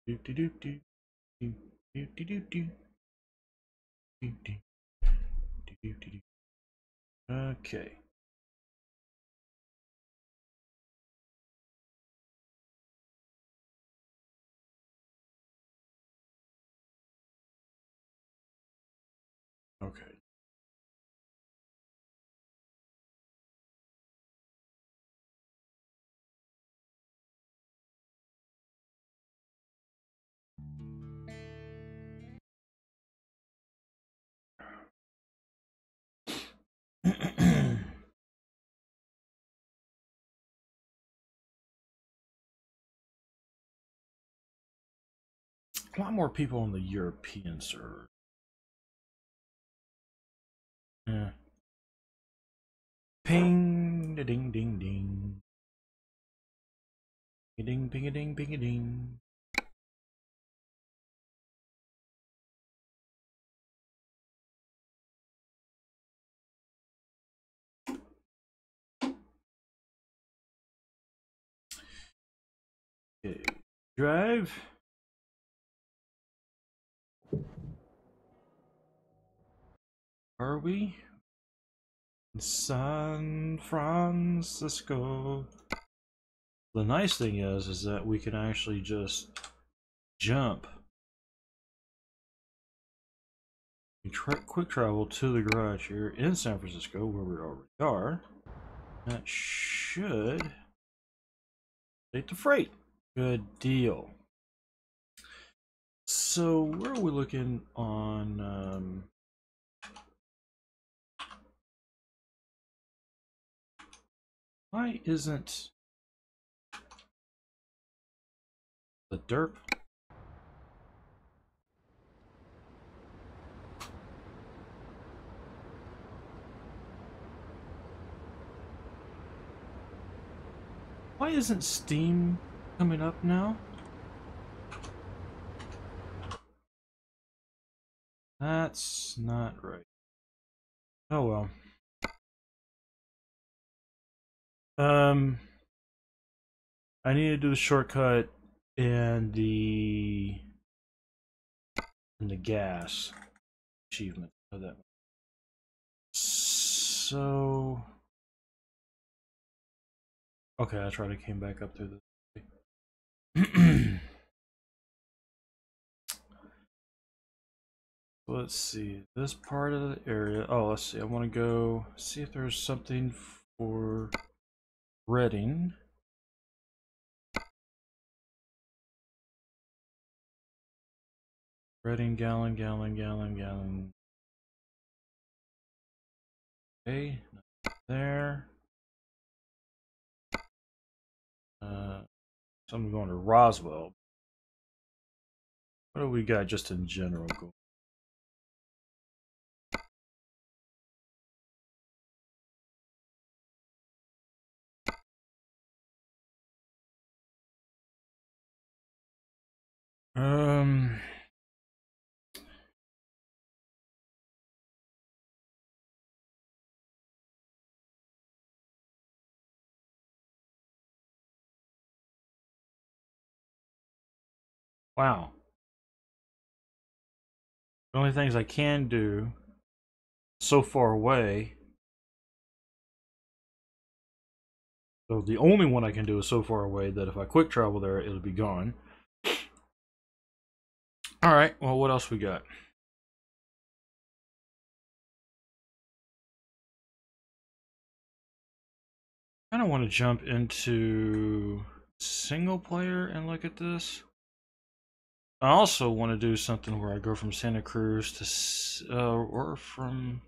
Okay. Okay. A lot more people on the European server. Yeah. Ping, da ding, ding, ding. Ding, ping, a ding, ping, a ding. Okay. Drive. Are we? San Francisco. The nice thing is that we can actually just jump. Quick travel to the garage here in San Francisco, where we already are. That should take the freight. Good deal. So where are we looking on? Why isn't the derp? Why isn't Steam coming up now? That's not right. Oh well. I need to do the shortcut and the gas achievement of that. So okay, that's right. I came back up through the. Let's see this part of the area. Oh, let's see. I want to go see if there's something for Reading. Reading, gallon, gallon, gallon, gallon. Okay, there. So I'm going to Roswell. What do we got just in general? Um. Wow. The only things I can do so far away. So the only one I can do is so far away that if I quick travel there, it'll be gone. All right. Well, what else we got? I kind of want to jump into single player and look at this. I also want to do something where I go from Santa Cruz to, or from.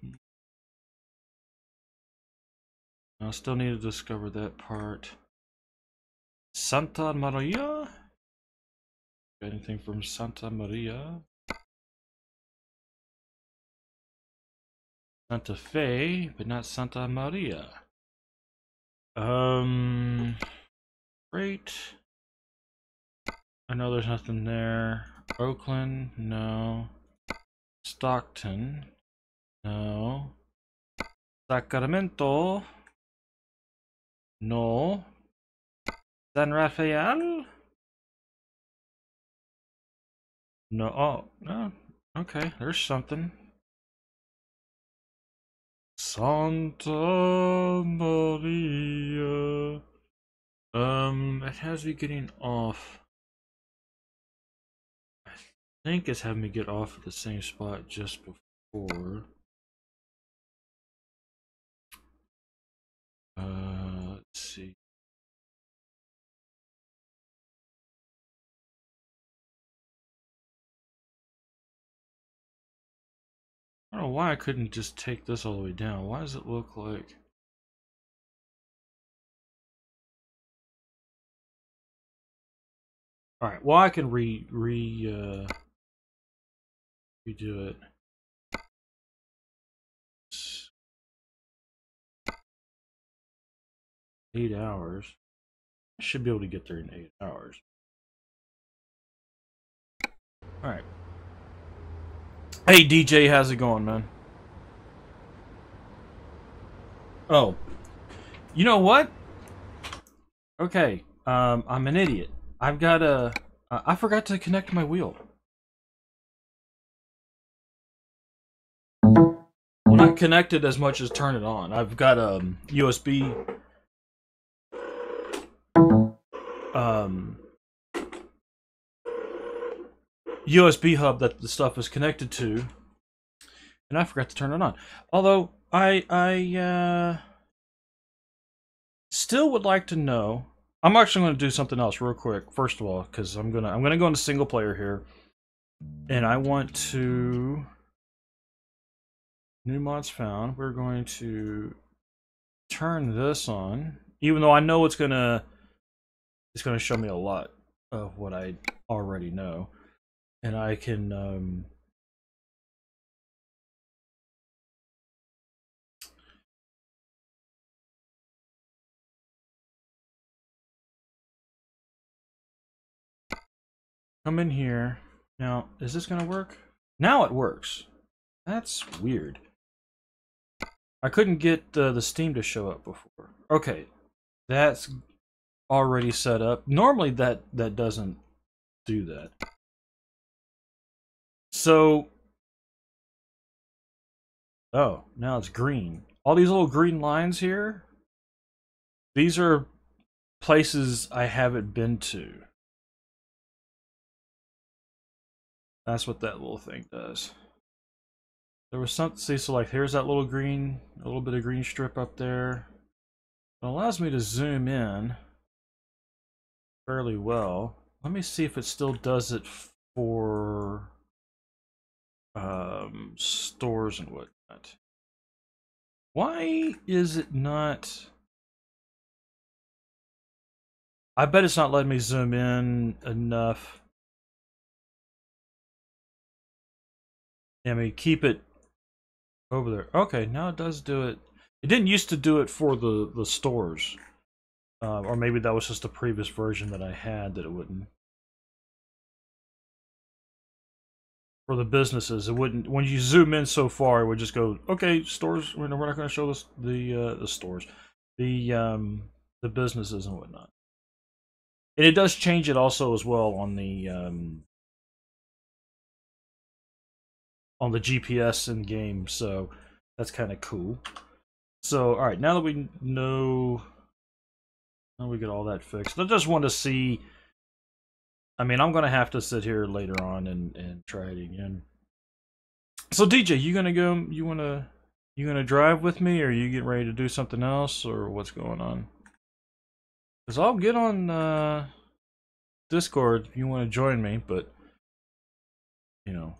I still need to discover that part. Santa Maria? Got anything from Santa Maria? Santa Fe, but not Santa Maria. Great. I know there's nothing there. Oakland, no. Stockton, no. Sacramento, no. San Rafael? No, oh, no. Okay, there's something. Santa Maria. It has me getting off. I think it's having me get off at the same spot just before. Let's see. I don't know why I couldn't just take this all the way down. Why does it look like... Alright, well I can redo it. 8 hours. I should be able to get there in 8 hours. Alright. Hey DJ, how's it going, man? Oh. You know what? Okay, I'm an idiot. I've got a... I forgot to connect my wheel. Well, not connected as much as turn it on. I've got a USB... USB hub that the stuff is connected to, and I forgot to turn it on. Although I still would like to know. I'm actually going to do something else real quick. First of all, because I'm gonna go into single player here, and I want to new mods found. We're going to turn this on, even though I know it's gonna show me a lot of what I already know. And I can come in here. Now, is this gonna work? Now it works. That's weird. I couldn't get the Steam to show up before. Okay, that's already set up. Normally that doesn't do that. So, oh, now it's green. All these little green lines here, these are places I haven't been to. That's what that little thing does. There was something, see, so like here's that little green, a little bit of green strip up there. It allows me to zoom in fairly well. Let me see if it still does it for stores and whatnot. Why is it not? I bet it's not letting me zoom in enough. I mean, keep it over there. Okay, now it does do it. It didn't used to do it for the stores. Or maybe that was just a previous version that I had that it wouldn't. For the businesses, it wouldn't. When you zoom in so far, it would just go, okay, stores. We're not going to show this the stores, the businesses and whatnot. And it does change it also as well on the GPS in game, so that's kind of cool. So, all right, now that we know, now we get all that fixed. I just want to see. I mean, I'm gonna have to sit here later on and try it again. So, DJ, you gonna go? You gonna drive with me, or are you getting ready to do something else, or what's going on? Because I'll get on Discord if you want to join me, but you know,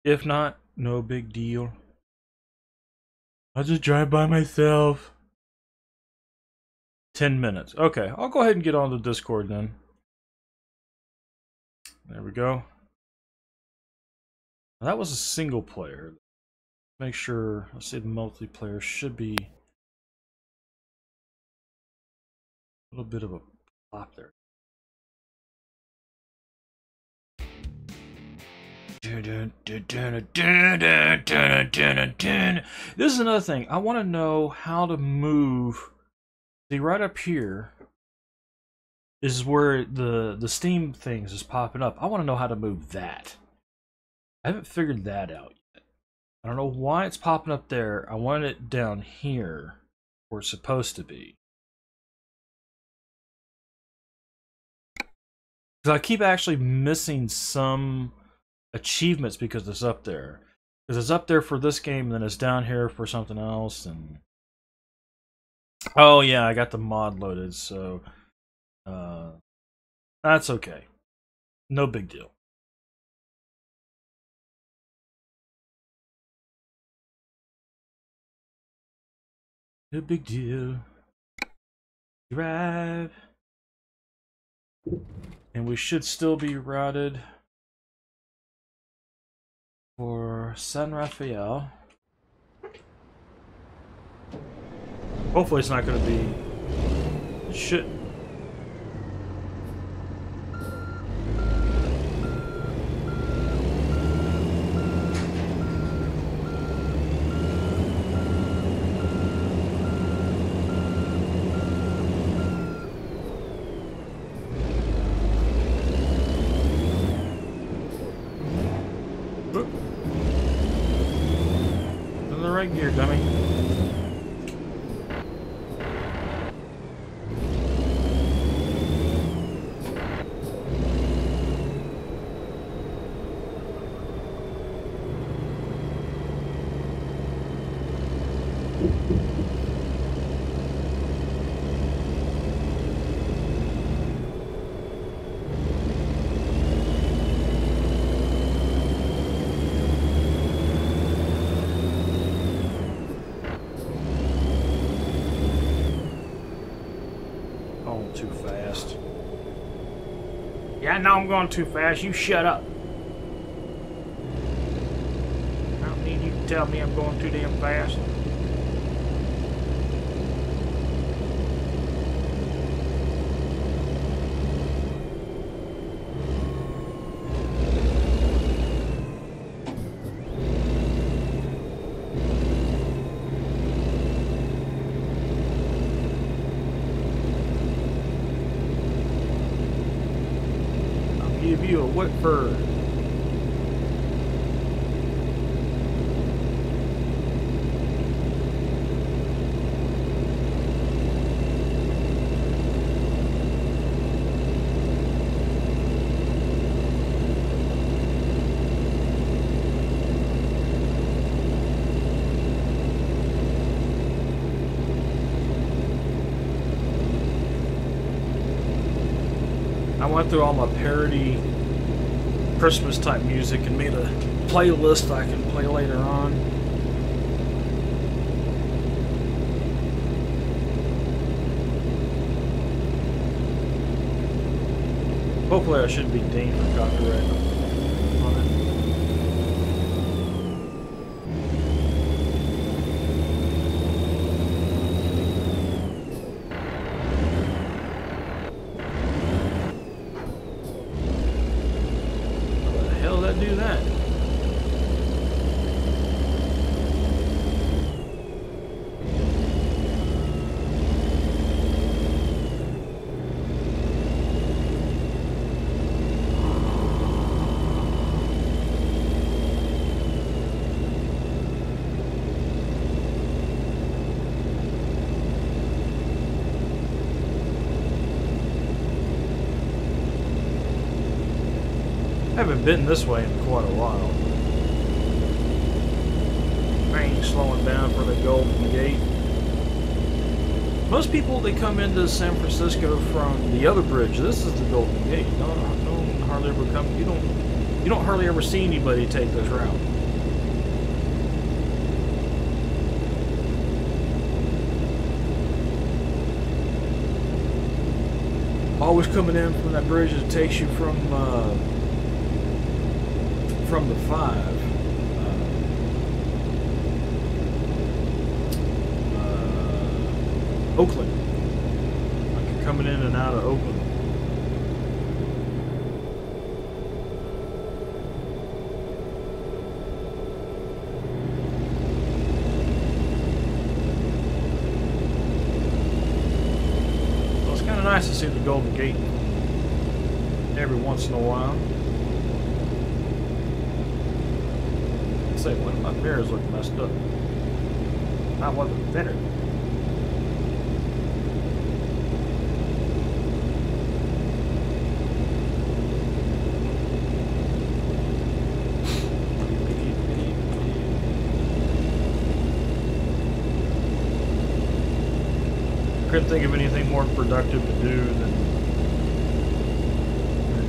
if not, no big deal. I'll just drive by myself. 10 minutes. Okay, I'll go ahead and get on the Discord then. There we go. That was a single player. Make sure, let's say the multiplayer should be a little bit of a pop there. This is another thing. I want to know how to move. See, right up here, is where the Steam things is popping up. I want to know how to move that. I haven't figured that out yet. I don't know why it's popping up there. I want it down here where it's supposed to be. Because I keep actually missing some achievements because it's up there. Because it's up there for this game, and then it's down here for something else. And oh yeah, I got the mod loaded, so that's okay. No big deal. No big deal. Drive. And we should still be routed for San Rafael. Hopefully it's not going to be... Shit. In the right gear, dummy. Too fast. Yeah, I know I'm going too fast. You shut up. I don't need you to tell me I'm going too damn fast. Give you a Whitford. I went through all my parody Christmas type music and made a playlist I can play later on. Hopefully I shouldn't be dinged for copyright on it. Do that. I haven't been this way in quite a while. I ain't slowing down for the Golden Gate. Most people, they come into San Francisco from the other bridge. This is the Golden Gate. Don't hardly ever come. You don't hardly ever see anybody take this route. Always coming in from that bridge that takes you from the 5. Oakland. Like you're coming in and out of Oakland. Well, it's kind of nice to see the Golden Gate every once in a while. Say, one of my mirrors look messed up. I wasn't better. Couldn't think of anything more productive to do than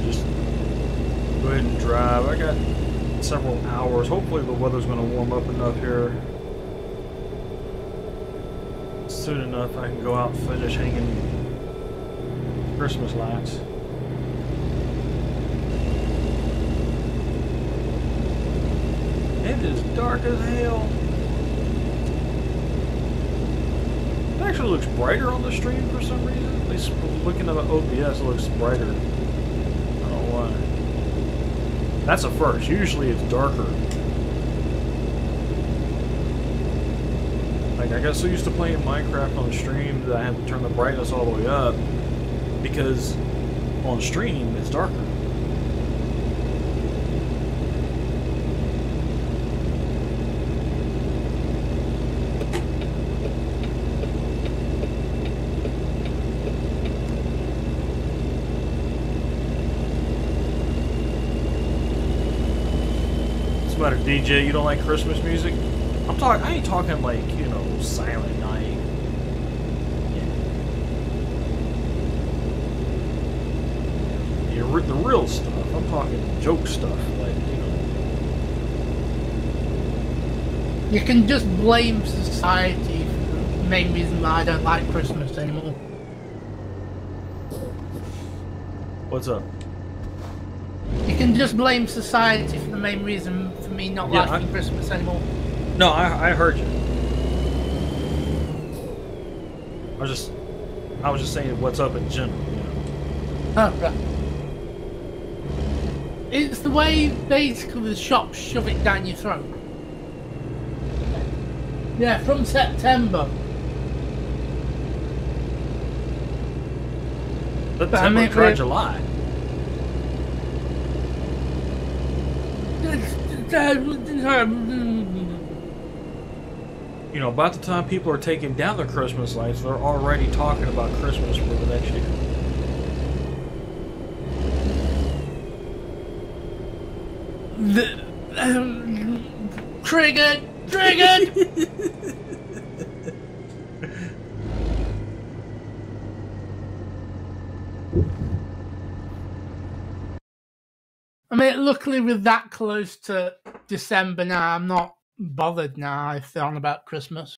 just go ahead and drive. I got several hours. Hopefully the weather's going to warm up enough here soon enough I can go out and finish hanging Christmas lights. It is dark as hell. It actually looks brighter on the stream for some reason. At least looking at the OBS, it looks brighter. I don't know why. That's a first. Usually it's darker. Like, I got so used to playing Minecraft on stream that I had to turn the brightness all the way up because on stream it's darker. Matter, DJ, you don't like Christmas music? I ain't talking like, you know, Silent Night. Yeah. The real stuff. I'm talking joke stuff, like, you know. You can just blame society for the main reason why I don't like Christmas anymore. What's up? You can just blame society for the main reason for me not liking Christmas anymore. No, I heard you. I was just saying what's up in general, you know. Oh, right. It's the way basically the shops shove it down your throat. Yeah, from September. September, try July. You know, about the time people are taking down their Christmas lights, they're already talking about Christmas for the next year. Triggered! I mean, luckily we're that close to December now, I'm not bothered now if they're on about Christmas.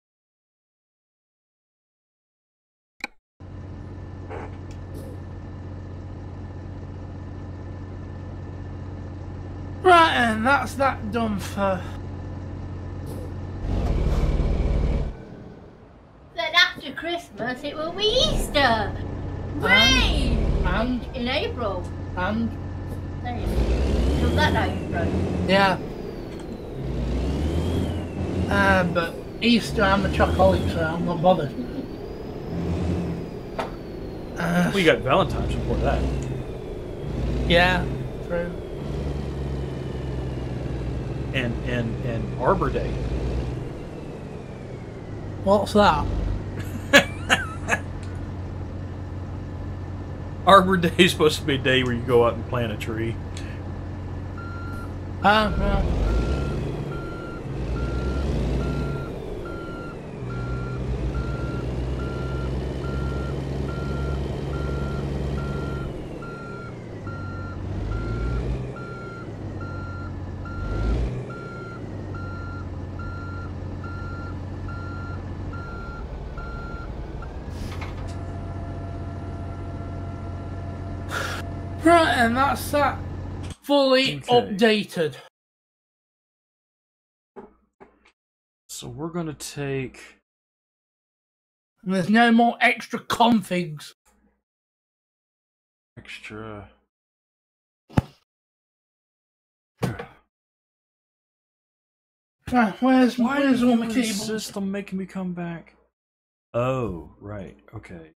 Right, and that's that done for... Then after Christmas it will be Easter! Hooray! And? In April. And? There you go. Till that April. Yeah. But Easter, I'm a chocolate, so I'm not bothered. We got Valentine's before that. Yeah, true. And Arbor Day. What's that? Arbor Day is supposed to be a day where you go out and plant a tree. Yeah. Right, and that's that fully updated. So we're gonna take... And there's no more extra configs. Extra... Right, where's all my the cables? system making me come back? Oh, right, okay.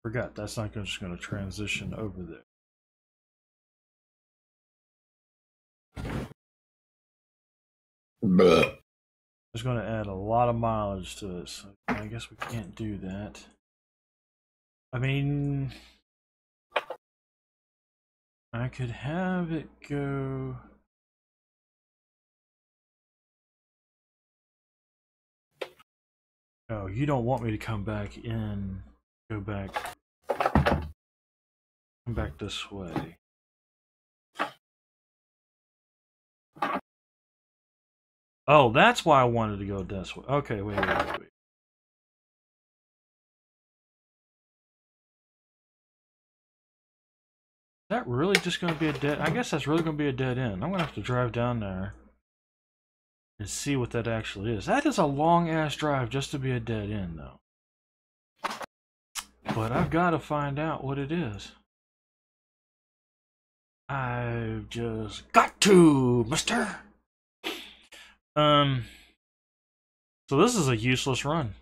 Forgot, that's not just going to transition over there. Bleh. It's going to add a lot of mileage to this. So I guess we can't do that. I mean, I could have it go. Oh, you don't want me to come back in. Go back. Come back this way. Oh, that's why I wanted to go this way. Okay, wait. Is that really just going to be a dead... I guess that's really going to be a dead end. I'm going to have to drive down there and see what that actually is. That is a long-ass drive just to be a dead end, though. But I've got to find out what it is. I've just got to, mister! So this is a useless run.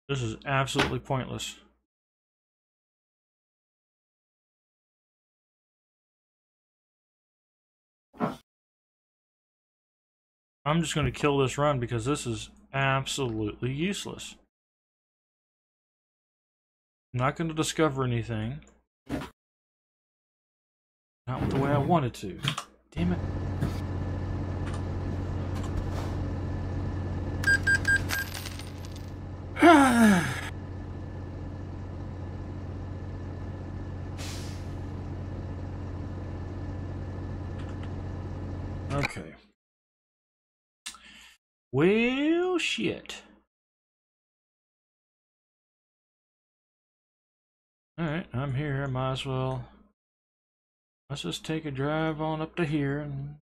This is absolutely pointless. I'm just going to kill this run because this is absolutely useless. I'm not going to discover anything. Not the way I wanted to. Damn it. Okay. Well, shit. Alright, I'm here. I might as well. Let's just take a drive on up to here and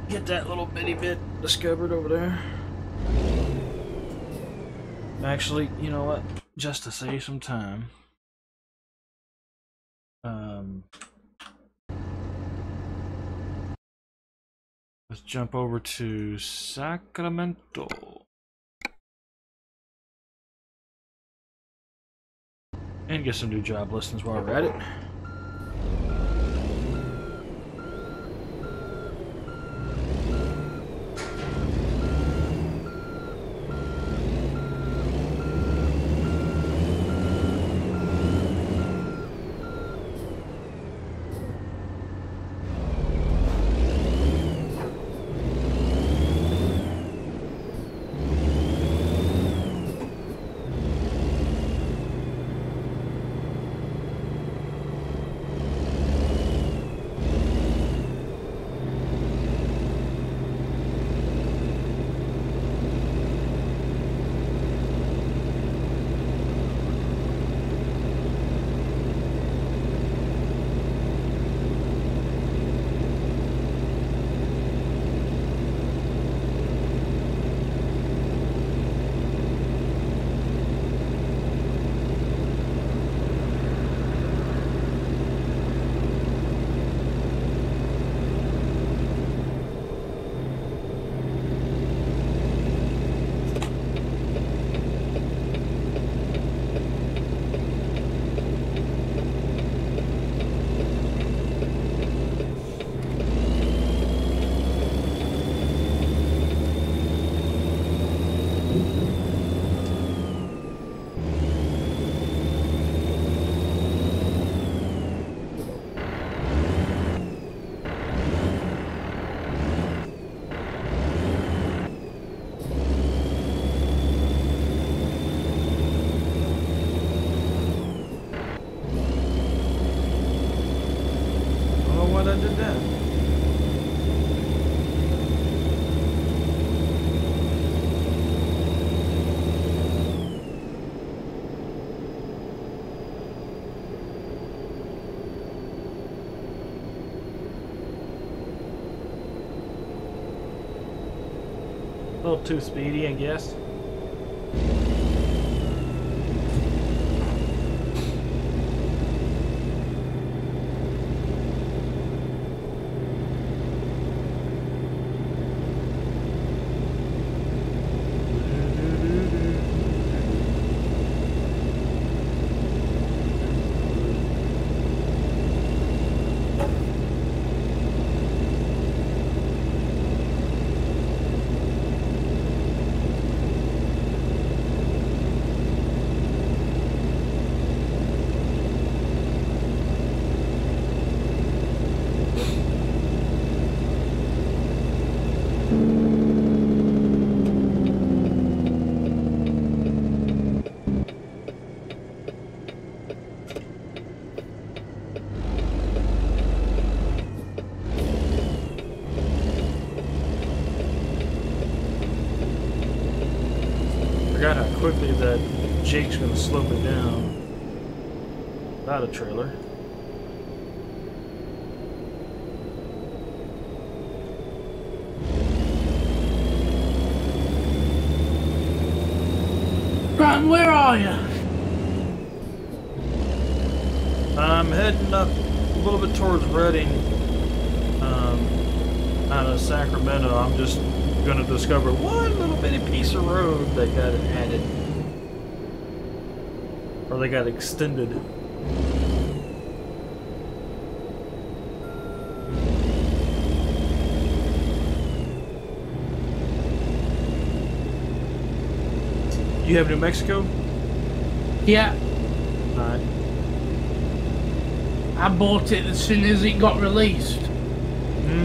get that little bitty bit discovered over there. Actually, you know what? Just to save some time. Let's jump over to Sacramento. And get some new job listings while we're at it. I did that. A little too speedy, I guess. quickly that Jake's gonna slope it down. Without a trailer. Right, where are you? I'm heading up a little bit towards Reading, out of Sacramento. I'm just gonna discover one little bitty piece of road that got added. Or they got extended. You have New Mexico? Yeah, Alright. I bought it as soon as it got released.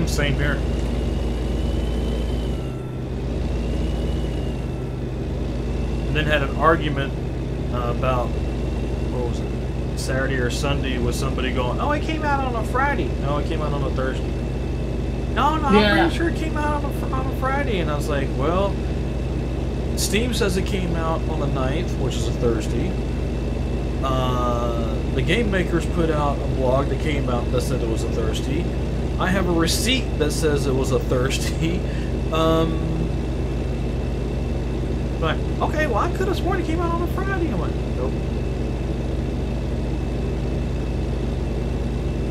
Same here. And then had an argument about, what was it, Saturday or Sunday with somebody going, oh, it came out on a Friday. No, it came out on a Thursday. No, I'm pretty sure it came out on a Friday. And I was like, well, Steam says it came out on the 9th, which is a Thursday. The game makers put out a blog that came out that said it was a Thursday. I have a receipt that says it was a Thursday. Like, okay, well, I could have sworn it came out on a Friday. I'm like, nope.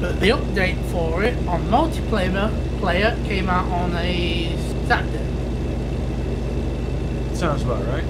But the update for it on multiplayer came out on a Saturday. Sounds about right.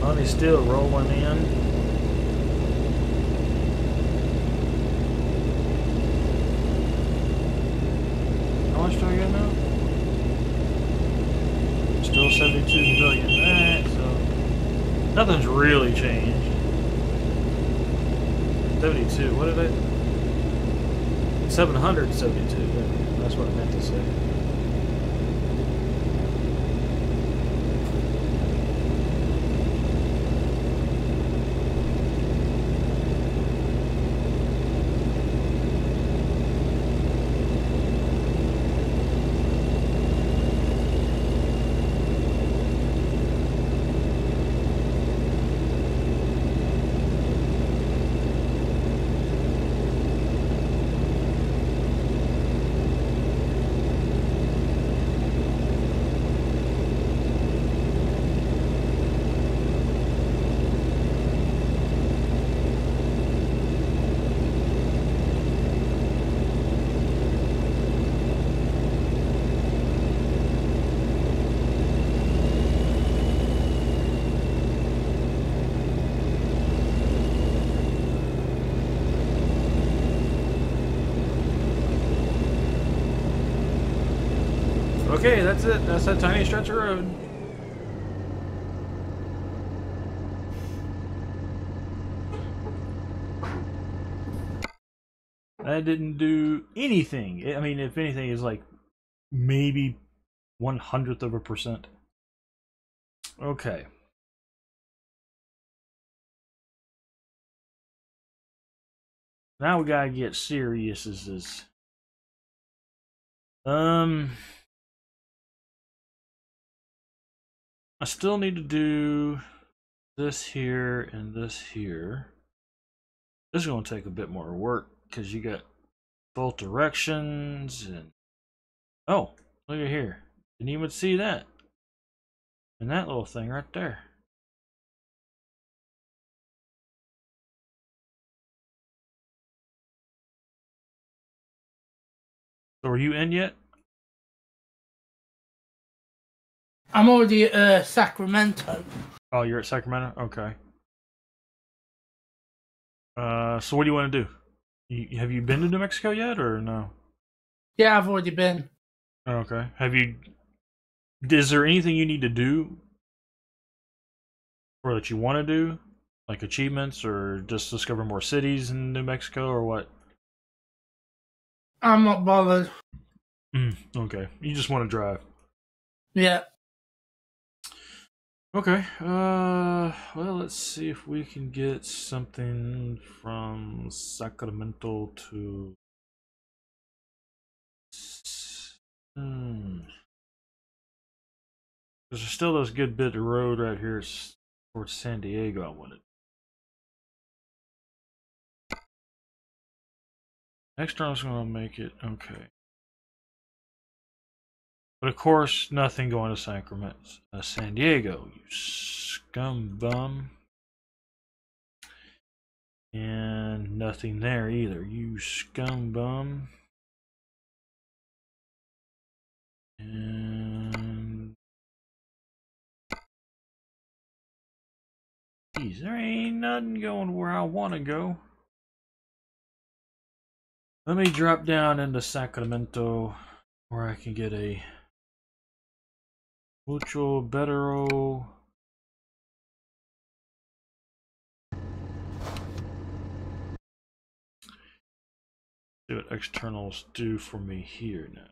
Money's still rolling in. How much do I get now? Still 72 million. Alright, so nothing's really changed. 72. What did I? 772. That's what I meant to say. Okay, that's it. That's that tiny stretch of road. That didn't do anything. I mean, if anything, it's like maybe 1/100th of a percent. Okay. Now we gotta get serious. Is this? I still need to do this here and this here. This is going to take a bit more work because you got both directions and oh, look at here. Didn't even see that. And that little thing right there. So are you in yet? I'm already at Sacramento. Oh, you're at Sacramento? Okay. So what do you want to do? Have you been to New Mexico yet, or no? Yeah, I've already been. Okay. Have you? Is there anything you need to do, or that you want to do, like achievements, or just discover more cities in New Mexico, or what? I'm not bothered. Okay. You just want to drive. Yeah. Okay. Well, let's see if we can get something from Sacramento to. There's still those good bit of road right here towards San Diego. I wanted. Next round's gonna make it okay. But of course, nothing going to Sacramento, San Diego. You scum bum. And nothing there either. You scum bum. And geez, there ain't nothing going where I want to go. Let me drop down into Sacramento where I can get a mucho bettero. See what externals do for me here now.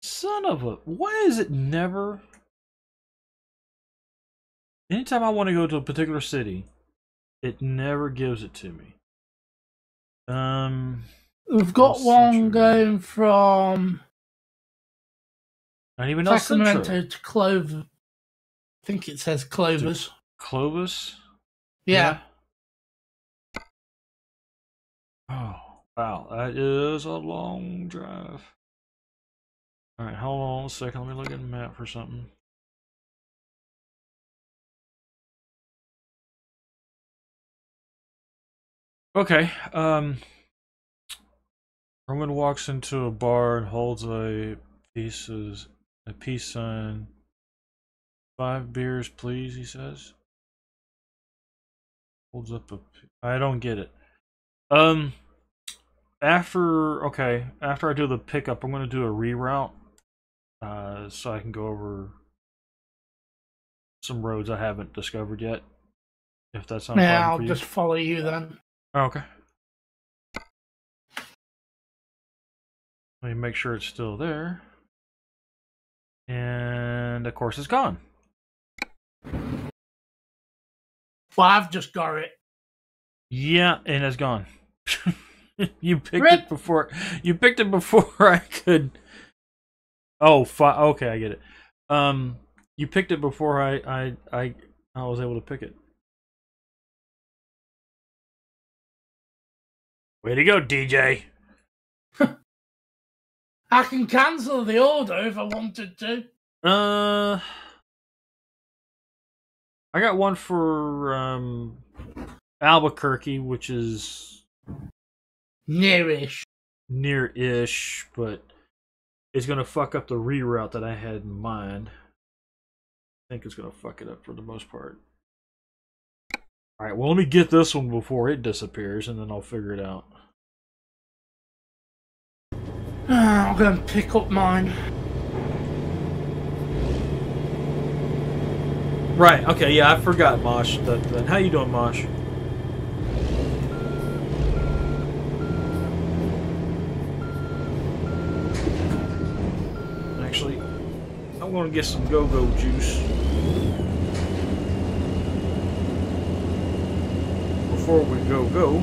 Son of a, why is it never? Anytime I want to go to a particular city, it never gives it to me. We've got one going from not even El Sacramento Centro to Clover. I think it says Clovis. Clovis? Yeah. Oh, wow. That is a long drive. Alright, hold on a second. Let me look at the map for something. Okay, Roman walks into a bar and holds a peace sign. 5 beers, please, he says. Holds up a... I don't get it. After I do the pickup, I'm going to do a reroute. So I can go over some roads I haven't discovered yet. If that's not Yeah, for you. I'll just follow you then. Oh, okay. Let me make sure it's still there. And of course it's gone. Well, I've just got it. Yeah, and it's gone. You picked Rip. it before. You picked it before I could. Oh, okay, I get it. You picked it before I was able to pick it. Way to go, DJ. I can cancel the order if I wanted to. I got one for Albuquerque, which is nearish, but it's gonna fuck up the reroute that I had in mind. I think it's gonna fuck it up for the most part. All right, well, let me get this one before it disappears, and then I'll figure it out. I'm gonna pick up mine. Right. Okay. Yeah, I forgot, Mosh. Then how you doing, Mosh? Actually, I'm gonna get some go-go juice before we go.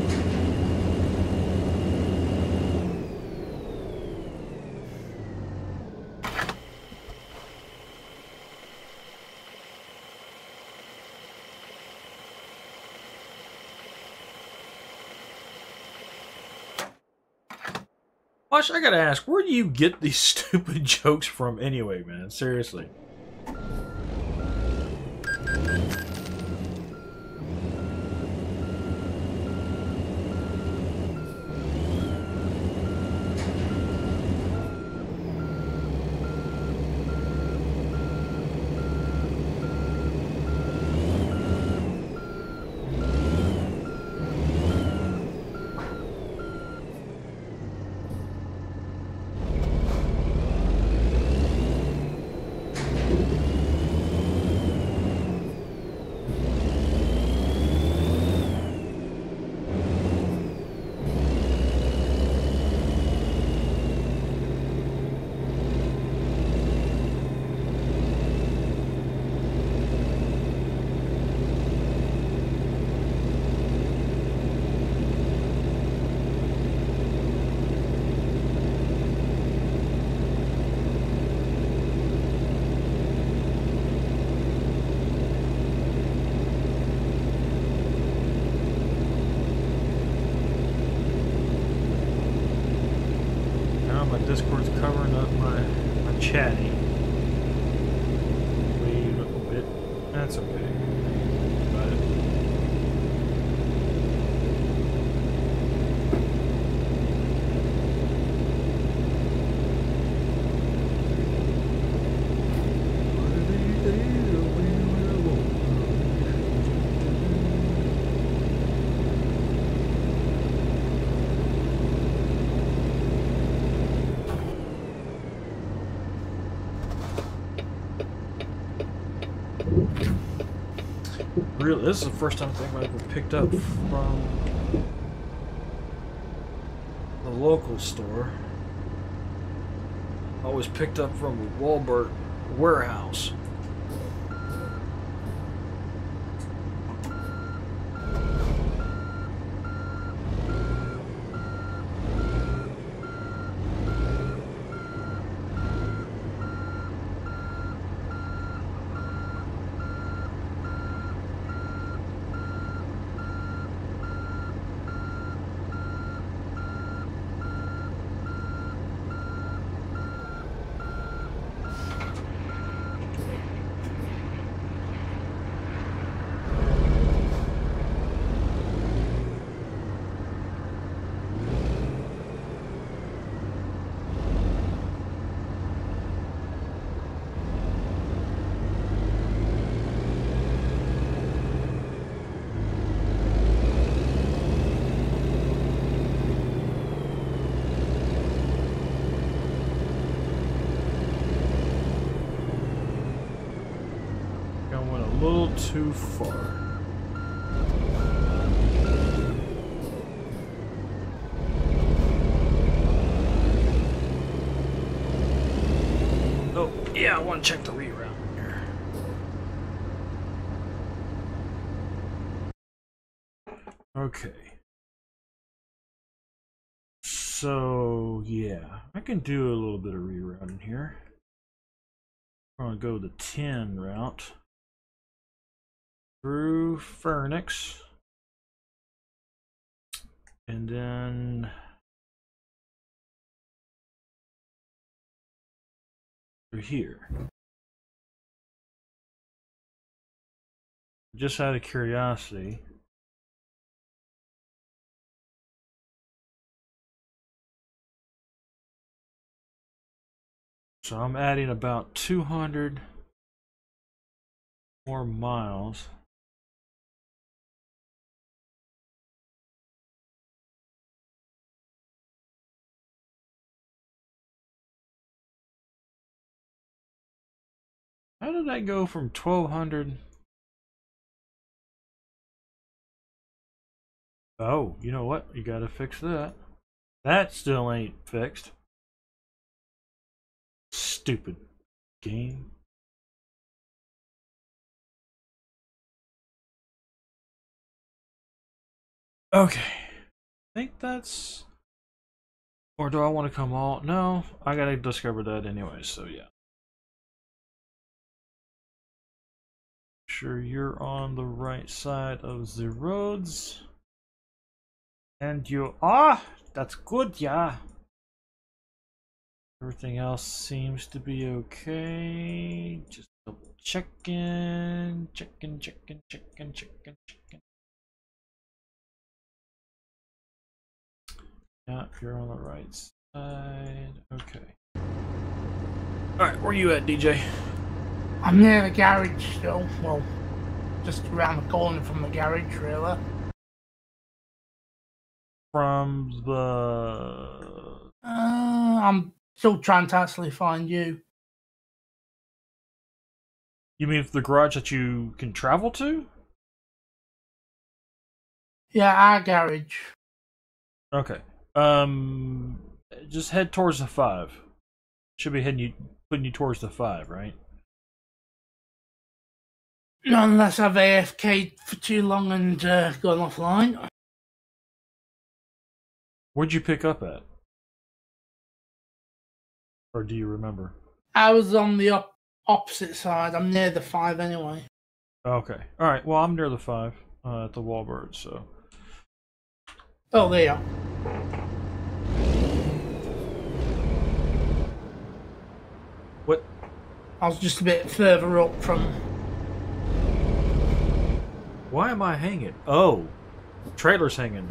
Mosh, I gotta ask, where do you get these stupid jokes from anyway, man? Seriously. up my chatty. Wait a little bit. That's okay. Got it. Really, this is the first time I think I've ever picked up from the local store. Always picked up from the Walmart warehouse. Too far. Oh, yeah, I want to check the reroute here. Okay. So, yeah, I can do a little bit of rerouting here. I'm going to go the 10 route. Through Phoenix, and then through here. Just out of curiosity, so I'm adding about 200 more miles. How did I go from 1200? Oh, you know what? You gotta fix that. That still ain't fixed. Stupid game. Okay. I think that's... Or do I want to come all... No, I gotta discover that anyway, so yeah. Sure you're on the right side of the roads. And you are? That's good, yeah. Everything else seems to be okay. Just double checking. Checking. Yeah, you're on the right side. Okay. Alright, where you at, DJ? I'm near the garage still. Well, just around the corner from the garage, really. From the... I'm still trying to actually find you. You mean the garage that you can travel to? Yeah, our garage. Okay. Just head towards the 5. Should be putting you towards the 5, right? Not unless I've AFK'd for too long and gone offline. Where'd you pick up at? Or do you remember? I was on the opposite side. I'm near the 5 anyway. Okay. Alright, well, I'm near the 5 at the Wallbird, so... Oh, there you are. I was just a bit further up from. Why am I hanging? Oh, trailer's hanging.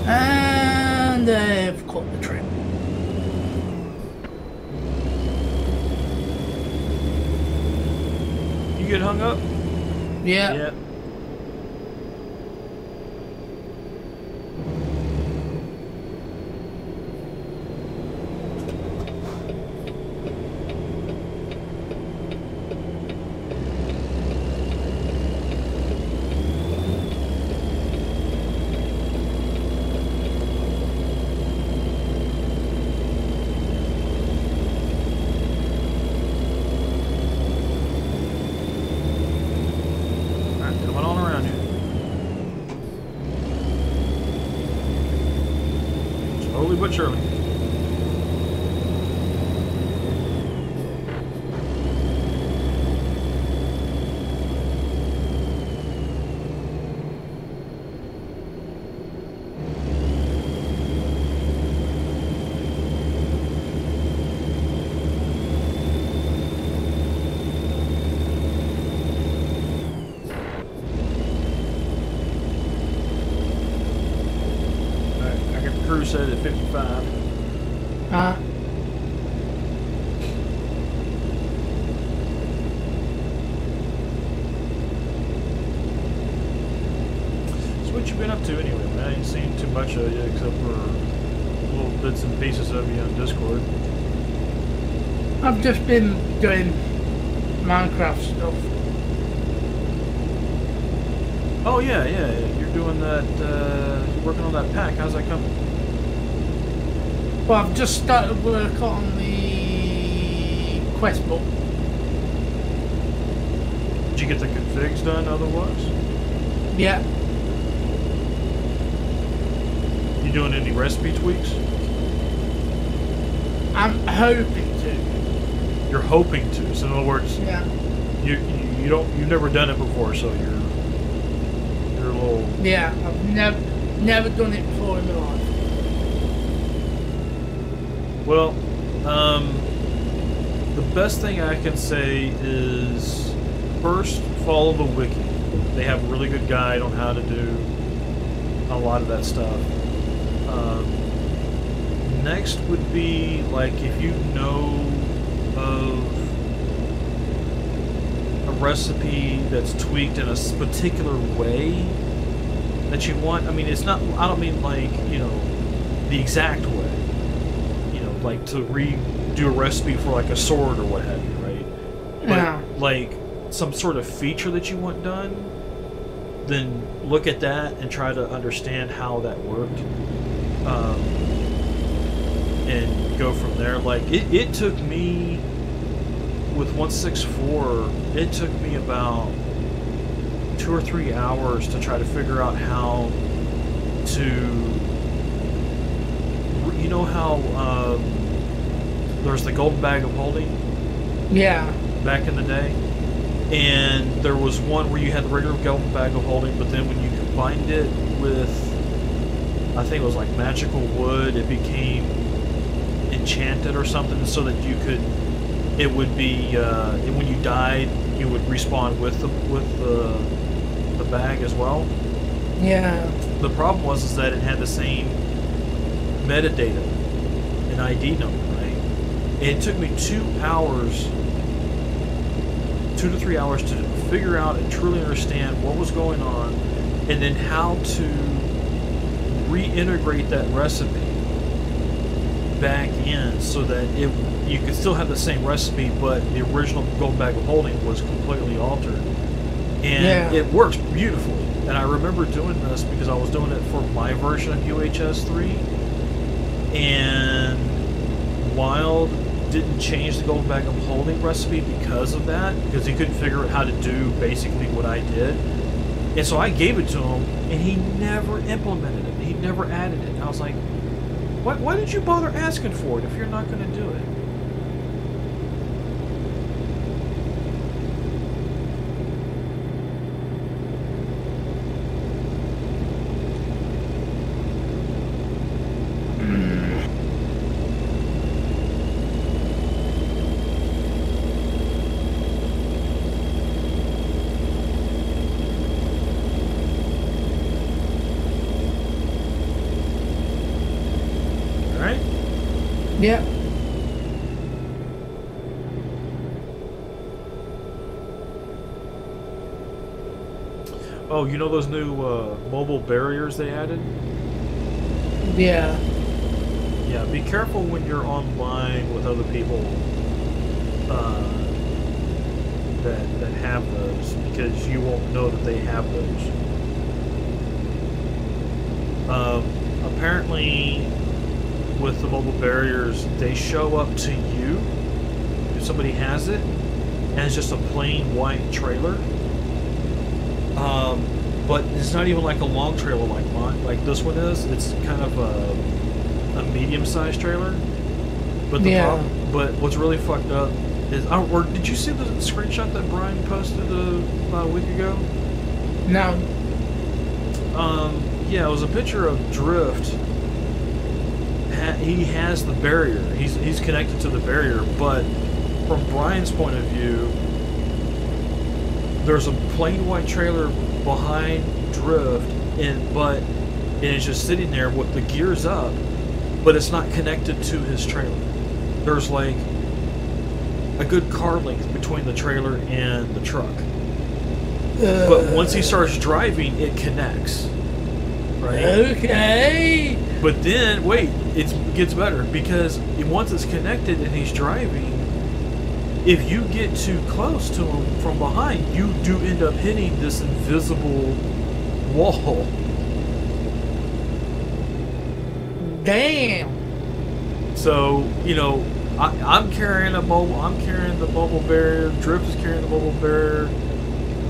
And they've caught the train. You get hung up? Yeah. Yeah. Alright, coming on around here. Slowly but surely. Alright, I got the crew set at 55. So what you been up to anyway, man? I ain't seen too much of you except for little bits and pieces of you on Discord. I've just been doing Minecraft stuff. Oh yeah, you're doing that, you're working on that pack. How's that coming? Well, I've just started work on the quest book. Did you get the configs done otherwise? Yeah. You doing any recipe tweaks? I'm hoping to. You're hoping to. So in other words, Yeah. you've never done it before, so you're a little. Yeah, I've never done it before in my life. Well, the best thing I can say is first follow the wiki. They have a really good guide on how to do a lot of that stuff. Next would be like if you know of a recipe that's tweaked in a particular way that you want. I mean, it's not. I don't mean like the exact way. Like to redo a recipe for like a sword or what have you, right? But Yeah. like some sort of feature that you want done, then look at that and try to understand how that worked, and go from there. Like it took me with 164, it took me about 2 or 3 hours to try to figure out how to. You know how there's the golden bag of holding Yeah. back in the day, and there was one where you had the regular golden bag of holding, but then when you combined it with, I think it was like magical wood, it became enchanted or something, so that you could, it would be when you died, you would respawn with the bag as well. Yeah. The problem was that it had the same metadata, an ID number, right? It took me 2 to 3 hours to figure out and truly understand what was going on, and then how to reintegrate that recipe back in so that you could still have the same recipe, but the original gold bag of holding was completely altered. And it works beautifully. And I remember doing this because I was doing it for my version of UHS 3. And Wild didn't change the golden bag of holding recipe because of that, because he couldn't figure out how to do basically what I did. And so I gave it to him, and he never implemented it. He never added it. And I was like, why did you bother asking for it if you're not going to do it? Yeah. Oh, you know those new mobile barriers they added? Yeah. Yeah, be careful when you're online with other people that have those, because you won't know that they have those. Apparently, with the mobile barriers, they show up to you if somebody has it, and it's just a plain white trailer. But it's not even like a long trailer like mine, like this one is. It's kind of a medium-sized trailer. But but what's really fucked up is, or did you see the screenshot that Brian posted about a week ago? No. Yeah, it was a picture of Drift. He has the barrier. He's connected to the barrier, but from Brian's point of view, there's a plain white trailer behind Drift, and it's just sitting there with the gears up, but it's not connected to his trailer. There's like a good car length between the trailer and the truck. But once he starts driving, it connects. Right? Okay. But then, wait, it gets better, because once it's connected and he's driving, if you get too close to him from behind, you do end up hitting this invisible wall. Damn. So, you know, I'm carrying the mobile barrier. Drift is carrying the mobile barrier.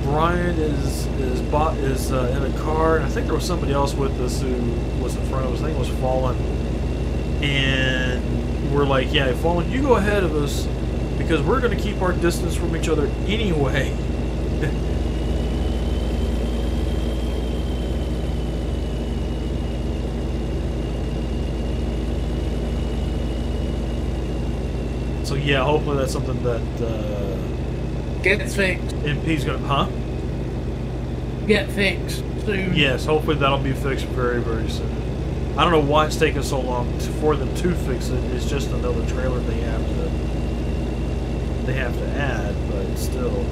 Brian is in a car, and I think there was somebody else with us who was in front of us. I think it was Fallen. And we're like, yeah, Fallen, you go ahead of us, because we're going to keep our distance from each other anyway. So yeah, hopefully that's something that Get fixed. MP's going to... Get fixed soon. Yes, hopefully that'll be fixed very, very soon. I don't know why it's taking so long for them to fix it. It's just another trailer they have to add, but still.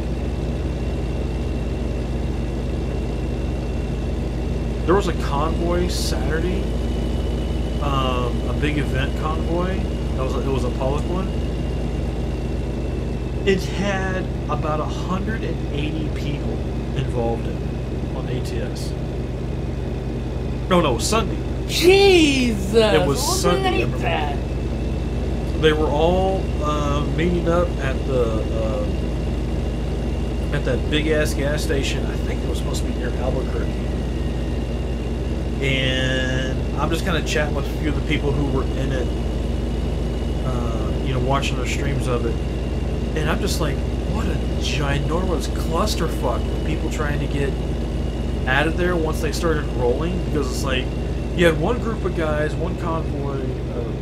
There was a convoy Saturday, a big event convoy. It was a public one. It had about 180 people involved in it on ATS. No, Sunday. Jesus! It was Sunday. They were all meeting up at that big ass gas station. I think it was supposed to be near Albuquerque. And I'm just kind of chatting with a few of the people who were in it, watching their streams of it. And I'm just like, what a ginormous clusterfuck of people trying to get out of there once they started rolling. Because it's like, you had one group of guys, one convoy,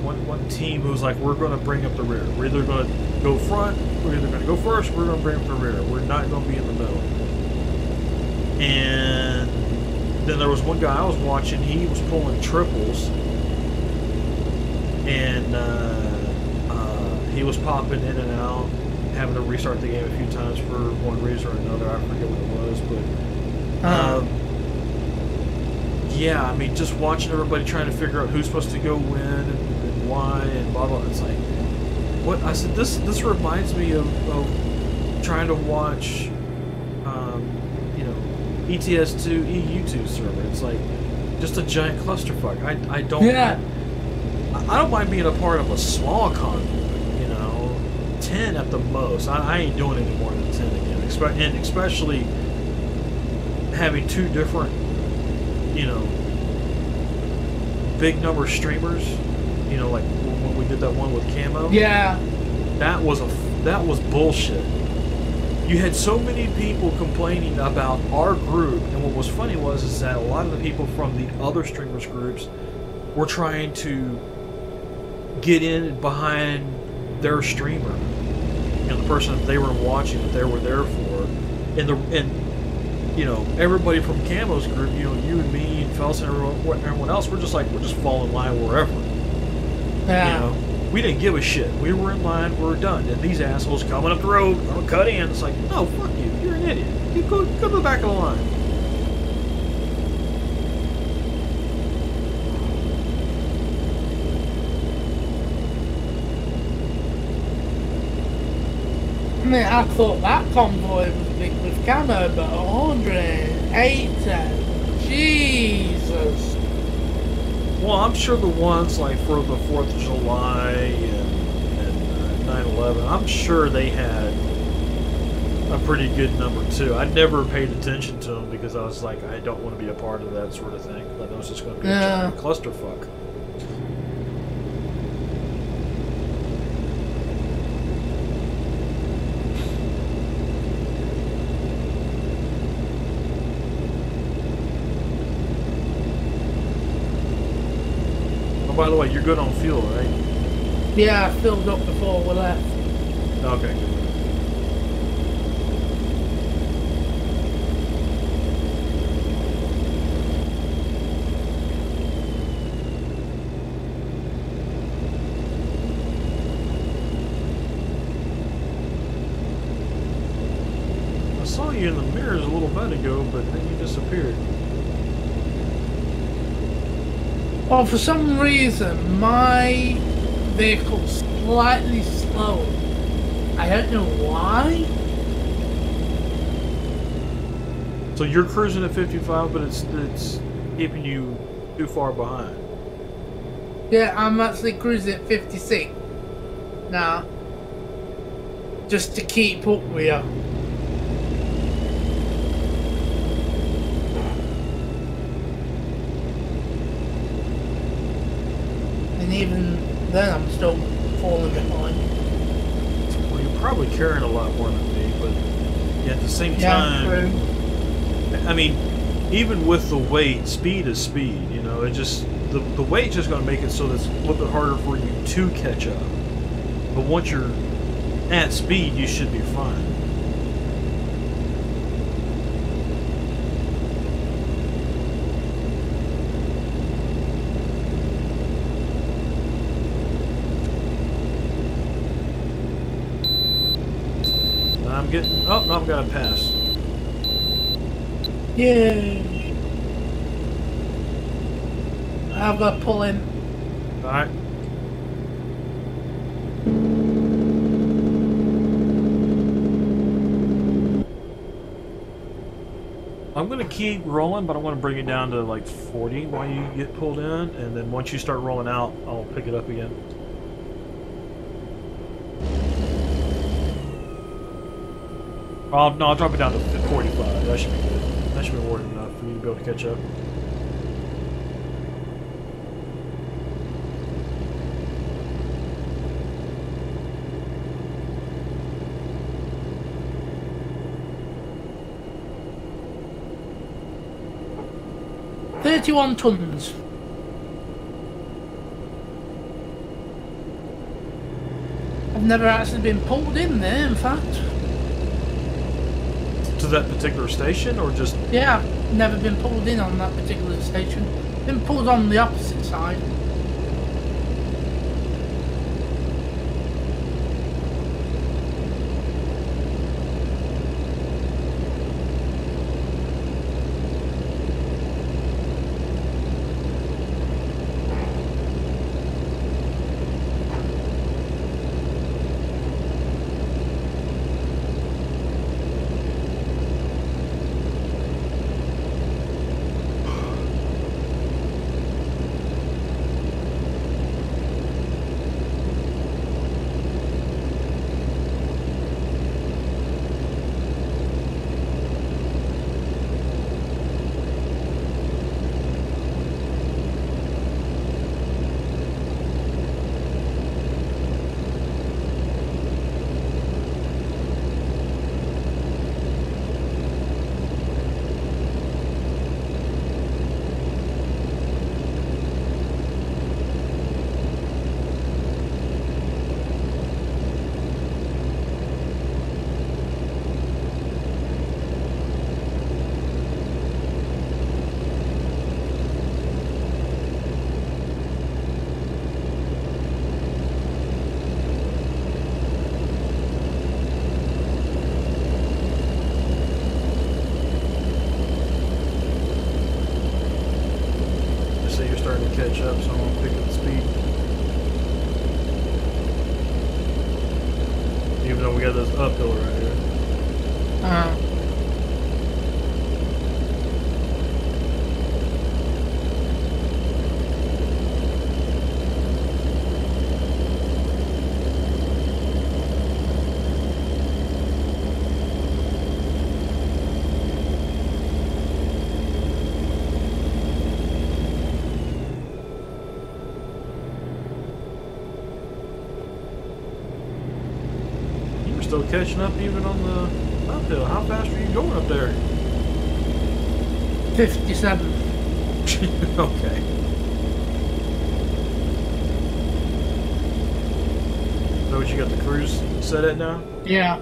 one team who was like, we're going to bring up the rear. We're either going to go front, we're either going to go first, we're going to bring up the rear. We're not going to be in the middle. And then there was one guy I was watching, he was pulling triples. And he was popping in and out, having to restart the game a few times for one reason or another. I forget what it was, but yeah, I mean, just watching everybody trying to figure out who's supposed to go win and why and blah blah. It's like, what I said. This reminds me of trying to watch, ETS2 E02 server. It's like just a giant clusterfuck. I don't. Yeah. I don't mind being a part of a small convoy. 10 at the most. I ain't doing any more than 10 again. And especially having two different, you know, big number streamers, you know, like when we did that one with Camo. Yeah. That was bullshit. You had so many people complaining about our group, and what was funny is that a lot of the people from the other streamers groups were trying to get in behind their streamer, you know, the person that they were watching, that they were there for, and you know, everybody from Camo's group, you know, you and me and Felsen and everyone else, we're just fall in line wherever. Yeah. You know, we didn't give a shit. We were in line, we were done. And these assholes coming up the road, gonna cut in. It's like, no, fuck you. You're an idiot. You go to the back of the line. I mean, I thought that convoy was big with Camo, but 180. Jesus. Well, I'm sure the ones like for the 4th of July and 9/11, I'm sure they had a pretty good number too. I never paid attention to them because I was like, I don't want to be a part of that sort of thing. I know it's just going to be a giant clusterfuck. By the way, you're good on fuel, right? Yeah, I filled up before we left. Okay, good. I saw you in the mirrors a little bit ago, but then you disappeared. Well, for some reason, my vehicle's slightly slow. I don't know why. So you're cruising at 55, but it's keeping you too far behind. Yeah, I'm actually cruising at 56 now. Just to keep up with you. And even then, I'm still falling behind. Well, you're probably carrying a lot more than me, but yeah, at the same time, true. I mean, even with the weight, speed is speed. You know, it just the weight's just going to make it so that it's a little bit harder for you to catch up. But once you're at speed, you should be fine. I'm getting... Oh, no, I've got to pass. Yay! I've got to pull in. Alright. I'm going to keep rolling, but I want to bring it down to like 40 while you get pulled in, and then once you start rolling out, I'll pick it up again. No, I'll drop it down to 45. That should be good. That should be more than enough for you to be able to catch up. $31 tons. I've never actually been pulled in there, in fact. To that particular station, or just... Yeah, I've never been pulled in on that particular station. Been pulled on the opposite side. starting to catch up, so I'm gonna pick up the speed. Even though we got this uphill right here. Still catching up even on the uphill. How fast are you going up there? 57. Okay. So what you got the cruise set at now? Yeah.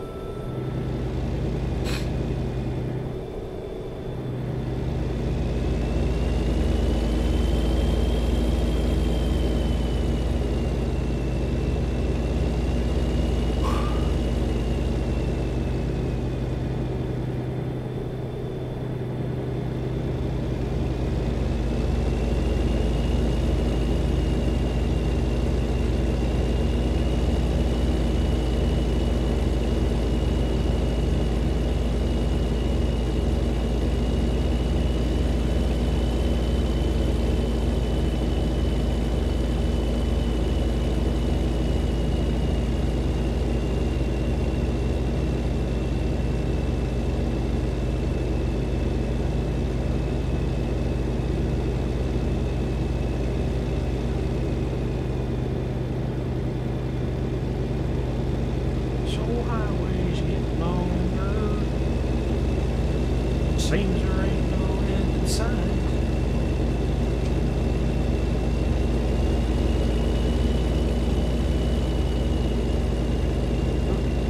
Seems there ain't no end in sight.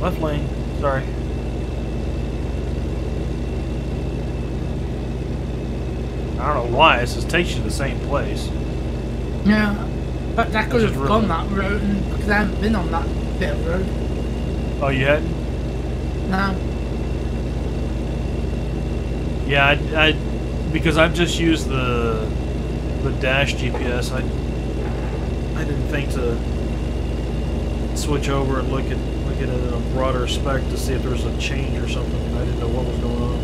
Left lane, sorry. I don't know why, this just takes you to the same place. Yeah. But that could That's have just gone really- that road, and because I haven't been on that bit of road. Oh, you hadn't? No. Yeah, I because I've just used the dash GPS. I didn't think to switch over and look at it in a broader spec to see if there was a change or something. I didn't know what was going on.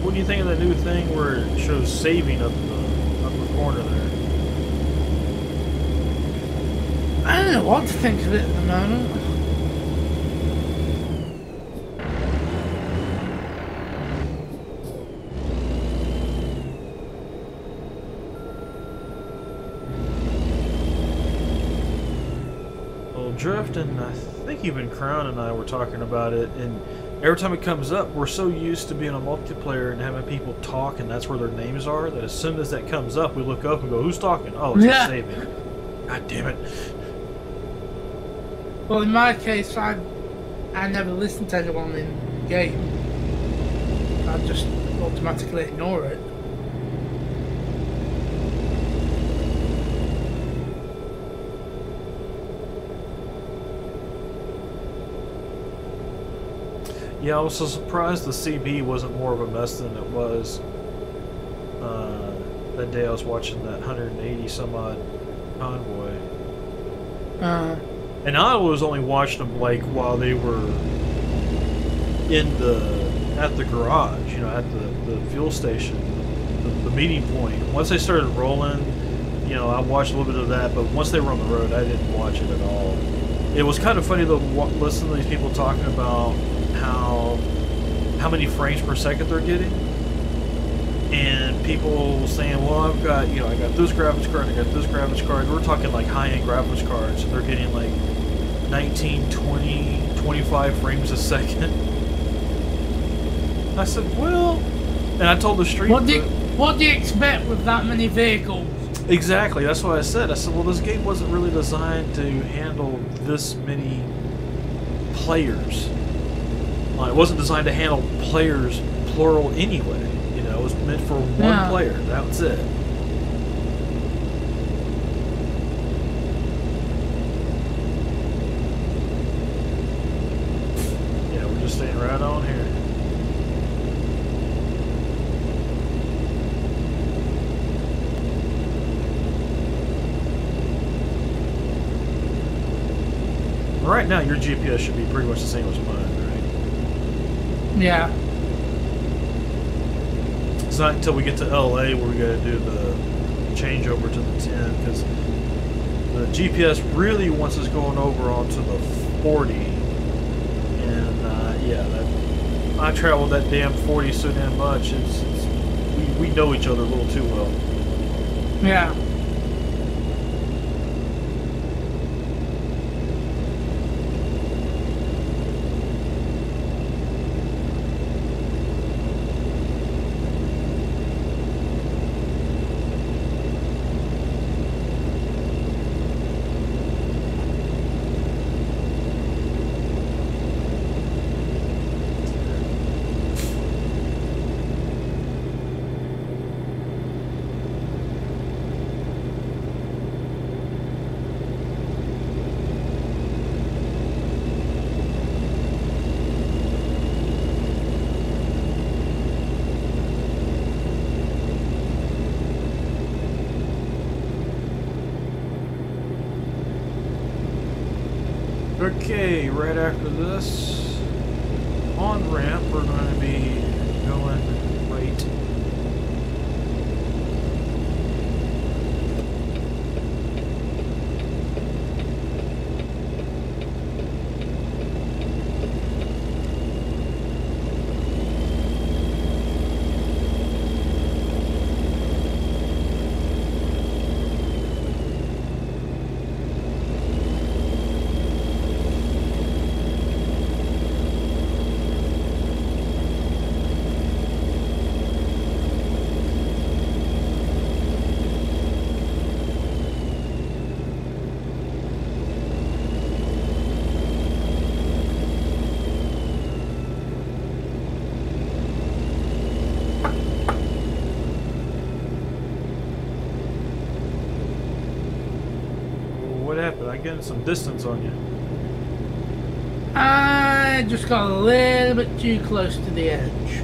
What do you think of the new thing where it shows saving up the upper corner there? I don't know what to think of it at the moment. Well, drifting, I think even Crown and I were talking about it, and every time it comes up, we're so used to being a multiplayer and having people talk, and that's where their names are, that as soon as that comes up, we look up and go, who's talking? Oh, it's Yeah. a saving. God damn it. Well, in my case, I never listen to anyone in game. I just automatically ignore it. Yeah, I was so surprised the CB wasn't more of a mess than it was that day I was watching that 180 some odd convoy. And I was only watching them like while they were at the garage, you know, at the fuel station, the meeting point. Once they started rolling, you know, I watched a little bit of that, but once they were on the road, I didn't watch it at all. it was kind of funny to listen to these people talking about how many frames per second they're getting, and people saying, well, I've got, you know, I got this graphics card, I got this graphics card. We're talking like high-end graphics cards, and they're getting like 19, 20, 25 frames a second. I said, well, and I told the stream. What do you expect with that many vehicles? Exactly, that's what I said. I said, well, this game wasn't really designed to handle this many players. It wasn't designed to handle players, plural, anyway. You know, it was meant for one player. That was it. Yeah, we're just staying right on here. Right now, your GPS should be pretty much the same as mine, right? Yeah. It's not until we get to LA where we got to do the changeover to the 10, because the GPS really wants us going over onto the 40. And yeah, I traveled that damn 40 so damn much. We know each other a little too well. Yeah. Okay, right after this, on ramp, we're going to be going right. What happened? I getting some distance on you. I just got a little bit too close to the edge.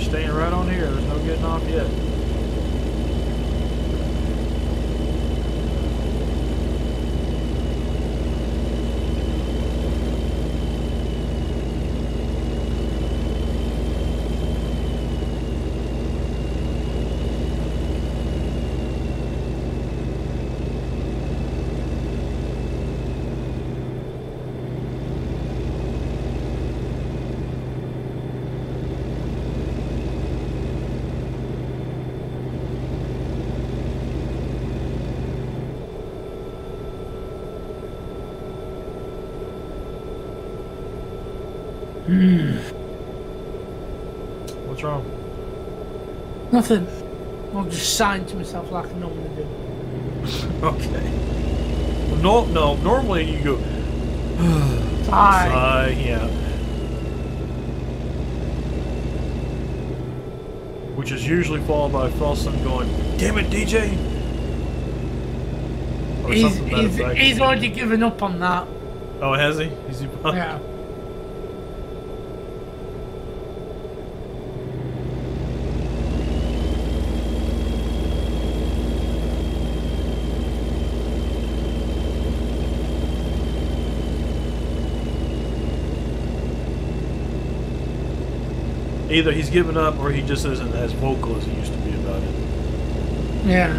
Staying right on here. There's no getting off yet. What's wrong? Nothing. I'll just sign to myself like I normally do. Okay. Well, no. Normally you go. Sigh. Yeah. Which is usually followed by Felson going, "Damn it, DJ!" Or something to that effect. He's already given up on that. Oh, has he? Is he? Yeah. Either he's given up or he just isn't as vocal as he used to be about it. Yeah.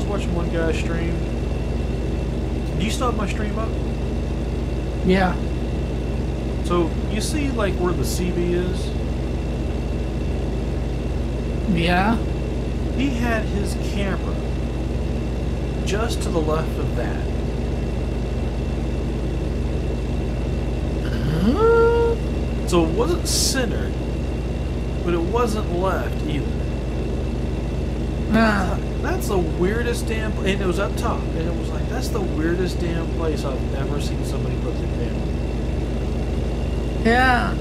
Watching one guy stream. Do you still have my stream up? Yeah. So you see like where the CB is? Yeah. He had his camera just to the left of that. So it wasn't centered, but it wasn't left either. That's the weirdest damn... And it was up top. And it was like, that's the weirdest damn place I've ever seen somebody put their camera. Yeah.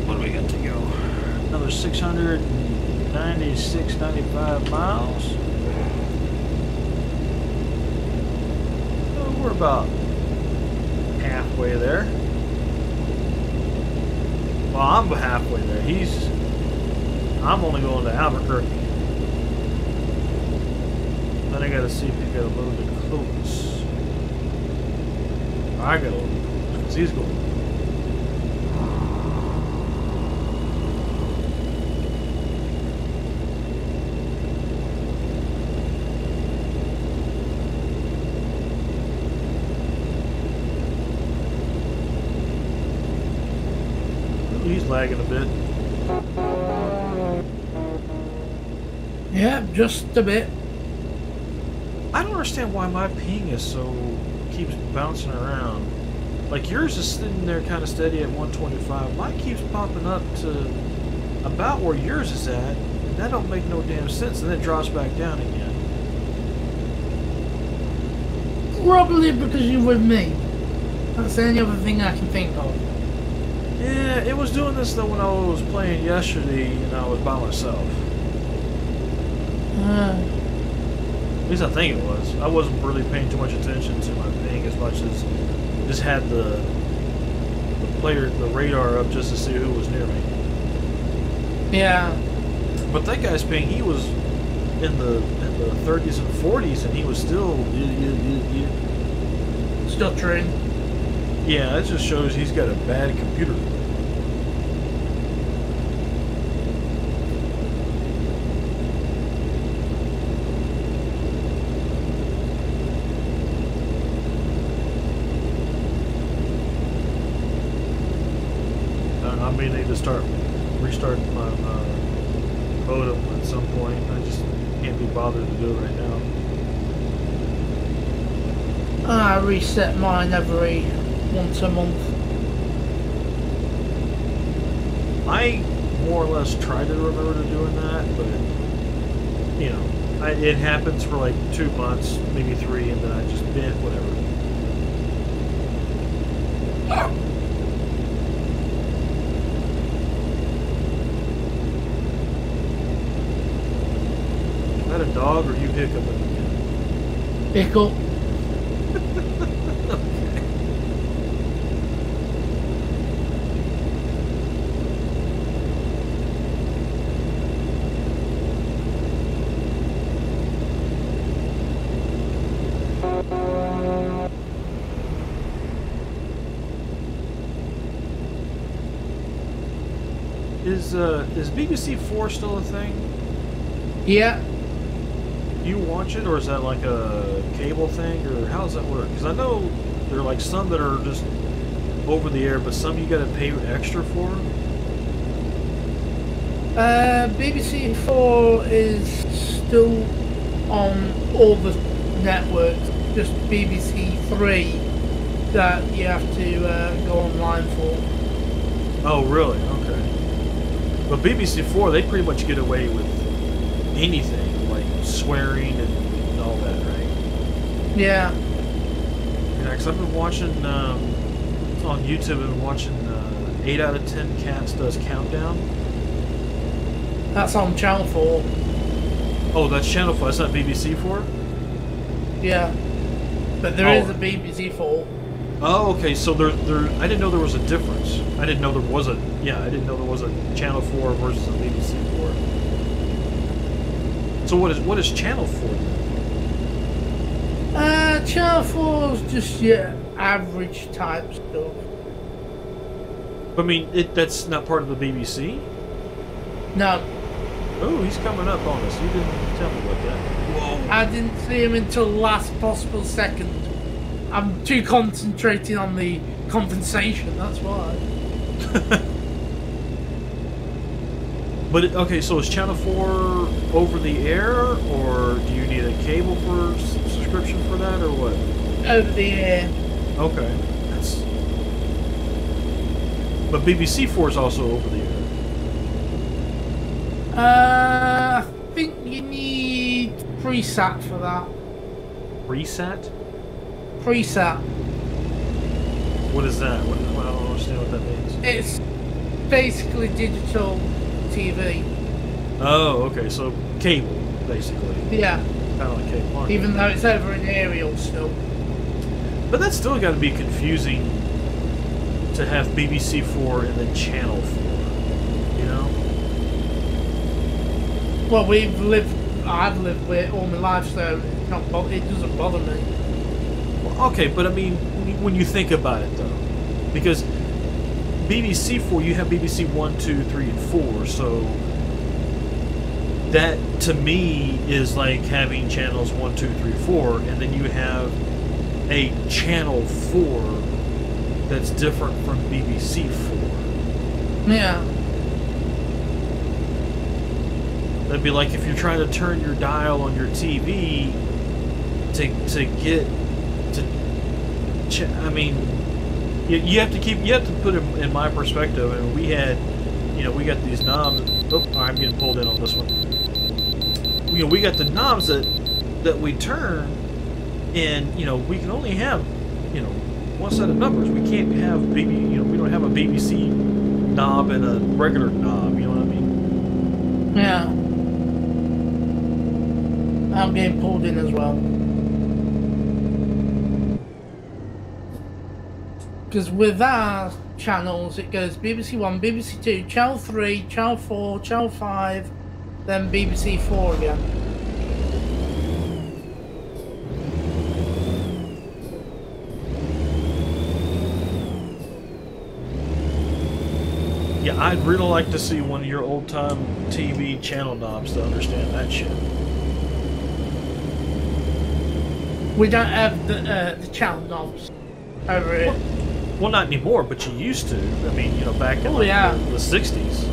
What do we got to go? Another 696.95 miles. So we're about halfway there. Well, I'm halfway there. I'm only going to Albuquerque. Then I gotta see if he got a load of close. I got a load of close because he's going. He's lagging a bit. Yeah, just a bit. I don't understand why my ping is keeps bouncing around. Like yours is sitting there kind of steady at 125. Mine keeps popping up to about where yours is at, and that don't make no damn sense. And then it drops back down again. Probably because you're with me. That's the only other thing I can think of. Yeah, it was doing this though when I was playing yesterday and I was by myself. At least I think it was. I wasn't really paying too much attention to my ping as much as just had the radar up just to see who was near me. Yeah. But that guy's ping, he was in the 30s and 40s, and he was still Stuttering. Yeah, that just shows he's got a bad computer. I may need to restart my modem at some point. I just can't be bothered to do it right now. I reset mine every once a month. I more or less try to remember to doing that, but you know, it happens for like 2 months, maybe 3, and then I just whatever. Is that a dog or you hiccuping again? Hiccup. Is BBC 4 still a thing? Yeah. Do you watch it, or is that like a cable thing, or how does that work? Because I know there are like some that are just over the air, but some you got to pay extra for. BBC 4 is still on all the networks. Just BBC 3 that you have to go online for. Oh, really? Okay. But BBC 4, they pretty much get away with anything, like swearing and all that, right? Yeah. Yeah, because I've been watching, on YouTube, I've been watching 8 out of 10 Cats Does Countdown. That's on Channel 4. Oh, that's Channel 4, that's not BBC 4? Yeah. But there is a BBC 4. Oh, okay. So there. I didn't know there was a difference. I didn't know there was a. Yeah, I didn't know there was a Channel 4 versus a BBC 4. So what is Channel 4 then? Channel 4 is just your average type stuff. I mean, that's not part of the BBC. No. Oh, he's coming up on us. You didn't tell me about that. Whoa. I didn't see him until last possible second. I'm too concentrating on the compensation, that's why. But, okay, so is Channel 4 over the air, or do you need a cable for subscription for that, or what? Over the air. Okay. But BBC 4 is also over the air. I think you need preset for that. Reset? Preset. What is that? I don't understand what that means. It's basically digital TV. Oh, okay. So cable, basically. Yeah. Kind of like cable. Okay. Even though it's over in aerial still. But that's still got to be confusing to have BBC 4 and then Channel 4. You know? Well, I've lived with it all my life, so it doesn't bother me. Well, okay, but I mean, when you think about it, though, because BBC 4, you have BBC 1, 2, 3, and 4, so that, to me, is like having channels 1, 2, 3, 4, and then you have a Channel 4 that's different from BBC 4. Yeah. That'd be like if you're trying to turn your dial on your TV to get to. I mean, you have to put it in my perspective. And we had, we got these knobs. Oh, I'm getting pulled in on this one. We got the knobs that we turn, And, you know, we can only have, you know, one set of numbers. We can't have we don't have a BBC knob and a regular knob, you know what I mean? Yeah. I'm getting pulled in as well. Because with our channels, it goes BBC One, BBC Two, Channel 3, Channel 4, Channel 5, then BBC 4 again. Yeah, I'd really like to see one of your old-time TV channel knobs to understand that shit. We don't have the channel knobs over here. Well, not anymore, but you used to. I mean, you know, back in the 60s.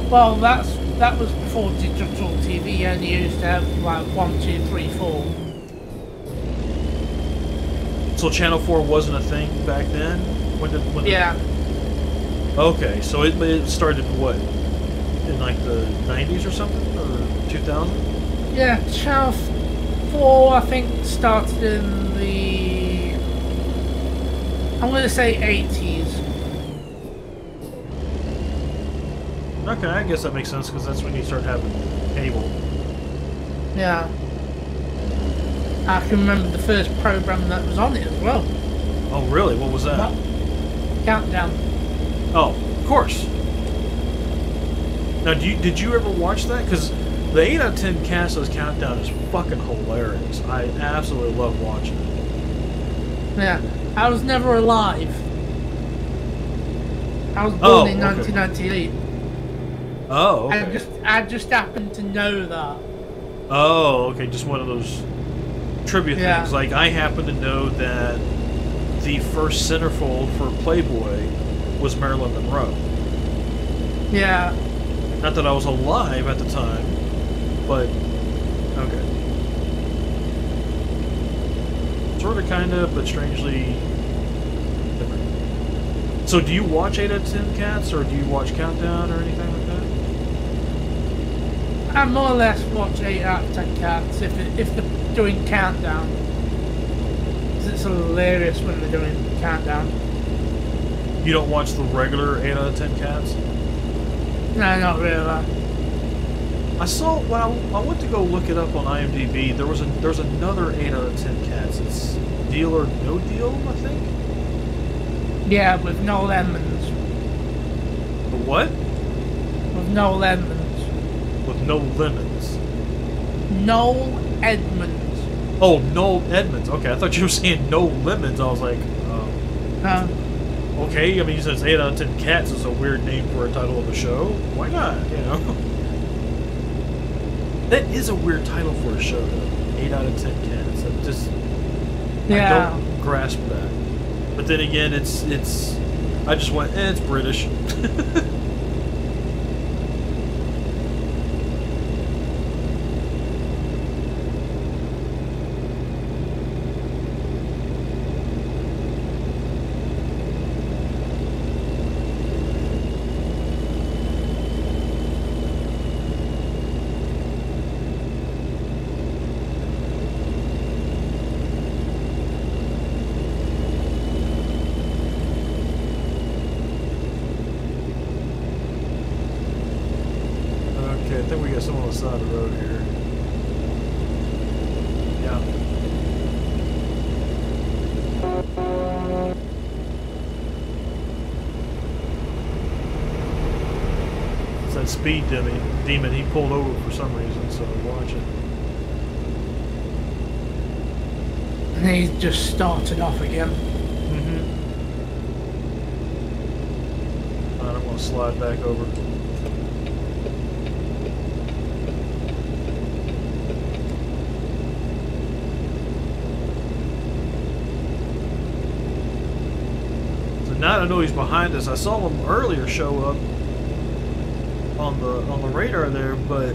Well, that was before digital TV. You only used to have like 1, 2, 3, 4. So Channel 4 wasn't a thing back then? Yeah. Okay, so it started what? In like the 90s or something? Or 2000? Yeah, Channel 4 I think started in the, I'm going to say 80s. Okay, I guess that makes sense because that's when you start having cable. Yeah. I can remember the first program that was on it as well. Oh, really? What was that? Countdown. Oh, of course. Now, did you ever watch that? Because the 8 out of 10 Castos Countdown is fucking hilarious. I absolutely love watching it. Yeah. I was never alive. I was born in 1998. Oh, okay. I just happened to know that. Oh, okay. Just one of those trivia things. Like, I happen to know that the first centerfold for Playboy was Marilyn Monroe. Yeah. Not that I was alive at the time, but okay. Sort of, kind of, but strangely different. So, do you watch 8 out of 10 Cats, or do you watch Countdown, or anything like that? I more or less watch 8 out of 10 Cats if they're doing Countdown. Because it's hilarious when they're doing Countdown. You don't watch the regular 8 out of 10 Cats? No, not really. I saw, well, I went to go look it up on IMDb. There's another 8 out of 10 Cats. It's Deal or No Deal, I think? Yeah, with Noel Edmonds. The what? With Noel Edmonds. With no lemons. Noel Edmonds. Oh, Noel Edmonds. Okay, I thought you were saying no lemons. I was like, okay, I mean, he says 8 out of 10 Cats is a weird name for a title of a show. Why not, you know? That is a weird title for a show, though. 8 out of 10 Cats. I don't grasp that. But then again, it's I just went, it's British. I think we got someone on the side of the road here. Yeah. It's that speed demon. He pulled over for some reason, so watch it. And he just started off again. Mm-hmm. Alright, I'm going to slide back over. Now I know he's behind us. I saw him earlier show up on the radar there, but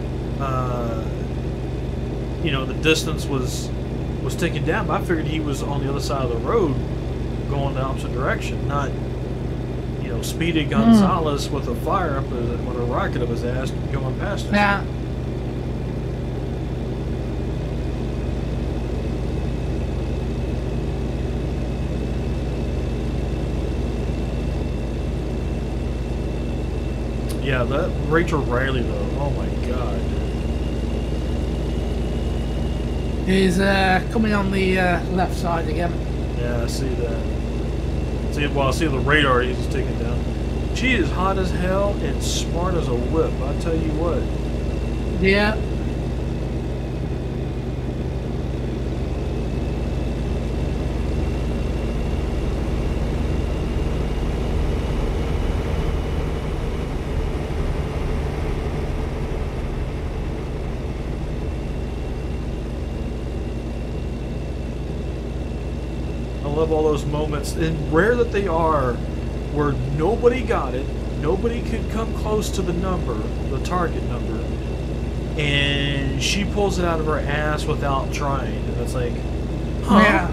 you know, the distance was taken down. But I figured he was on the other side of the road, going the opposite direction, not, you know, Speedy Gonzalez with a fire up with a rocket up his ass going past us. Yeah. Yeah, that Rachel Riley though. Oh my god. He's coming on the left side again. Yeah, I see that. See, well, I see the radar he's just taking down. She is hot as hell and smart as a whip. I tell you what. Yeah. I love all those moments, and rare that they are, where nobody got it, nobody could come close to the number, the target number, and she pulls it out of her ass without trying, and it's like, huh? Yeah.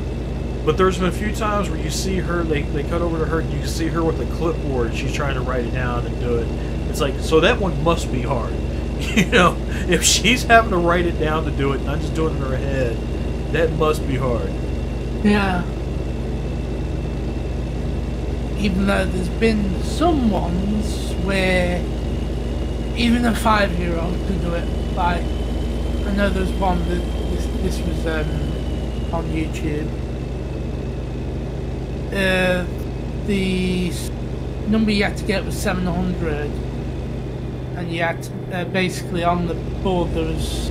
But there's been a few times where you see her, they cut over to her, and you see her with a clipboard, and she's trying to write it down and do it. It's like, so that one must be hard. You know, if she's having to write it down to do it, not just doing it in her head, that must be hard. Yeah. Even though there's been some ones where even a 5-year-old could do it. Like, I know there's one that this was on YouTube. The number you had to get was 700, and you had to, basically on the board there was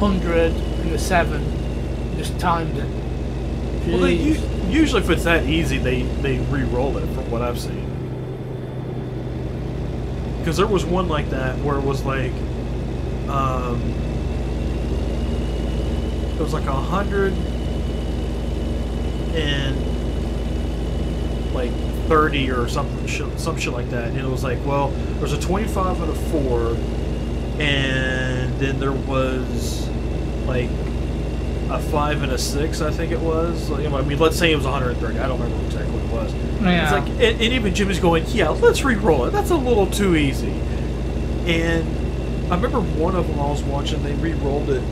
100 and a 7. Just timed it. Well, usually if it's that easy, they re-roll it, from what I've seen. Because there was one like that where it was like, it was like 100 and like 30 or something, some shit like that. And it was like, well, there's a 25 and a 4, and then there was like a 5 and a 6, I think it was. Like, I mean, let's say it was 130. I don't remember exactly what it was. Yeah. It's like, and even Jimmy's going, yeah, let's re-roll it. That's a little too easy. And I remember one of them I was watching, they re-rolled it,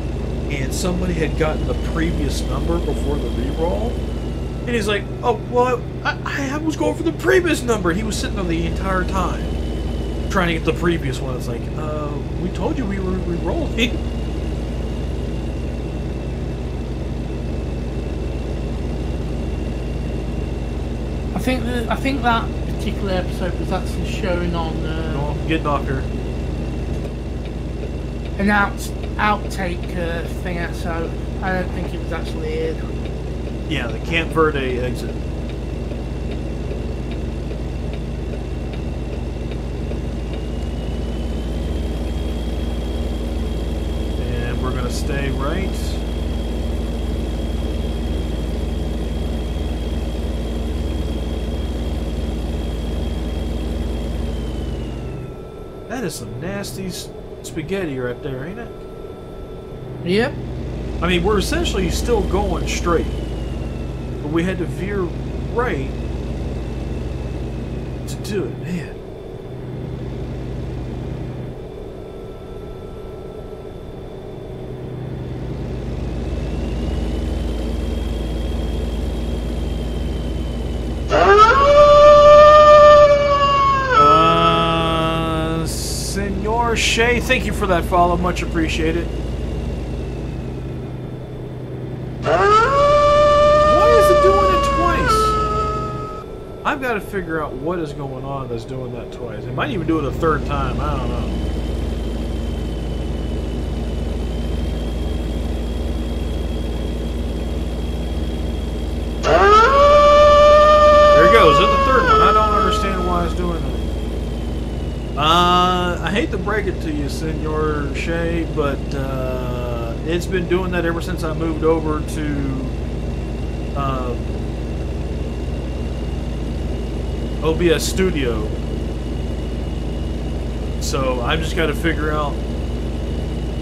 and somebody had gotten the previous number before the re-roll. And he's like, oh, well, I was going for the previous number. He was sitting there the entire time trying to get the previous one. It's like, we told you we were re-rolling. I think that particular episode was actually shown on No, I'm getting off here. an outtake thing, so I don't think it was actually aired. Yeah, the Camp Verde exit. And we're gonna stay right. That is some nasty spaghetti right there, ain't it? Yep. I mean, we're essentially still going straight, but we had to veer right to do it, man. Senor Shay, thank you for that follow, much appreciated. I've got to figure out what is going on that's doing that twice. It might even do it a third time. I don't know. There it goes. It's the third one. I don't understand why it's doing that. I hate to break it to you, Senor Shay, but it's been doing that ever since I moved over to OBS Studio. So I've just got to figure out.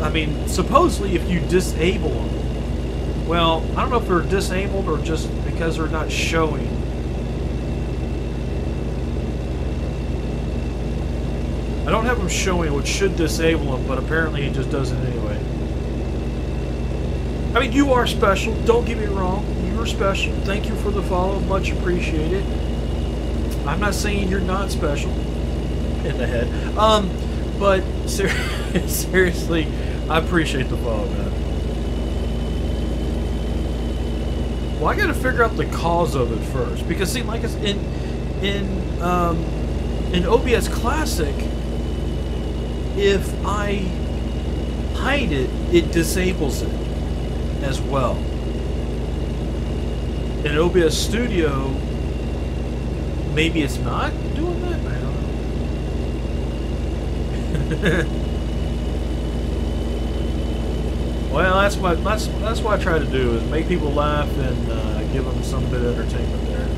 I mean, supposedly if you disable them, well, I don't know if they're disabled or just because they're not showing. I don't have them showing, which should disable them, but apparently it just does it anyway. I mean, you are special. Don't get me wrong. You are special. Thank you for the follow. Much appreciated. I'm not saying you're not special in the head. But seriously, I appreciate the follow, man. Well, I got to figure out the cause of it first, because see, like in OBS Classic, if I hide it, it disables it as well. In OBS Studio, maybe it's not doing that. I don't know. Well, that's what I try to do, is make people laugh and give them some bit of entertainment there.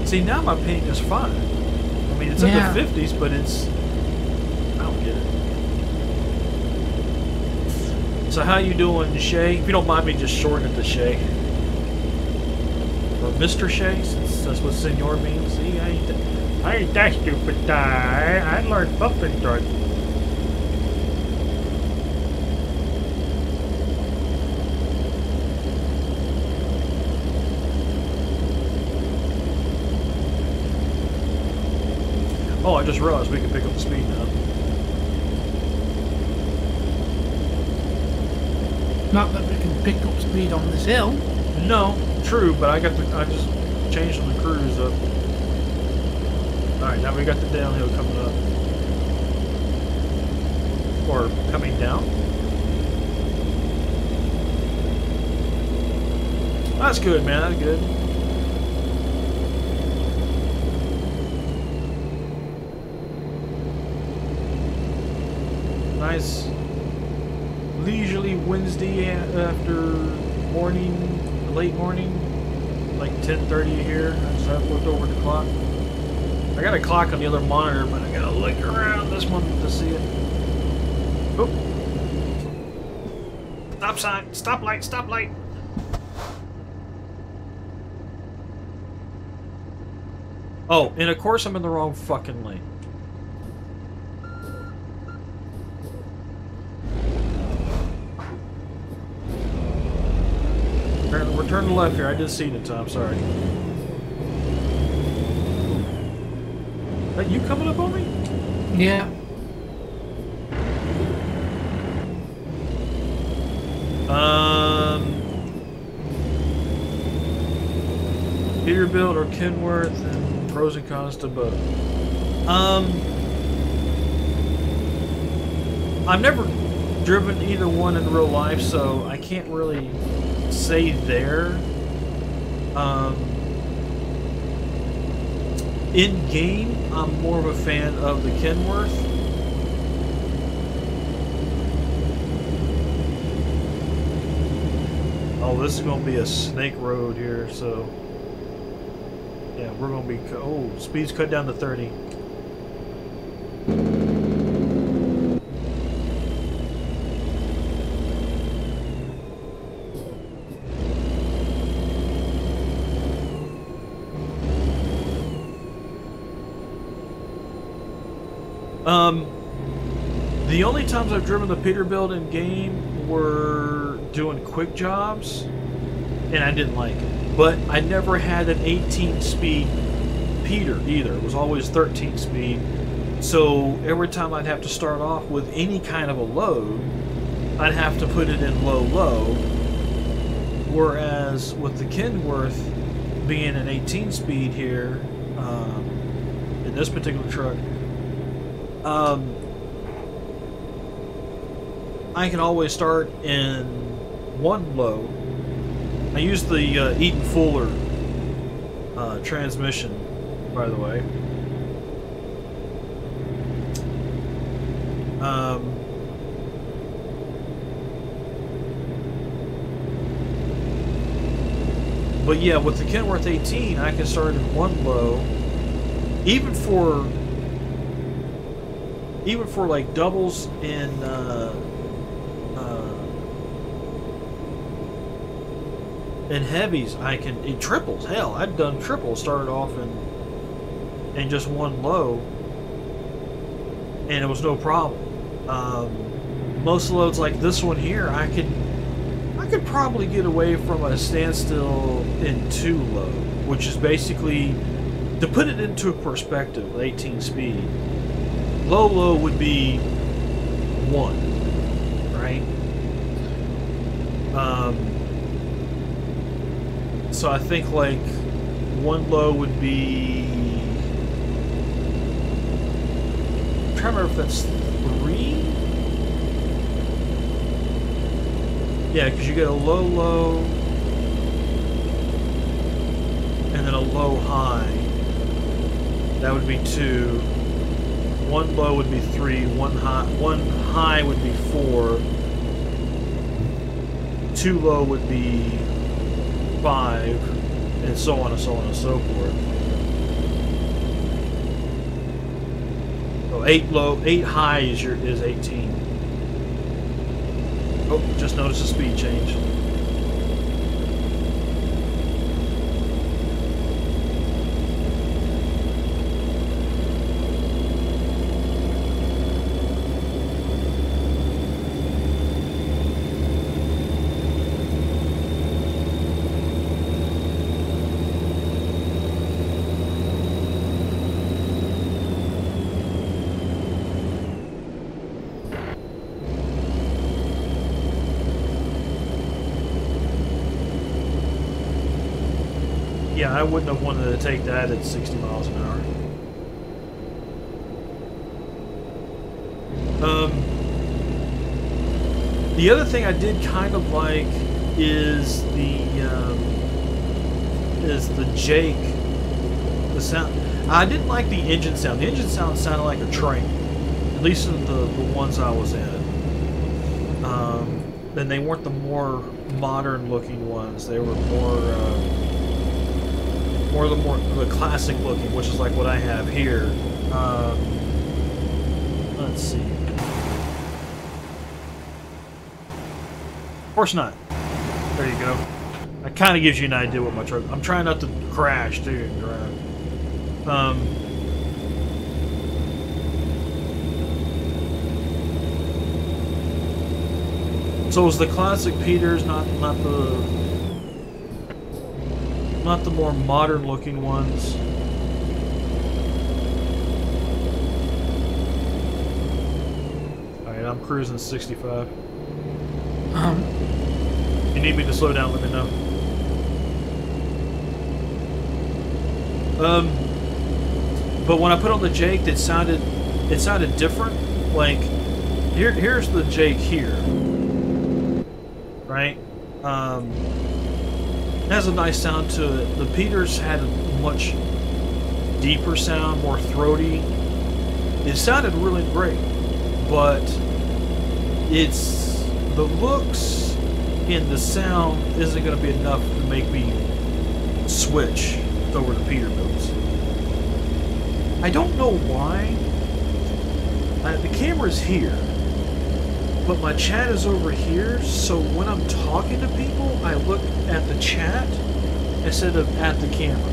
See, now my ping is fine. I mean, it's in the 50s, but it's... I don't get it. So how you doing, Shay? If you don't mind me just shortening it to Shay. Or Mr. Shay, since that's what senor means. See, I ain't that stupid. I learned bumping dart. Oh, I just realized we can pick up the speed now. Not that we can pick up speed on this hill. No, true, but I just changed the cruise up. Alright, now we got the downhill coming up. Or coming down. That's good, man, that's good. Nice leisurely Wednesday after morning, late morning, like 10:30 here. I just haven't looked over the clock. I got a clock on the other monitor, but I gotta look around this one to see it. Oh. Stop sign, stop light, stop light. Oh, and of course I'm in the wrong fucking lane. We're turning left here. I did see it in time. Sorry. Are you coming up on me? Yeah. Peterbilt or Kenworth, and pros and cons to both. I've never driven either one in real life, so I can't really say there. In game, I'm more of a fan of the Kenworth. Oh, this is going to be a snake road here, so yeah, we're going to be. Oh, speed's cut down to 30. The only times I've driven the Peterbilt in game were doing quick jobs, and I didn't like it. But I never had an 18-speed Peter either. It was always 13-speed. So every time I'd have to start off with any kind of a load, I'd have to put it in low. Whereas with the Kenworth being an 18-speed here, in this particular truck, I can always start in one low. I use the Eaton Fuller transmission, by the way. But yeah, with the Kenworth 18, I can start in one low, even for like doubles and heavies. I can in triples. Hell, I'd done triples, started off in just one low, and it was no problem. Most loads like this one here, I could could probably get away from a standstill in 2 low, which is basically, to put it into perspective, 18 speed, low would be 1, right? So I think like 1 low would be, I'm trying to remember if that's 3? Yeah, because you get a low, and then a low high. That would be 2. 1 low would be 3. One high would be 4. 2 low would be 5, and so on and so on and so forth. So 8 high is 18. Oh, just noticed a speed change. Yeah, I wouldn't have wanted to take that at 60 miles an hour. The other thing I did kind of like is the Jake, the sound. I didn't like the engine sound. The engine sound sounded like a train, at least in the ones I was in. Then they weren't the more modern looking ones. They were the classic looking, which is like what I have here. Let's see. Of course not. There you go. That kind of gives you an idea what my truck. I'm trying not to crash too and drive. So it was the classic Peters, not the more modern looking ones. Alright, I'm cruising 65. If you need me to slow down, let me know. But when I put on the Jake, it sounded different. Like here's the Jake here, right? It has a nice sound to it. The Peters had a much deeper sound, more throaty. It sounded really great, but it's the looks and the sound isn't going to be enough to make me switch over to Peterbilt's. I don't know why. The camera's here, but my chat is over here, so when I'm talking to people, I look at the chat instead of at the camera.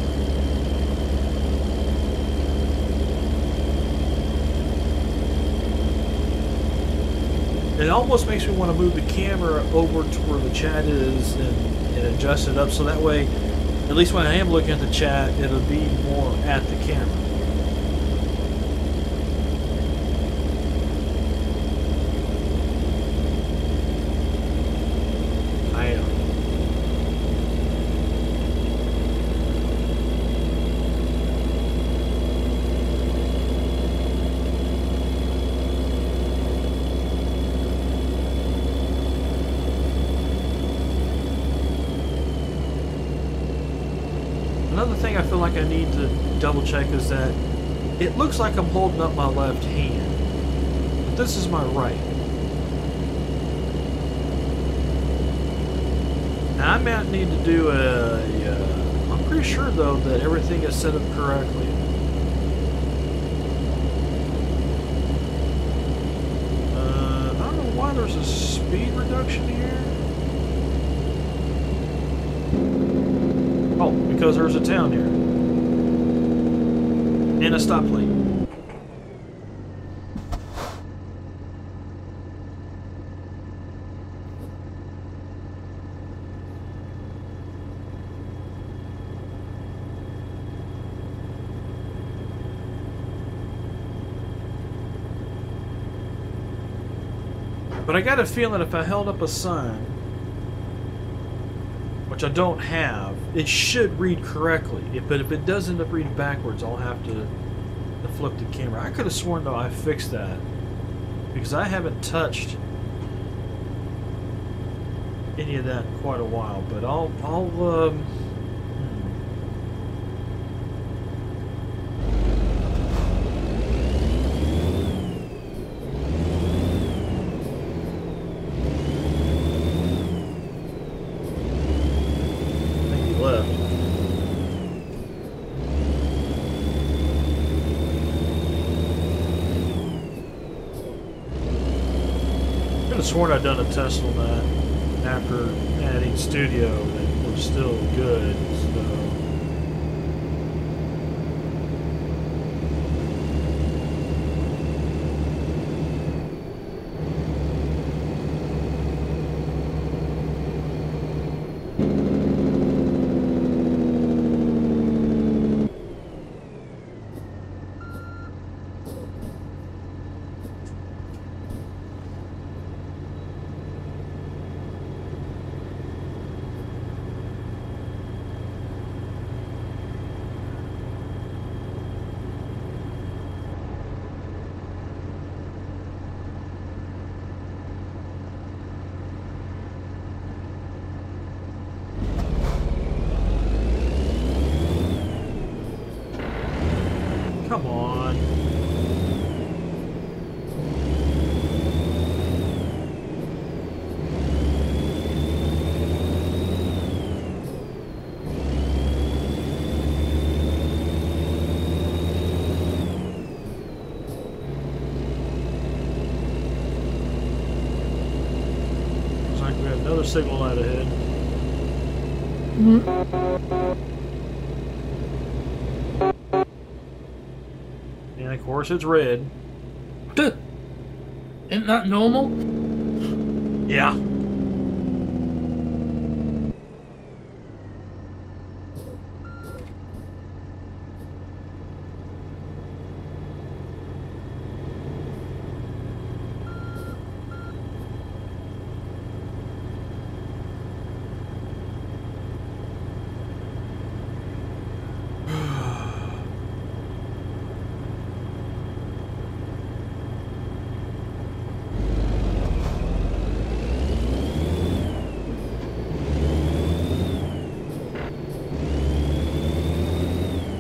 It almost makes me want to move the camera over to where the chat is and adjust it up so that way, at least when I am looking at the chat, it'll be more at the camera. Another thing I feel like I need to double check is that it looks like I'm holding up my left hand, but this is my right. Now I might need to do I'm pretty sure though that everything is set up correctly. I don't know why there's a speed reduction here. Oh, because there's a town here. And a stoplight. But I got a feeling if I held up a sign, which I don't have, it should read correctly. But if it does end up reading backwards, I'll have to flip the camera. I could have sworn though I fixed that because I haven't touched any of that in quite a while. But I'll sworn I'd done a test on that after adding studio and it was still good. So. Come on. Looks like we have another signal light ahead. And of course it's red. Isn't that normal? Yeah.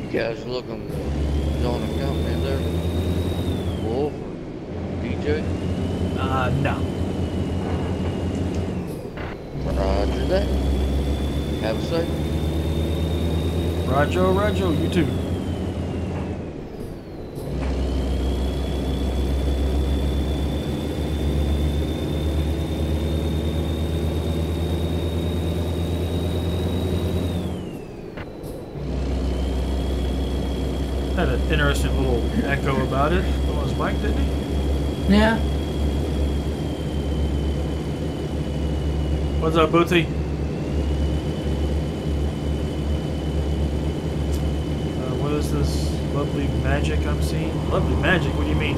You guys looking to join a company there? Wolf or DJ? No. Roger that. Have a seat. Roger, you too. Had an interesting little echo about it on his mic, didn't he? Yeah. What's up, Bootsy? What is this lovely magic I'm seeing? Lovely magic? What do you mean?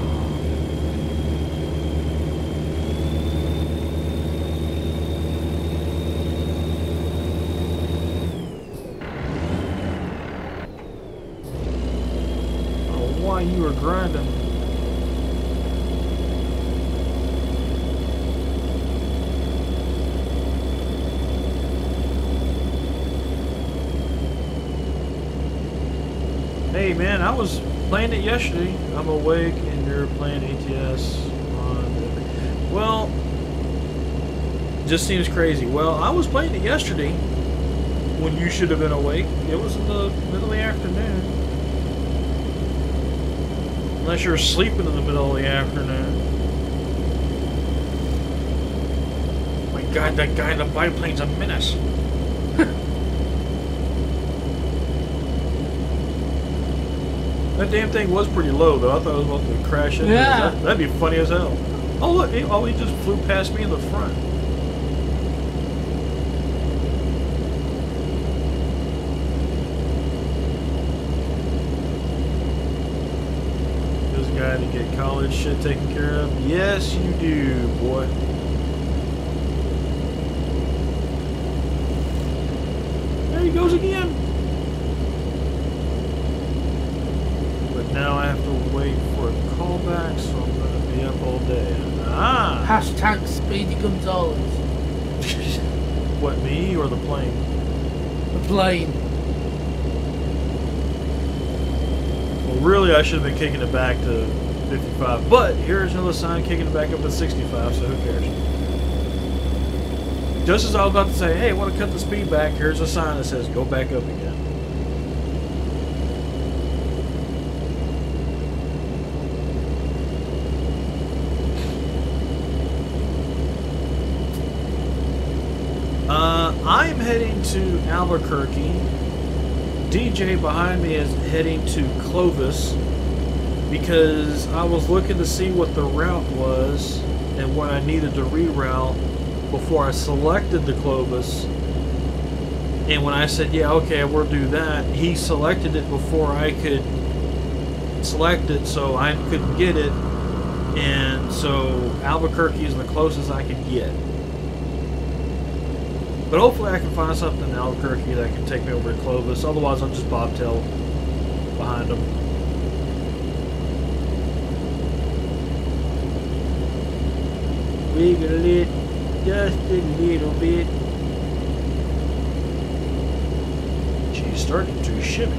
Why you were grinding. Hey man, I was playing it yesterday. I'm awake and you're playing ATS on... Well, just seems crazy. Well, I was playing it yesterday when you should have been awake. It was in the middle of the afternoon. Unless you're sleeping in the middle of the afternoon. My God, that guy in the biplane's a menace. That damn thing was pretty low, though. I thought it was about to crash into Yeah. That'd be funny as hell. Oh, look. He just flew past me in the front. This guy trying to get college shit taken care of? Yes, you do, boy. There he goes again. But now I have to wait for a callback, so I'm going to be up all day. Ah! Hashtag Speedy Gonzales. What, me or the plane? The plane. Well, really, I should have been kicking it back to 55. But here's another sign kicking it back up to 65, so who cares? Just as I was about to say, hey, I want to cut the speed back, here's a sign that says go back up again. I'm heading to Albuquerque. DJ behind me is heading to Clovis because I was looking to see what the route was and what I needed to reroute before I selected the Clovis. And when I said, yeah, okay, we'll do that, he selected it before I could select it, so I couldn't get it. And so Albuquerque is the closest I could get. But hopefully I can find something in Albuquerque that can take me over to Clovis. Otherwise, I'll just bobtail behind them. Wiggle it just a little bit. She's starting to shimmy.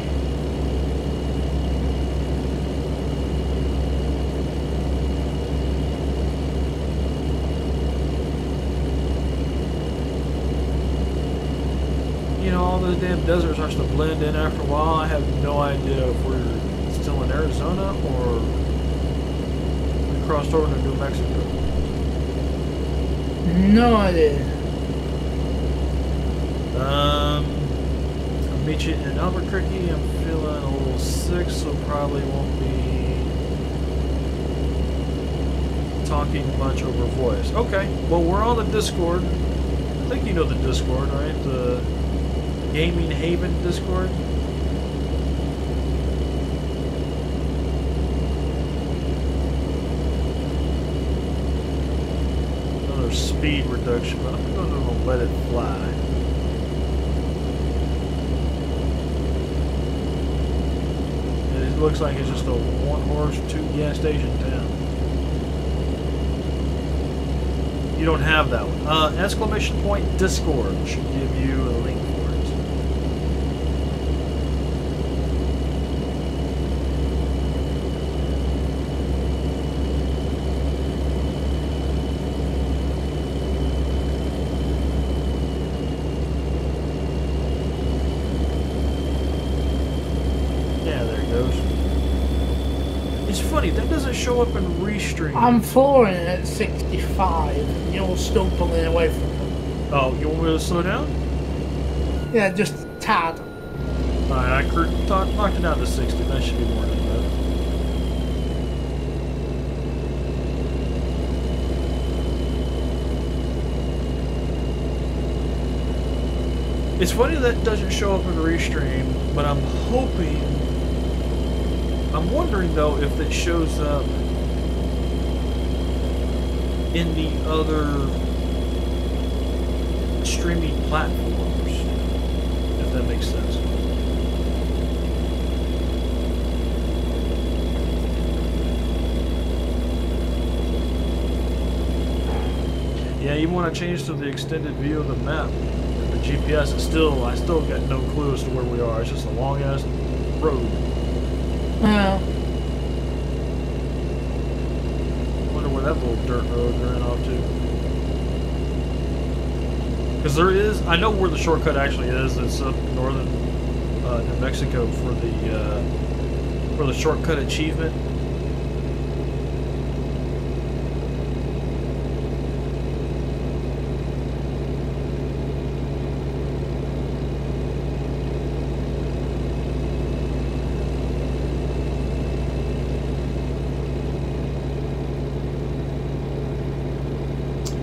You know, all those damn deserts starts to blend in after a while. I have no idea if we're still in Arizona or we crossed over to New Mexico. No idea. I'll meet you in Albuquerque. I'm feeling a little sick, so probably won't be talking much over voice. Okay, well, we're on the Discord. I think you know the Discord, right? The Gaming Haven Discord. Another speed reduction, but I'm going to let it fly. It looks like it's just a one-horse, two-gas station town. You don't have that one. Exclamation point Discord should give you a link for it. That doesn't show up in Restream. I'm flooring it at 65, and you're still pulling away from it. Oh, you want me to slow down? Yeah, just a tad. Alright, I knocked it down to 60. That should be more than that. It's funny that it doesn't show up in Restream, but I'm wondering though if it shows up in the other streaming platforms, if that makes sense. Yeah, even when I change to the extended view of the map, the GPS is I still got no clue as to where we are. It's just a long ass road. Well, Wonder where that little dirt road ran off to. Because there is, I know where the shortcut actually is. It's up northern New Mexico for the shortcut achievement.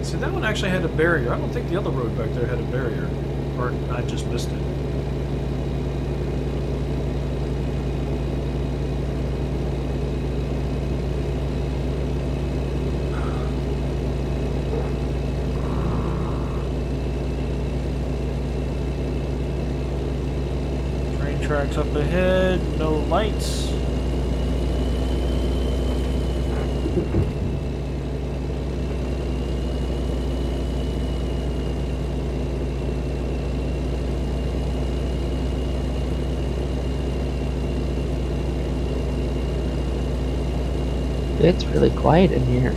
See, that one actually had a barrier. I don't think the other road back there had a barrier. Or I just missed it. tracks up ahead, no lights. It's really quiet in here.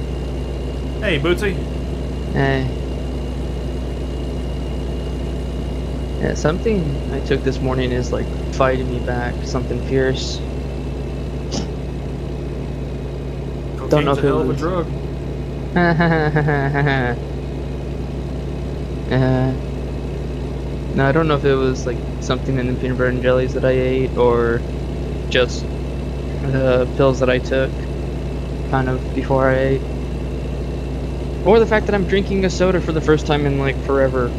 Hey, Bootsy. Eh. Yeah, something I took this morning is like fighting me back, something fierce. Don't know Cocaine's if a it hell of a was. drug. No, I don't know if it was like something in the peanut butter and jellies that I ate or just the pills that I took kind of before I ate. Or the fact that I'm drinking a soda for the first time in like forever.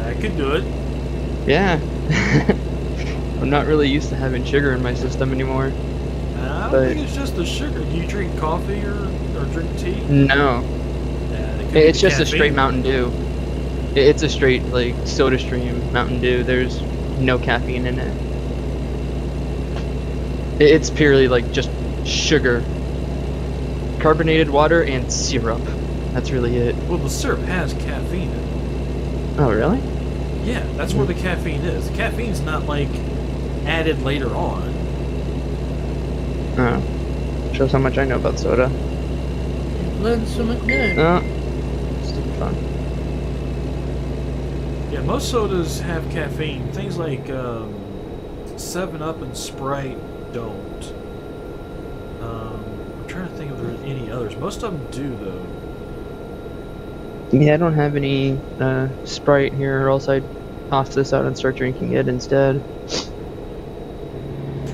I could do it. Yeah. I'm not really used to having sugar in my system anymore. I don't But- think it's just the sugar. Do you drink coffee or drink tea? No. Yeah, it could be It's the just a straight caffeine. Mountain Dew. It's a straight like Soda Stream Mountain Dew. There's no caffeine in it. It's purely like just sugar, carbonated water, and syrup. That's really it. Well, the syrup has caffeine in it. Oh really? Yeah, that's where the caffeine is. The caffeine's not like added later on. Oh. Shows how much I know about soda. You've learned something new. Oh. Stupid fun. Yeah, most sodas have caffeine. Things like 7-Up and Sprite don't. I'm trying to think if there's any others. Most of them do, though. Yeah, I don't have any Sprite here, or else I'd toss this out and start drinking it instead.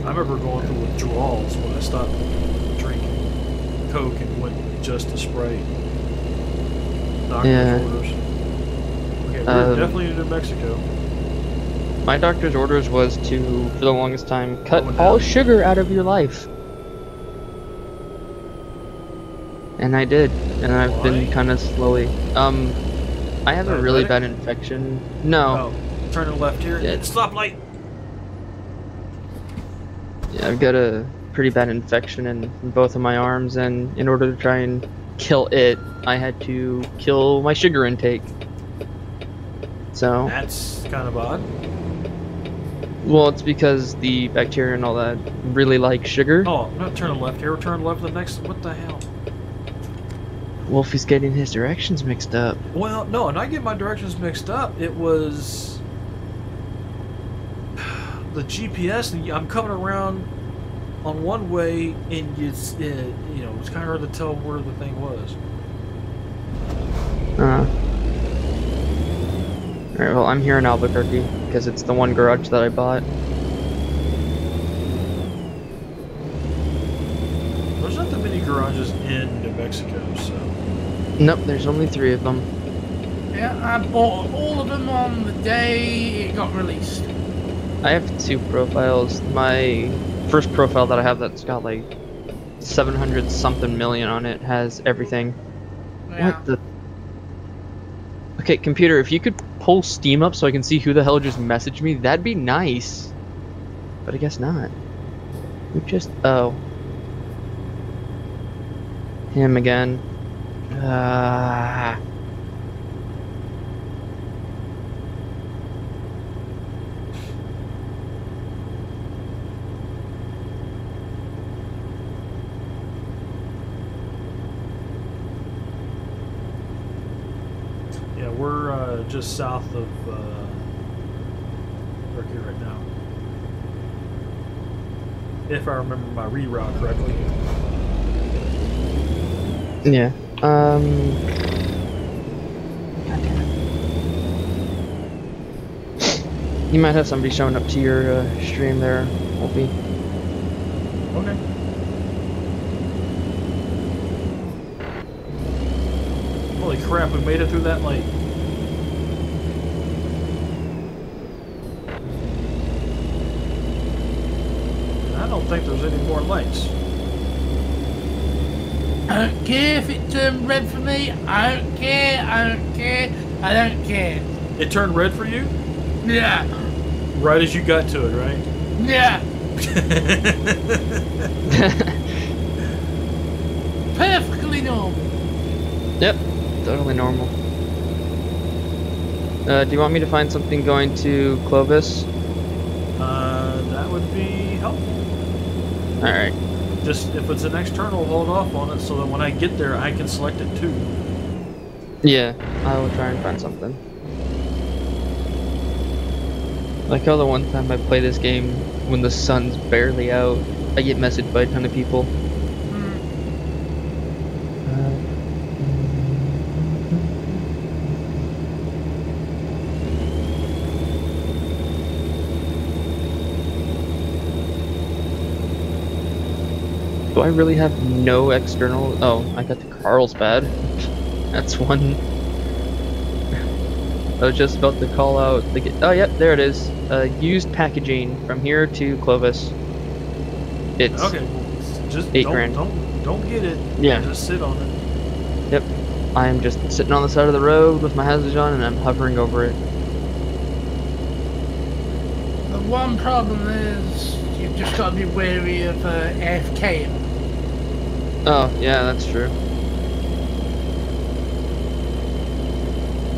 I remember going through withdrawals when I stopped drinking Coke and went just to Sprite. Doctor's Yeah. orders. Okay, we're Um, definitely in New Mexico. My doctor's orders was to, for the longest time, cut Going all down. sugar out of your life. And I did, and I've Why? been kind of slowly. I have a really Diabetic? bad infection. No, Oh, turning left here. Yeah. Stop light. yeah, I've got a pretty bad infection in both of my arms, and in order to try and kill it, I had to kill my sugar intake. So, That's kind of odd. well, it's because the bacteria and all that really like sugar. Oh, I'm not turning left here. We're turning left the next. What the hell? Wolfie's getting his directions mixed up. Well, no, and I get my directions mixed up. It was the GPS, and I'm coming around on one way, and it's you know, it's kind of hard to tell where the thing was. Alright, well, I'm here in Albuquerque because it's the one garage that I bought. There's not that many garages in New Mexico, so Nope, there's only 3 of them. Yeah, I bought all of them on the day it got released. I have 2 profiles. My first profile that I have that's got like 700 something million on it has everything. Yeah. What the? Okay, computer, if you could pull Steam up so I can see who the hell just messaged me, that'd be nice. But I guess not. Who just... Oh. Him again. Ah. yeah, we're just south of Turkey right now. If I remember my reroute correctly. Yeah. God damn it. You might have somebody showing up to your stream there, Wolfie. Okay. Holy crap, we made it through that light. I don't think there's any more lights. I don't care if it turned red for me. I don't care. I don't care. I don't care. It turned red for you? Yeah. Right as you got to it, right? Yeah, perfectly normal. Yep, totally normal. Do you want me to find something going to Clovis? That would be helpful. Alright. Just if it's an external, hold off on it so that when I get there, I can select it too. Yeah, I will try and find something. Like how the one time I play this game when the sun's barely out, I get messaged by a ton of people. Do I really have no external? Oh, I got the Carlsbad. That's one. I was just about to call out the. Oh, yep, there it is. Used packaging from here to Clovis. It's Okay, just 8 don't, grand. Don't get it. Yeah. Just sit on it. Yep. I am just sitting on the side of the road with my hazards on, and I'm hovering over it. The one problem is you've just got to be wary of AFK. Oh, yeah, that's true.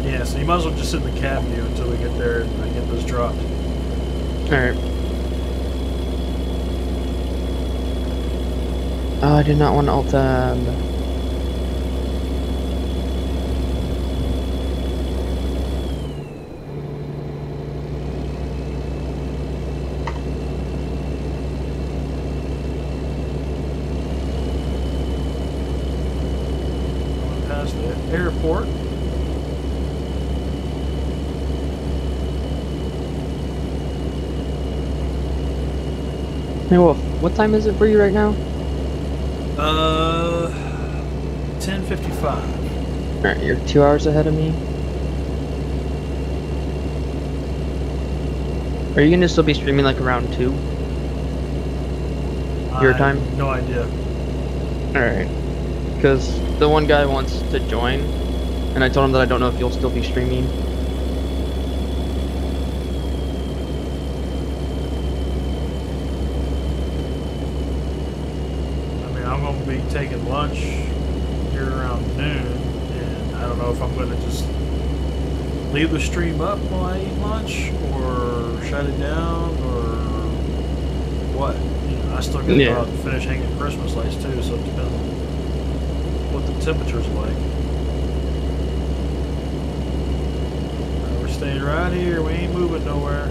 Yeah, so you might as well just sit in the cab view until we get there and I get those dropped. Alright. Oh, I did not want to alt-tab. Going past the airport. Hey, Wolf, what time is it for you right now? 10:55. Alright, you're 2 hours ahead of me. Are you gonna still be streaming like around 2? Your time? No idea. Alright. Because the one guy wants to join, and I told him that I don't know if you'll still be streaming. I mean, I'm going to be taking lunch here around noon, and I don't know if I'm going to just leave the stream up while I eat lunch, or shut it down, or what. You know, I still got to go out and finish hanging Christmas lights too, so it depends on what the temperature's like. We're staying right here. We ain't moving nowhere.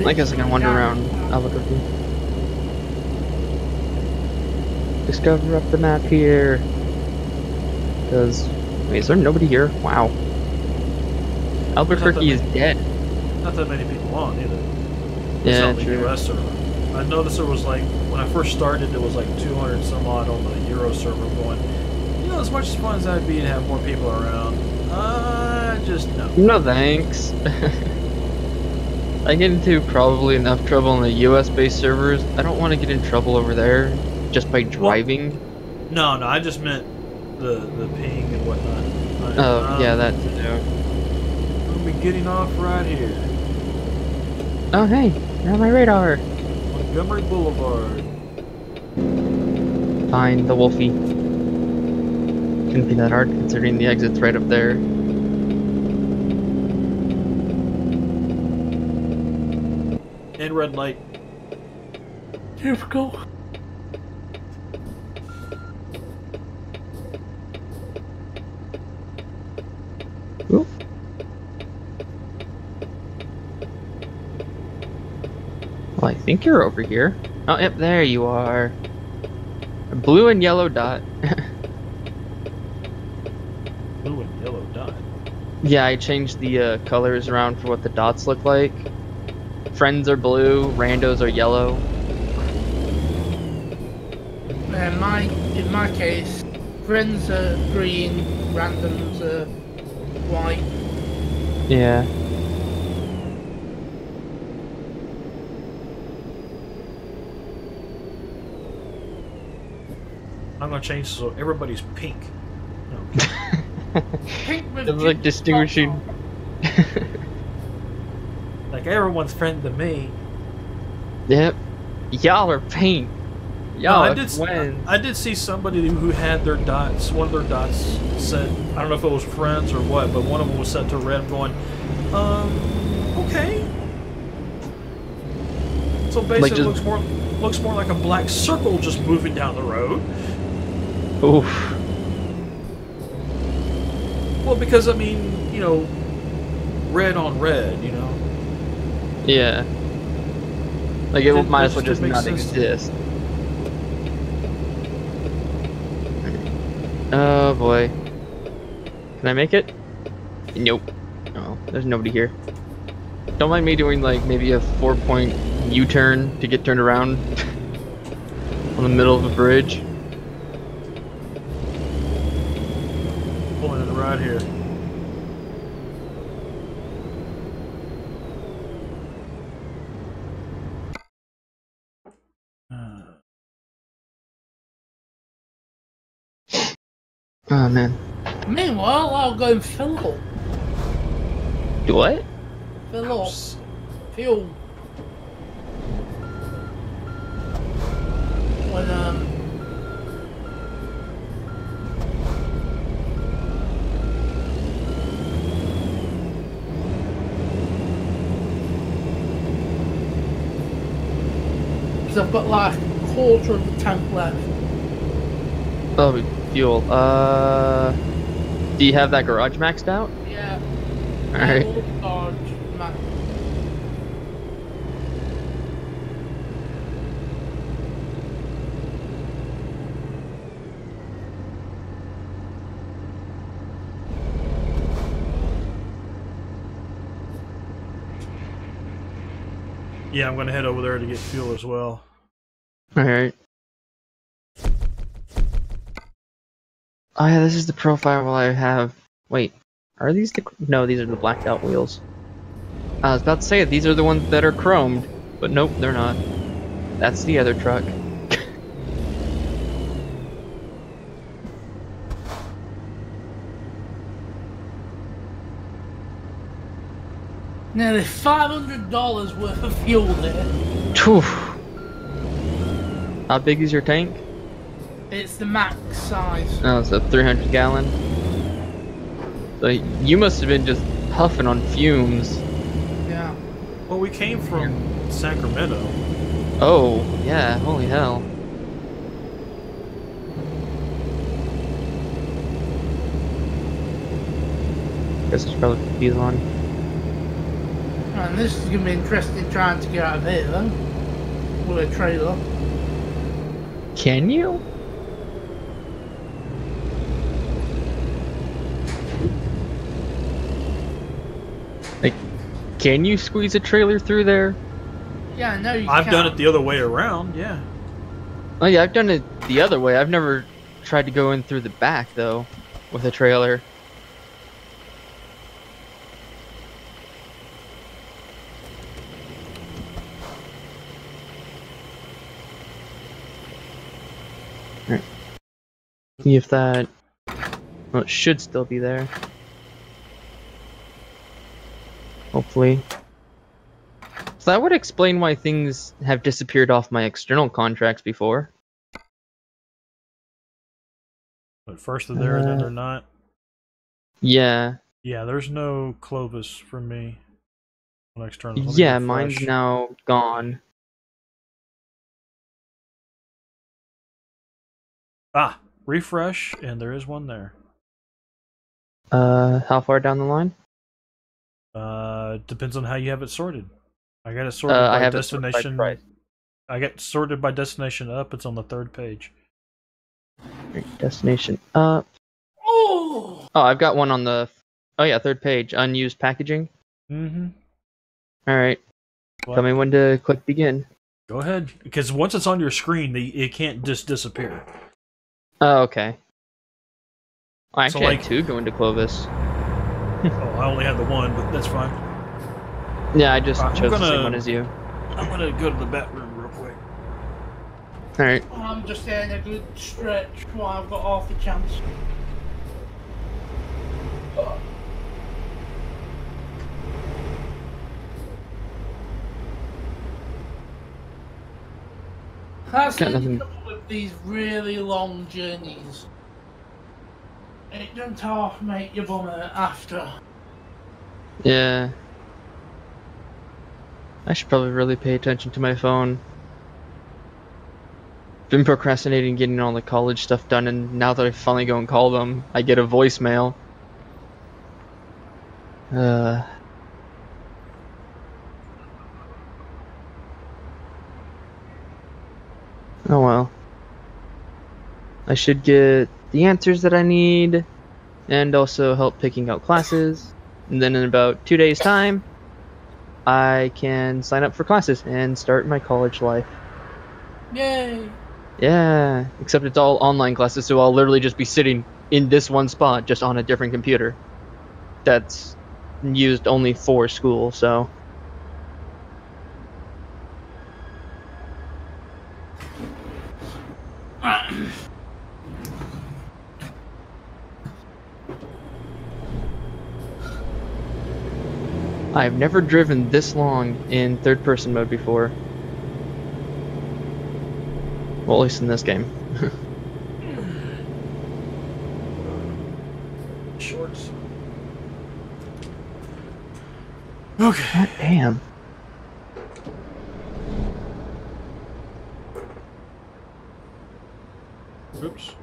I guess I can wander around Albuquerque. Discover up the map here. Because, wait, is there nobody here? Wow. Albuquerque is dead. Not that many people on either. Yeah, it's on the US server. I noticed there was like, when I first started, there was like 200 some odd on the Euro server going, you know, as much as fun as that'd be to have more people around, just no. No thanks. I get into probably enough trouble on the US based servers. I don't want to get in trouble over there just by driving. No, I just meant the ping and whatnot. Oh, yeah, that too. We'll be getting off right here. Oh, hey, you're on my radar. Montgomery Boulevard. Find the Wolfie. Couldn't be that hard considering the exit's right up there. And red light. Typical. Ooh. Well, I think you're over here. Oh, yep, there you are. A blue and yellow dot. Blue and yellow dot. Yeah, I changed the colors around for what the dots look like. Friends are blue, randos are yellow. In my case, friends are green, randoms are white. Yeah. I'm gonna change so everybody's pink. No. Pink with It's like ginger distinguishing. spots Like everyone's friend to me. Yep. Y'all are paint. No, Y'all I are did. friends. I did see somebody who had their dots. One of their dots said, I don't know if it was friends or what, but one of them was set to red. I'm going, okay. So basically, Like it looks more like a black circle just moving down the road. Oof. Well, because I mean, you know, red on red, you know. Yeah. Like it That might as well just just makes not sense. exist. Oh boy. Can I make it? Nope. Oh, there's nobody here. Don't mind me doing like maybe a 4-point U-turn to get turned around on the middle of a bridge. Pulling it right here. Oh man. Meanwhile, I'll go and fill up. What? Fill up. Fuel. When, because I've got like a quarter of the tank left. Oh, fuel. Do you have that garage maxed out? Yeah. Alright. Large map. Yeah, I'm gonna head over there to get fuel as well. Alright. Oh yeah, this is the profile I have. Wait, are these the... No, these are the blacked out wheels. I was about to say, these are the ones that are chromed, but nope, they're not. That's the other truck. Nearly $500 worth of fuel there. Phew. How big is your tank? It's the max size. Oh, it's a 300 gallon. So you must have been just huffing on fumes. Yeah. Well, we came from Sacramento. Oh, yeah, holy hell. Guess it's probably diesel on. And this is going to be interesting trying to get out of here then. With a trailer. Can you? Like, can you squeeze a trailer through there? Yeah, I know you I've can. done it the other way around, yeah. Oh yeah, I've done it the other way. I've never tried to go in through the back, though, with a trailer. Alright. See if that... Well, it should still be there. Hopefully. So that would explain why things have disappeared off my external contracts before. But first they're there and then they're not. Yeah. Yeah, there's no Clovis for me on externals. Let me Yeah, refresh. mine's now gone. Ah, refresh, and there is one there. How far down the line? Depends on how you have it sorted. I got it sorted I by have it sorted by destination. price. I got sorted by destination up. It's on the 3rd page. Destination up. Oh! Oh, I've got one on the... Oh yeah, 3rd page. Unused packaging. Mm-hmm. Alright. Tell me when to click begin. Go ahead, because once it's on your screen, it can't just disappear. Oh, okay. I So, actually like- had two going to Clovis. Oh, I only had the one, but that's fine. Yeah, I just I'm chose the gonna- same one as you. I'm gonna go to the bat room real quick. Alright. I'm just getting a good stretch while I've got half a chance. That's Got the only nothing. trouble with these really long journeys. It doesn't half make you bummer after. Yeah. I should probably really pay attention to my phone. Been procrastinating getting all the college stuff done, and now that I finally go and call them, I get a voicemail. Oh well. I should get the answers that I need, and also help picking out classes. And then in about 2 days' time, I can sign up for classes and start my college life. Yay! Yeah, except it's all online classes, so I'll literally just be sitting in this one spot, just on a different computer. That's used only for school, so. I've never driven this long in third-person mode before. Well, at least in this game. Shorts. Okay. God damn. Oops.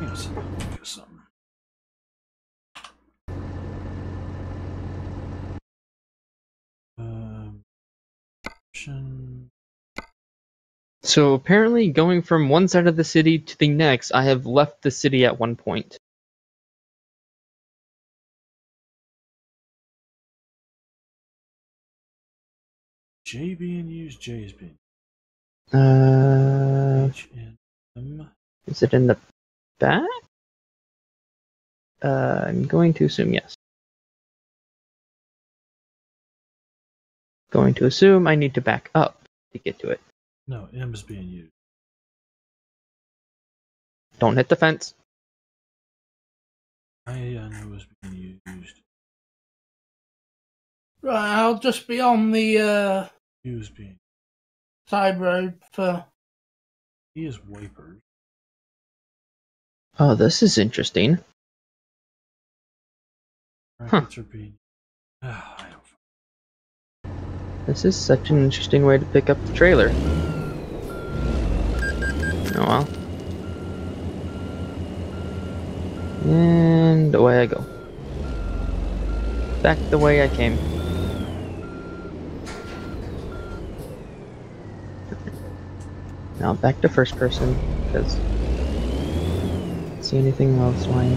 Yes, get something. Option. So apparently going from one side of the city to the next, I have left the city at one point. J being used, J is being H and M. Is it in the back? I'm going to assume yes. Going to assume I need to back up to get to it. No, M is being used. Don't hit the fence. I know it's being used. Right, I'll just be on the Use being. side road for. He is wipers. Oh, this is interesting. Brackets are being. I don't. This is such an interesting way to pick up the trailer. Oh well. And away I go. Back the way I came. Now back to first person, because I don't see anything else flying.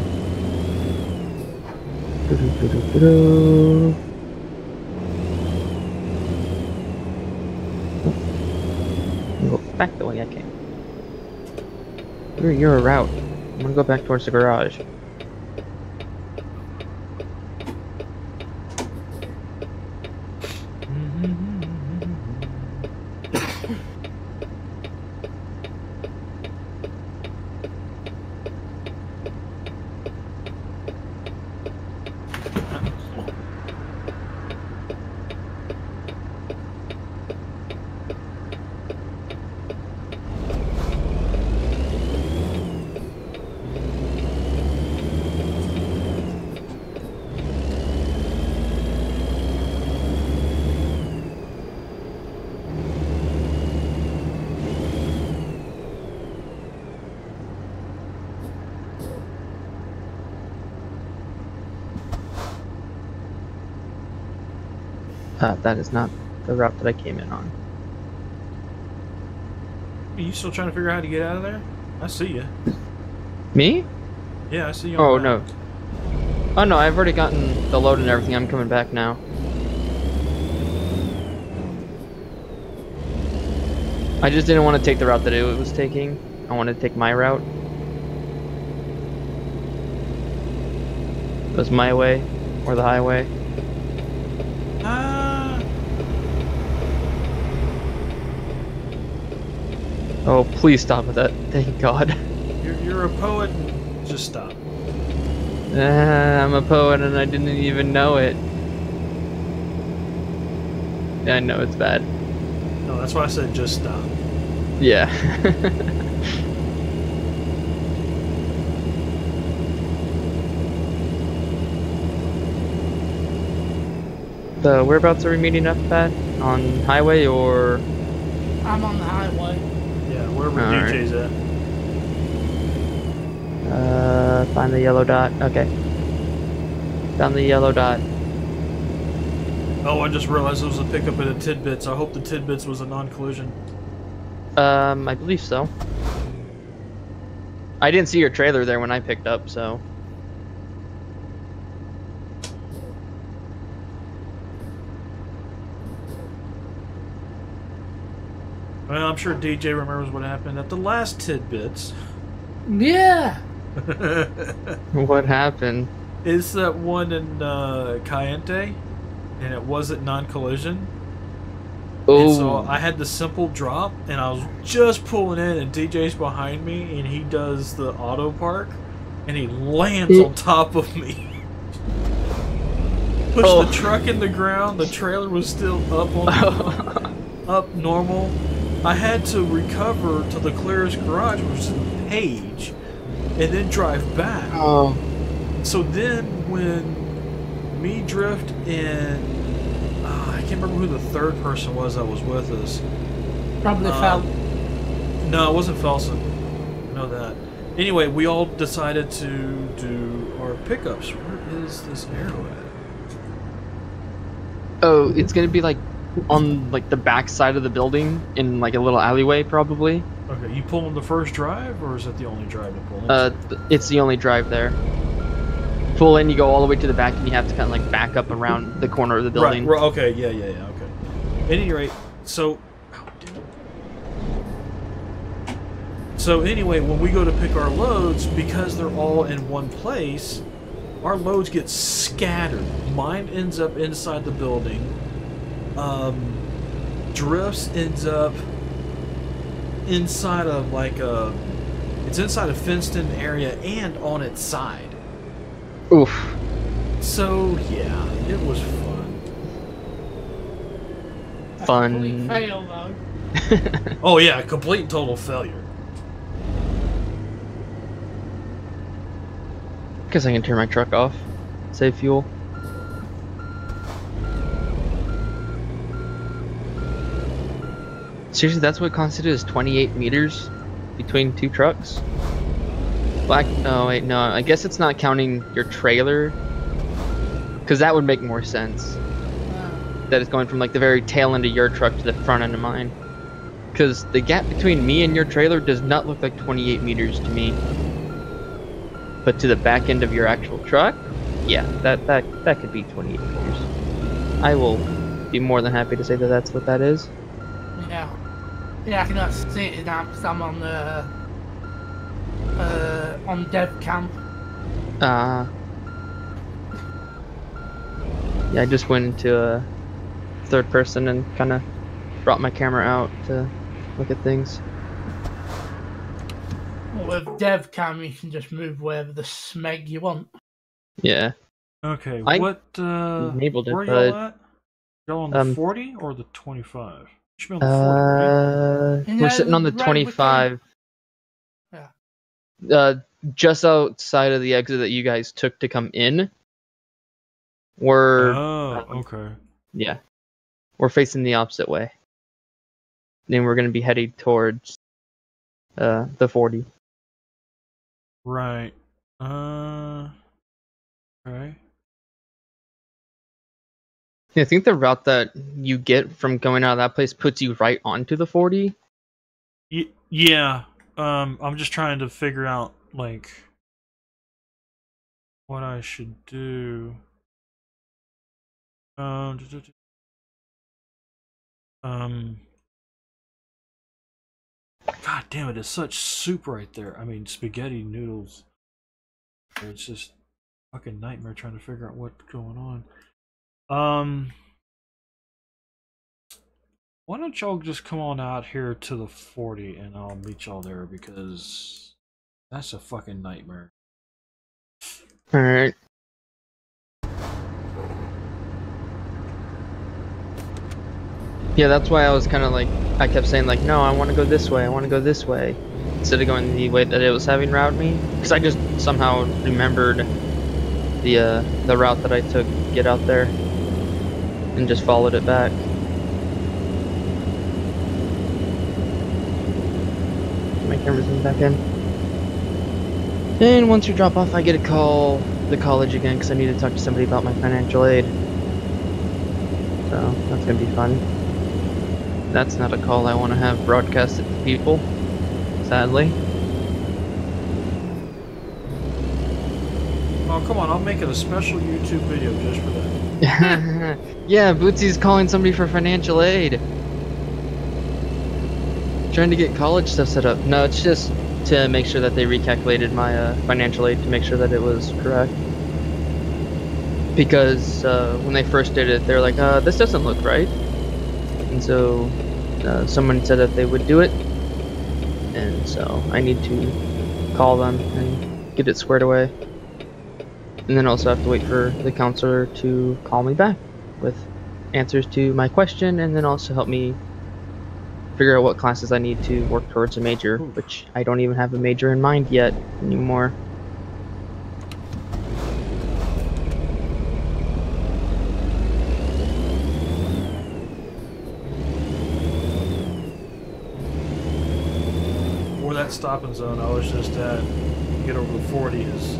Go back the way I came. You're a route. I'm gonna go back towards the garage. That is not the route that I came in on. Are you still trying to figure out how to get out of there? I see you. Me? Yeah, I see you. Oh On the no. map. Oh no, I've already gotten the load and everything. I'm coming back now. I just didn't want to take the route that it was taking. I wanted to take my route. It was my way, or the highway. Oh, please stop with that. Thank God. You're you're a poet, just stop. I'm a poet and I didn't even know it. Yeah, I know it's bad. No, that's why I said just stop. Yeah. So whereabouts are we meeting up at? On highway or? I'm on the highway. Yeah, wherever Alright. DJ's at. Find the yellow dot. Okay. Found the yellow dot. Oh, I just realized it was a pickup at a Tidbits. I hope the Tidbits was a non-collision. I believe so. I didn't see your trailer there when I picked up, so. Well, I'm sure DJ remembers what happened at the last Tidbits. Yeah. What happened? Is that one in Cayente? And it wasn't non-collision. And so Oh. I had the simple drop, and I was just pulling in, and DJ's behind me, and he does the auto park, and he lands on top of me. Pushed the truck in the ground. The trailer was still up on up normal. I had to recover to the clearest garage, which is in Page, and then drive back. Oh. So then when me, Drift, and I can't remember who the third person was that was with us. Probably fell. No, it wasn't Felson. I know that. Anyway, we all decided to do our pickups. Where is this arrow at? Oh, it's gonna be like on like the back side of the building in like a little alleyway, probably. Okay, you pulling the first drive, or is that the only drive to pull in? It's the only drive there. Pull in, you go all the way to the back, and you have to kind of like back up around the corner of the building. Right. Okay. Yeah. Okay. At any rate, so. So anyway, when we go to pick our loads, because they're all in one place, our loads get scattered. Mine ends up inside the building. Drifts ends up inside of like a. It's inside a fenced-in area and on its side. Oof. So yeah, it was fun. Complete Fun. fail though. Oh yeah, complete and total failure. Guess I can turn my truck off. Save fuel. Seriously, that's what constitutes 28 meters between two trucks? Black. Oh wait, no. I guess it's not counting your trailer, because that would make more sense. That it's going from like the very tail end of your truck to the front end of mine. Because the gap between me and your trailer does not look like 28 meters to me. But to the back end of your actual truck, yeah, that could be 28 meters. I will be more than happy to say that that's what that is. Yeah. Yeah, I can actually see it now because I'm on dev cam. Yeah, I just went into a third person and kind of brought my camera out to look at things. With dev cam, you can just move wherever the smeg you want. Yeah. Okay, I what enabled it, where but y'all at? Y'all on the 40 or the 25? You should be on the 40, right? we're sitting on the right 25. Yeah. Just outside of the exit that you guys took to come in. We're Oh, okay. yeah, we're facing the opposite way. Then we're gonna be heading towards the 40. Right. Okay. I think the route that you get from going out of that place puts you right onto the 40. Yeah. I'm just trying to figure out like what I should do. God damn it! It's such soup right there. I mean, spaghetti noodles. It's just fucking nightmare trying to figure out what's going on. Why don't y'all just come on out here to the 40 and I'll meet y'all there because That's a fucking nightmare. Alright. Yeah, that's why I was kind of like, I kept saying like, no, I want to go this way, I want to go this way, instead of going the way that it was having route me, because I just somehow remembered the route that I took to get out there, and just followed it back. My camera's back in. And once you drop off, I get to call the college again because I need to talk to somebody about my financial aid. So that's gonna be fun. That's not a call I want to have broadcasted to people, sadly. Oh, come on, I'll make it a special YouTube video just for that. Yeah, Bootsy's calling somebody for financial aid. Trying to get college stuff set up. No, it's just to make sure that they recalculated my financial aid to make sure that it was correct. Because when they first did it, they're like, this doesn't look right. And so someone said that they would do it. And so I need to call them and get it squared away. And then also have to wait for the counselor to call me back with answers to my question, and then also help me figure out what classes I need to work towards a major, which I don't even have a major in mind yet anymore. Where that stopping zone I was just at, get over the 40 is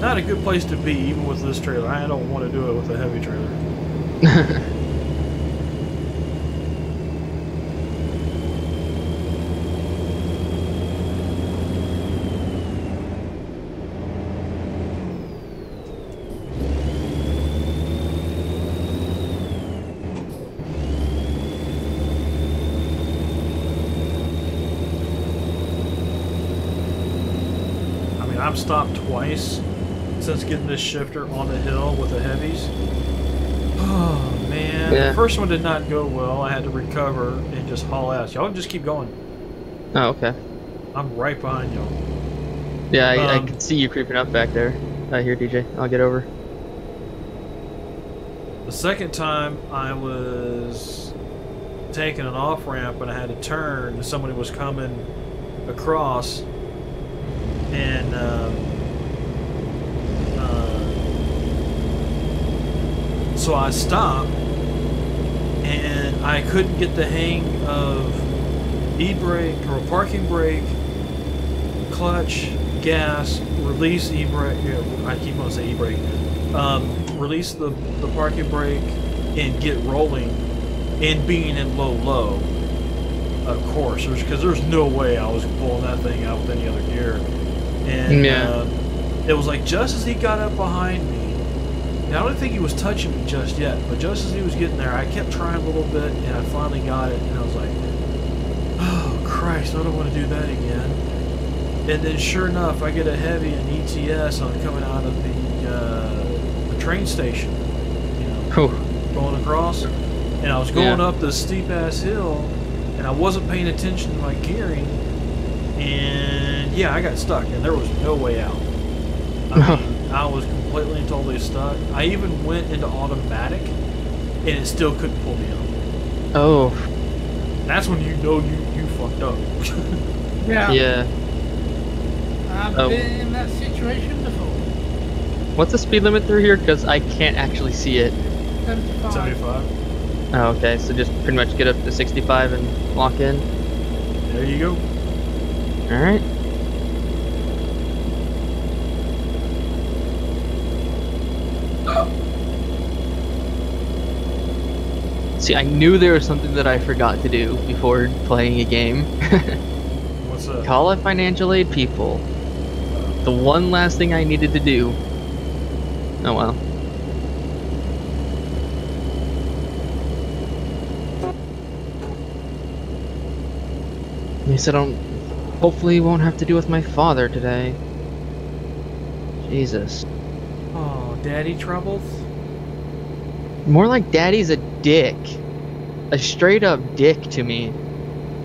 not a good place to be, even with this trailer. I don't want to do it with a heavy trailer. I've stopped twice since getting this shifter on the hill with the heavies. Oh man, yeah. The first one did not go well. I had to recover and just haul ass. Y'all just keep going. Oh, okay. I'm right behind y'all. Yeah, I can see you creeping up back there. Here, DJ. I'll get over. The second time I was taking an off ramp and I had to turn and somebody was coming across. And so I stopped, and I couldn't get the hang of e-brake or parking brake, clutch, gas, release e-brake. I keep on saying e-brake. Release the parking brake and get rolling, and being in low. Of course, because there's no way I was pulling that thing out with any other gear. And it was like just as he got up behind me, and I don't think he was touching me just yet, but just as he was getting there, I kept trying a little bit, and I finally got it, and I was like, oh Christ, I don't want to do that again. And then sure enough, I get a heavy and ETS on coming out of the train station, you know, going across, and I was going up this steep ass hill, and I wasn't paying attention to my gearing, and yeah, I got stuck, and there was no way out. I mean, I was completely and totally stuck. I even went into automatic, and it still couldn't pull me out. Oh. That's when you know you fucked up. Yeah. Yeah. I've been in that situation before. What's the speed limit through here? Because I can't actually see it. 75. 75. Oh, okay. So just pretty much get up to 65 and lock in. There you go. All right. See, I knew there was something that I forgot to do before playing a game. What's up? Call it financial aid people. The one last thing I needed to do. Oh well. He said, hopefully won't have to deal with my father today. Jesus. Oh, daddy troubles? More like daddy's a dick. A straight up dick to me.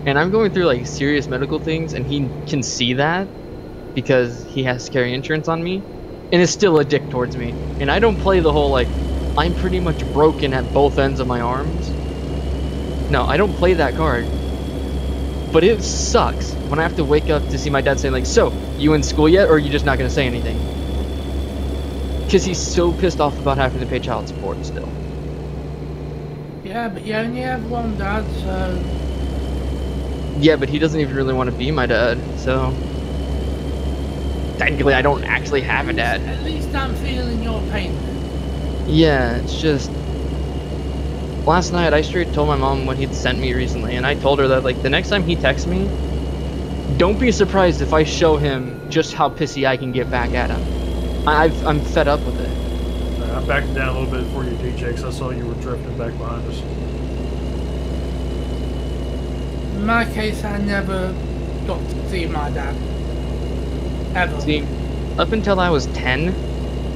And I'm going through like serious medical things and he can see that. because he has to carry insurance on me, and is still a dick towards me. And I don't play the whole like, I'm pretty much broken at both ends of my arms. No, I don't play that card. But it sucks when I have to wake up to see my dad saying like, so, you in school yet, or are you just not gonna say anything? Because he's so pissed off about having to pay child support still. Yeah, but you only have one dad, so... Yeah, but he doesn't even really want to be my dad, so... Technically, I don't actually have a dad. At least I'm feeling your pain. Yeah, it's just... Last night, I straight told my mom what he'd sent me recently, and I told her that, like, the next time he texts me, don't be surprised if I show him just how pissy I can get back at him. I'm fed up with it. I'm backing down a little bit for you, DJ, because I saw you were drifting back behind us. In my case, I never got to see my dad. Ever. See, up until I was 10,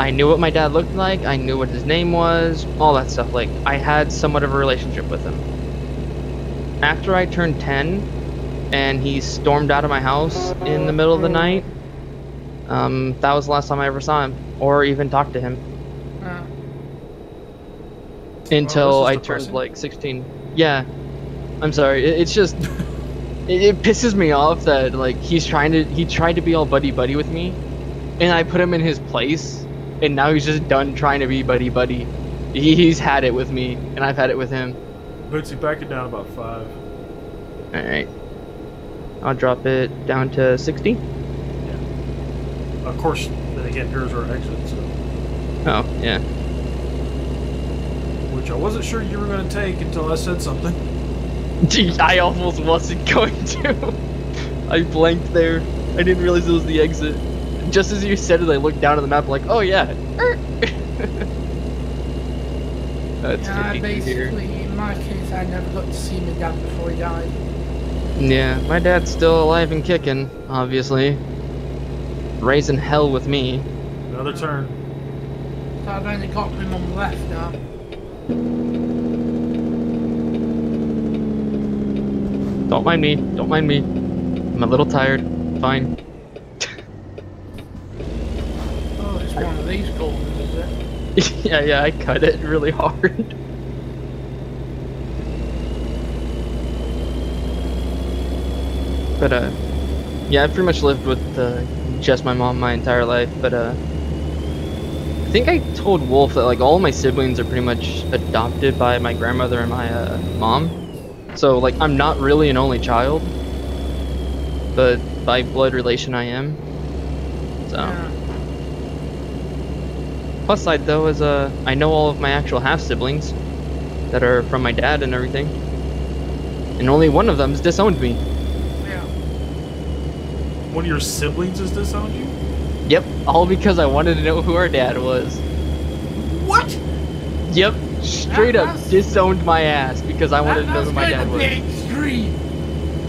I knew what my dad looked like, I knew what his name was, all that stuff. Like, I had somewhat of a relationship with him. After I turned 10, and he stormed out of my house in the middle of the night, that was the last time I ever saw him, or even talked to him. Until I turned, like, 16. Yeah. I'm sorry, it's just... it pisses me off that, like, he tried to be all buddy-buddy with me, and I put him in his place, and now he's just done trying to be buddy-buddy. He's had it with me, and I've had it with him. Bootsy, back it down about 5. Alright. I'll drop it down to 60. Yeah. Of course, then again, here's our exit, so... Oh, yeah. Which I wasn't sure you were going to take until I said something. Gee, I almost wasn't going to. I blanked there. I didn't realize it was the exit. Just as you said it, I looked down at the map like, oh yeah. That's Yeah, 52 basically, here. in my case, I never got to see my dad before he died. Yeah, my dad's still alive and kicking, obviously. Raising hell with me. Another turn. So I've only got him on the left now. Don't mind me. Don't mind me. I'm a little tired. Fine. Oh, it's one of these corners, is it? yeah, I cut it really hard. But, yeah, I've pretty much lived with, just my mom my entire life, but, I think I told Wolf that, like, all my siblings are pretty much adopted by my grandmother and my, mom. So, like, I'm not really an only child, but by blood relation I am. So. Yeah. Plus side though is I know all of my actual half siblings that are from my dad and everything, and only one of them's disowned me. Yeah. One of your siblings has disowned you? Yep, all because I wanted to know who our dad was. What? Yep, straight up That's- disowned my ass because I wanted to know who my dad was. That's going to be extreme.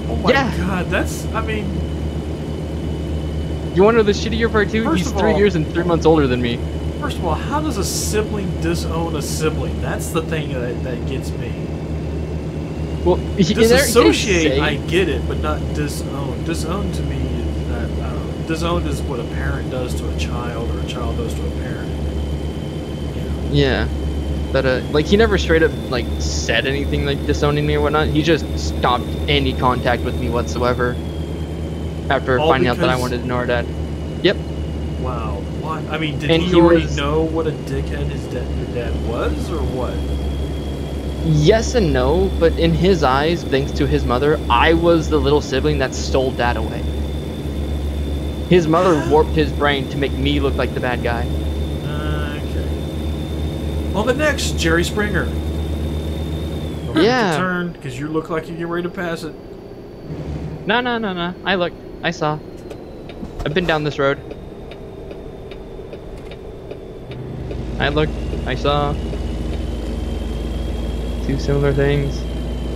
Oh my Yeah. god, that's, I mean... You want to know the shittier part too? First He's of 3 all- years and 3 months older than me. First of all, how does a sibling disown a sibling? That's the thing that gets me. Well, Disassociate, I get it, but not disown. Disown to me, I don't know. Disowned is what a parent does to a child, or a child does to a parent. You know? Yeah, but like he never straight up like said anything like disowning me or whatnot. He just stopped any contact with me whatsoever after All finding out that I because- wanted to know our dad. Yep. Wow. Why? I mean, did And he he already was- know what a dickhead your dad was, or what? Yes and no, but in his eyes, thanks to his mother, I was the little sibling that stole dad away. His mother warped his brain to make me look like the bad guy. Okay. On the next, Jerry Springer. Yeah. Turn, because you look like you're getting ready to pass it. No. I looked. I saw. I've been down this road. I looked. I saw. Two similar things.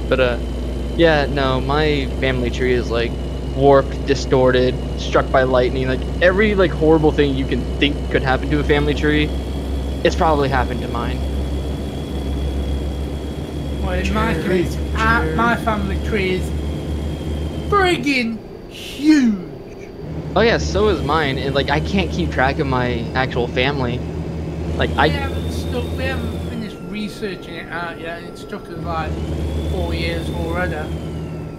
But, yeah, no, my family tree is, like, warped, distorted, struck by lightning. Like, every, like, horrible thing you can think could happen to a family tree, it's probably happened to mine. Well, in my case, my family tree is friggin' huge. Oh yeah, so is mine, and like I can't keep track of my actual family. Like We haven't finished researching it out yet, and it's took us like 4 years already.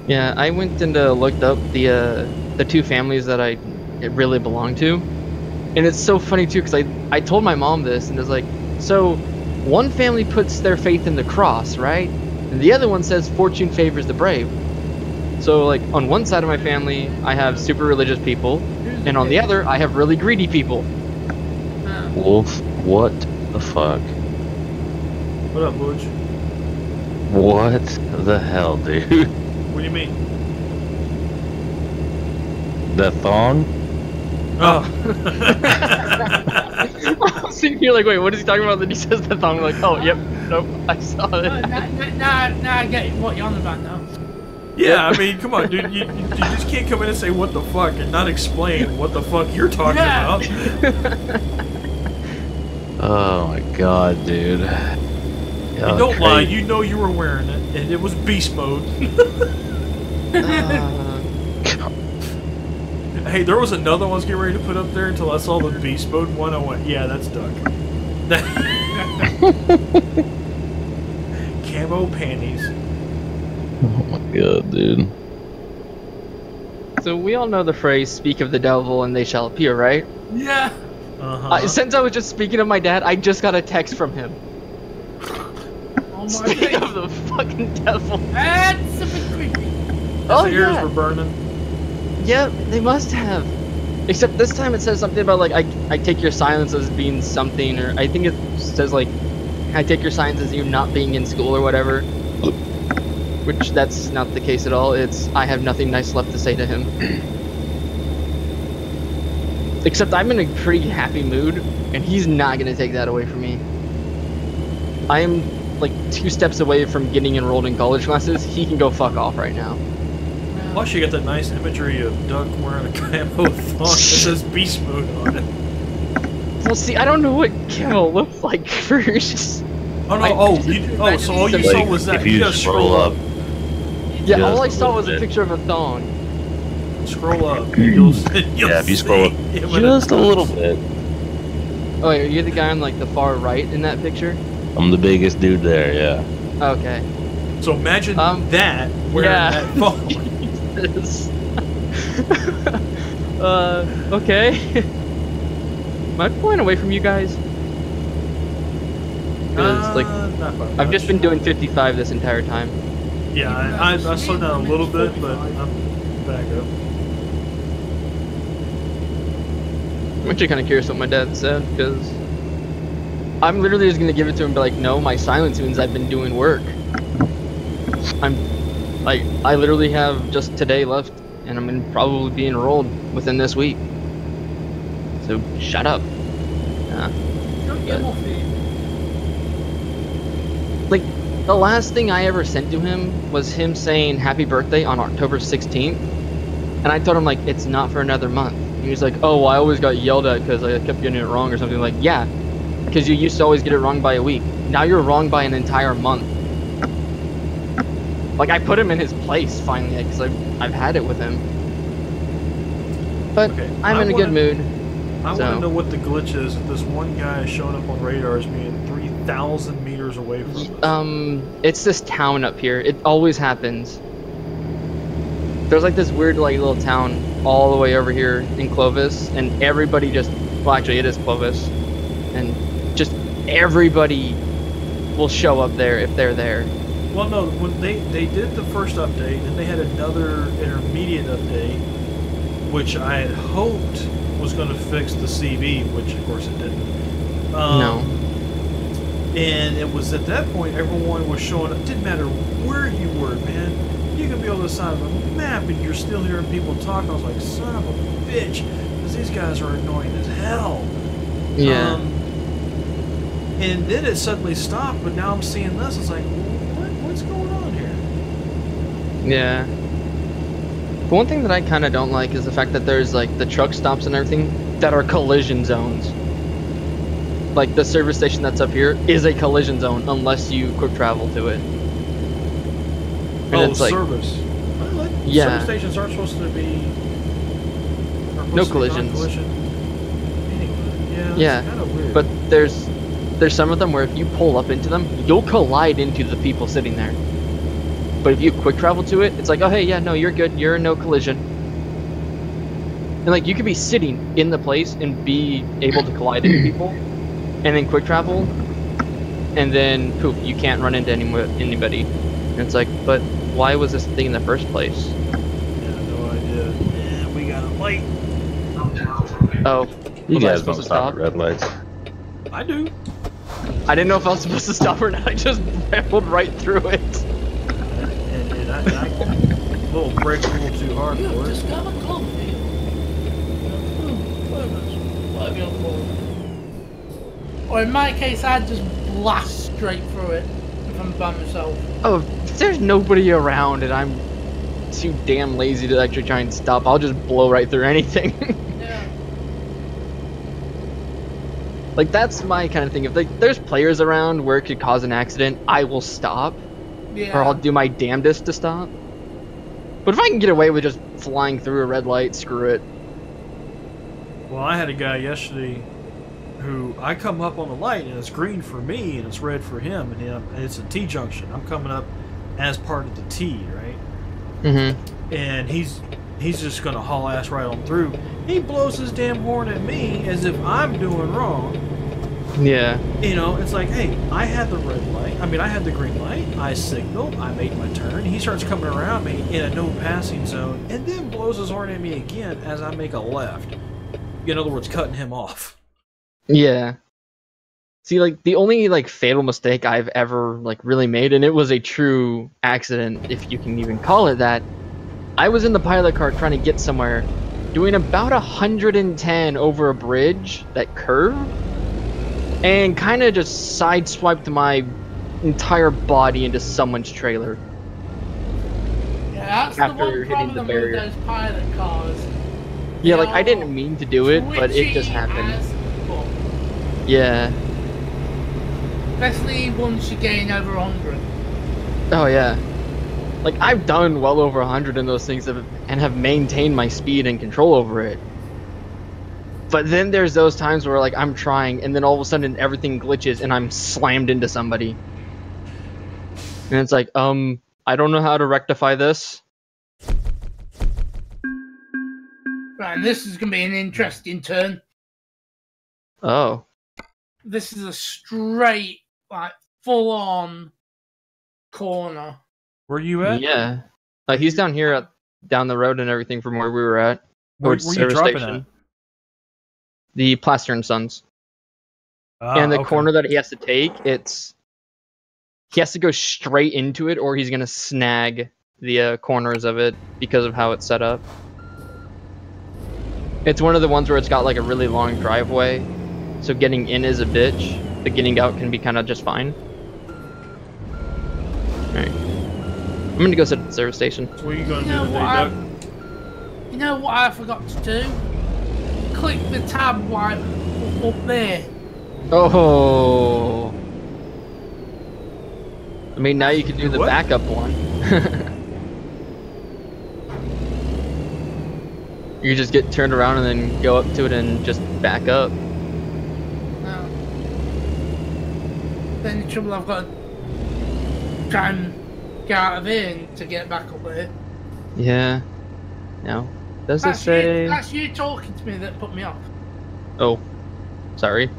yeah, I went and looked up the two families that it really belonged to, and it's so funny too because I told my mom this, and it's like, so one family puts their faith in the cross, right? And the other one says fortune favors the brave. So like on one side of my family, I have super religious people, and on the other, I have really greedy people. Wolf, what the fuck? What up, Butch? What the hell, dude? What do you mean? The thong? Oh. I was sitting here like, wait, what is he talking about? Then he says the thong, like, oh, yep, nope, I saw it. Now I get what you're on about now. Yeah, I mean, come on, dude. You just can't come in and say what the fuck and not explain what the fuck you're talking about. Oh my god, dude. You don't lie, you know you were wearing it, and it was beast mode. Hey, there was another one I was getting ready to put up there until I saw the beast mode one. I went, yeah, that's Duck. Camo panties. Oh my god, dude. So we all know the phrase, speak of the devil and they shall appear, right? Yeah. Since I was just speaking of my dad, I just got a text from him. Oh my Speak god. of the fucking devil. That's a bit creepy. Oh, His ears yeah. were burning. Yep, they must have. Except this time it says something about like I take your silence as being something, or I think it says like I take your silence as you not being in school or whatever. Which that's not the case at all. It's I have nothing nice left to say to him. Except I'm in a pretty happy mood, and he's not gonna take that away from me. I am like 2 steps away from getting enrolled in college classes. He can go fuck off right now. Plus, you got that nice imagery of Duck wearing a camo thong that says beast mode on it. Well, see, I don't know what camo looks like first. Oh no! So all you saw was that. If you gotta scroll up. Yeah, Just all I a saw little was a bit. picture of a thong. Scroll up. You'll Yeah, if you scroll up see him in just a little bit. Oh, wait, are you the guy on like the far right in that picture? I'm the biggest dude there, yeah. Okay. So imagine that wearing yeah. that thong. Jesus. Okay. Am I pulling away from you guys? 'Cause, like, Not by I've just much. been doing 55 this entire time. Yeah, I slowed down a little bit, but I'm back up. I'm actually kind of curious what my dad said, because I'm literally just going to give it to him and be like, no, my silence means I've been doing work. I literally have just today left, and I'm going to probably be enrolled within this week. So, shut up. Don't get off it. Like, the last thing I ever sent to him was him saying happy birthday on October 16th. And I told him, like, it's not for another month. And he was like, oh, well, I always got yelled at because I kept getting it wrong or something. Like, yeah, because you used to always get it wrong by a week. Now you're wrong by an entire month. Like, I put him in his place finally because I've had it with him. But Okay, I'm in a good mood. I want So. to know what the glitch is if this one guy is showing up on radar as being 3,000 meters away from us. It's this town up here. It always happens. There's like this weird like little town all the way over here in Clovis, and everybody just, well actually it is Clovis, and just everybody will show up there if they're there. Well, no, when they did the first update, and they had another intermediate update, which I had hoped was going to fix the CV, which of course it didn't. No. And it was at that point everyone was showing up. Didn't matter where you were, man. You could be on the side of a map and you're still hearing people talk. I was like, son of a bitch, because these guys are annoying as hell. Yeah. And then it suddenly stopped, but now I'm seeing this. It's like, what's going on here? Yeah. The one thing that I kind of don't like is the fact that there's like the truck stops and everything that are collision zones. Like the service station that's up here is a collision zone unless you quick travel to it. And it's like, service. Well, Yeah. Service stations aren't supposed to be. Or No collisions. Anyway, Yeah, it's kind of weird. but there's some of them where if you pull up into them, you'll collide into the people sitting there. But if you quick travel to it, it's like, oh hey, yeah, no, you're good. You're in no collision. And like you could be sitting in the place and be able to collide into people, and then quick travel, and then poof, you can't run into anybody. And it's like, but why was this thing in the first place? Yeah, no idea. Yeah, we got a light. Oh, You was I guys supposed don't to stop stop? at red lights. I do. I didn't know if I was supposed to stop or not. I just rambled right through it. And I little break a little too hard You for it. discovered Cloverfield. Whatever you're called. Or in my case, I'd just blast straight through it if I'm by myself. Oh, if there's nobody around and I'm too damn lazy to actually try and stop, I'll just blow right through anything. Yeah. Like, that's my kind of thing. If like there's players around where it could cause an accident, I will stop. Yeah. Or I'll do my damnedest to stop. But if I can get away with just flying through a red light, screw it. Well, I had a guy yesterday who I come up on the light and it's green for me and it's red for him, and it's a T junction. I'm coming up as part of the T, right? Mm-hmm. And he's just gonna haul ass right on through. He blows his damn horn at me as if I'm doing wrong. Yeah. You know, it's like, hey, I had the red light. I mean, I had the green light. I signaled. I made my turn. He starts coming around me in a no passing zone, and then blows his horn at me again as I make a left. In other words, cutting him off. Yeah. See, like, the only, like, fatal mistake I've ever, like, really made, and it was a true accident, if you can even call it that, I was in the pilot car trying to get somewhere, doing about 110 over a bridge, that curve, and kind of just sideswiped my entire body into someone's trailer. Yeah, that's After the one hitting the problem with barrier. those pilot cars. Yeah, like, I didn't mean to do it, but it just Twitchy happened. as fuck. Yeah. Especially once you gain over 100. Oh, yeah. Like, I've done well over 100 in those things and have maintained my speed and control over it. But then there's those times where, like, I'm trying, and then all of a sudden everything glitches and I'm slammed into somebody. And it's like, I don't know how to rectify this. Right, and this is going to be an interesting turn. Oh. This is a straight, like, full-on corner. Where you at? Yeah. He's down here, down the road and everything from where we were at. Where Towards you service dropping station. at? The Plaster and Sons. Ah, And the okay. corner that he has to take, he has to go straight into it, or he's gonna snag the corners of it because of how it's set up. It's one of the ones where it's got like a really long driveway, so getting in is a bitch, but getting out can be kind of just fine. Alright. I'm gonna go sit at the service station. So what are you gonna You know do today, what Doug? You know what I forgot to do? Click the tab right up there. Oh. I mean, now you can do the What? backup one. You just get turned around and then go up to it and just back up. No. Then the trouble I've got to try and get out of here to get back up there. Yeah. No. Does it That's say? you, that's you talking to me that put me off. Oh. Sorry.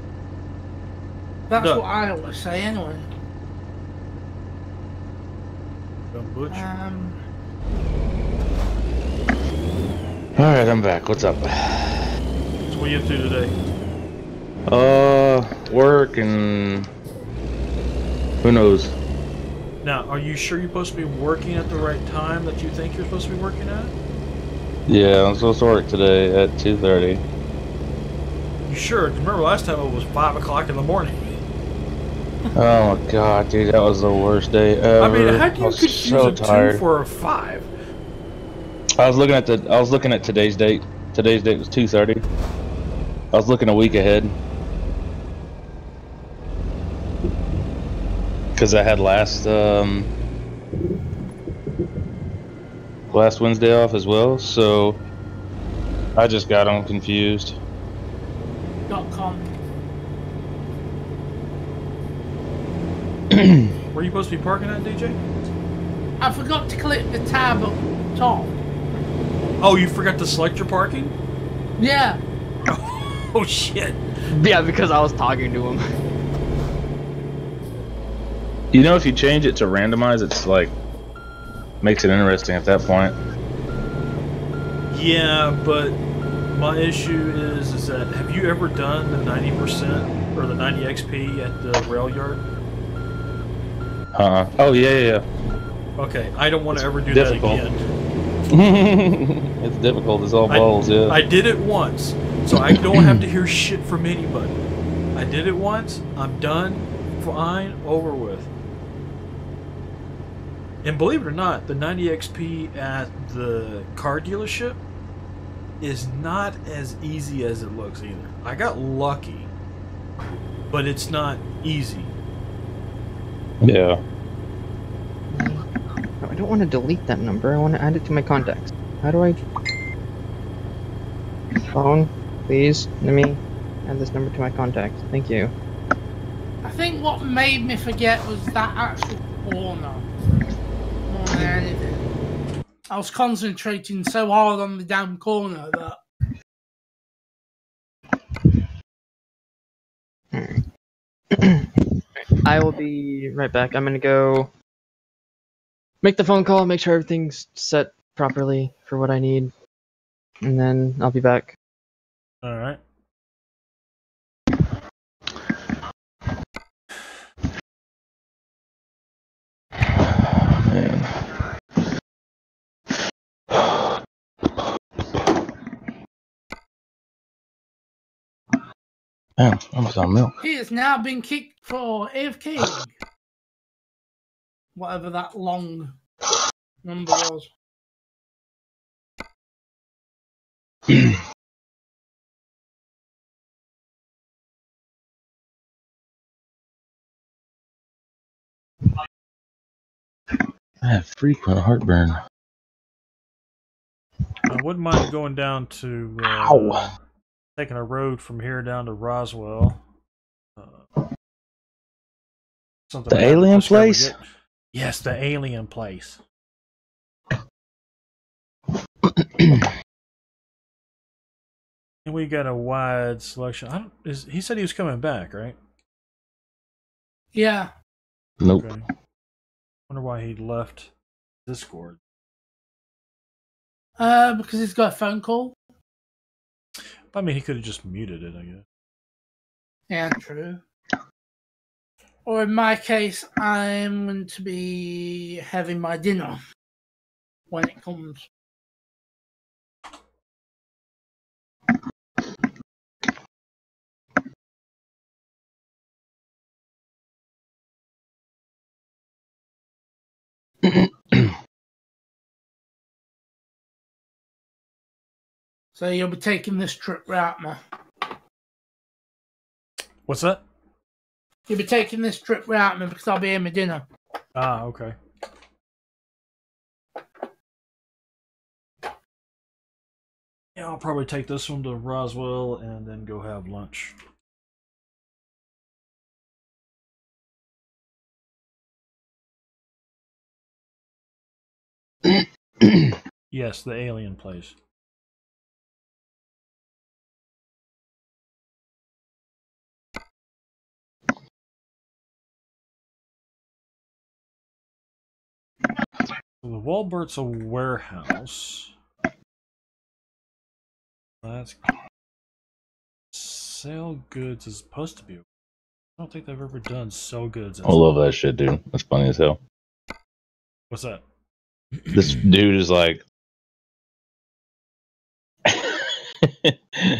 That's No. what I always say anyway. Dumb butch. Alright, I'm back. What's up? So what you up to today? Work and who knows? Now, are you sure you're supposed to be working at the right time that you think you're supposed to be working at? Yeah, I'm supposed to work today at 2:30. You sure? 'Cause remember last time it was 5 o'clock in the morning. Oh my god, dude, that was the worst day ever. I mean, how do I you was confuse so a 2 tired. for a 5? I was looking at today's date. Today's date was 2:30. I was looking a week ahead. Cause I had last Wednesday off as well, so I just got them confused. .com. Where are you supposed to be parking at, DJ? I forgot to click the tab up top. Oh, you forgot to select your parking? Yeah. Oh shit. Yeah, because I was talking to him. You know, if you change it to randomize, it's like makes it interesting at that point. Yeah, but my issue is that have you ever done the 90% or the 90 XP at the rail yard? Oh yeah. Okay, I don't want to ever do difficult. that again. It's difficult as all balls, yeah. I did it once, so I don't have to hear shit from anybody. I did it once, I'm done, fine, over with. And believe it or not, the 90 XP at the car dealership is not as easy as it looks either. I got lucky, but it's not easy. Yeah. No, I don't want to delete that number. I want to add it to my contacts. How do I... Phone, please, let me add this number to my contacts. Thank you. I think what made me forget was that actual corner more than anything. I was concentrating so hard on the damn corner that... I will be right back. I'm gonna go make the phone call, make sure everything's set properly for what I need, and then I'll be back. Alright. Damn, almost on milk. He has now been kicked for AFK. Whatever that long number was. I have frequent heartburn. I wouldn't mind going down to taking a road from here down to Roswell. Something The I haven't alien discovered place? yet. Yes, the alien place. And we got a wide selection. He said he was coming back, right? Yeah. Nope. Okay. Wonder why he left Discord. Because he's got a phone call. I mean, he could have just muted it, I guess. Yeah, true. Or in my case, I'm going to be having my dinner when it comes. So you'll be taking this trip route, man. What's that? You'll be taking this trip route, man, because I'll be having my dinner. Ah, okay. Yeah, I'll probably take this one to Roswell and then go have lunch. Yes, the alien place. So the Walbert's a warehouse. That's sell goods is supposed to be. I don't think they've ever done sell goods. I love that shit, dude. That's funny as hell. What's that? This dude is like,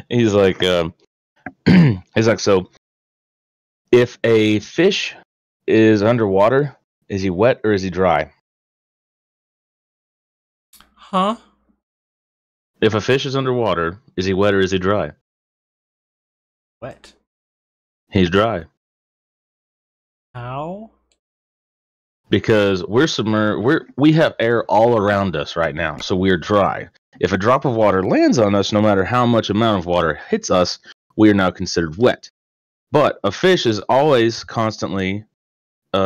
he's like, so if a fish is underwater, is he wet or is he dry? Huh? If a fish is underwater, is he wet or is he dry? Wet. He's dry. How? Because we're submerged. We have air all around us right now, so we're dry. If a drop of water lands on us, no matter how much amount of water hits us, we are now considered wet. But a fish is always constantly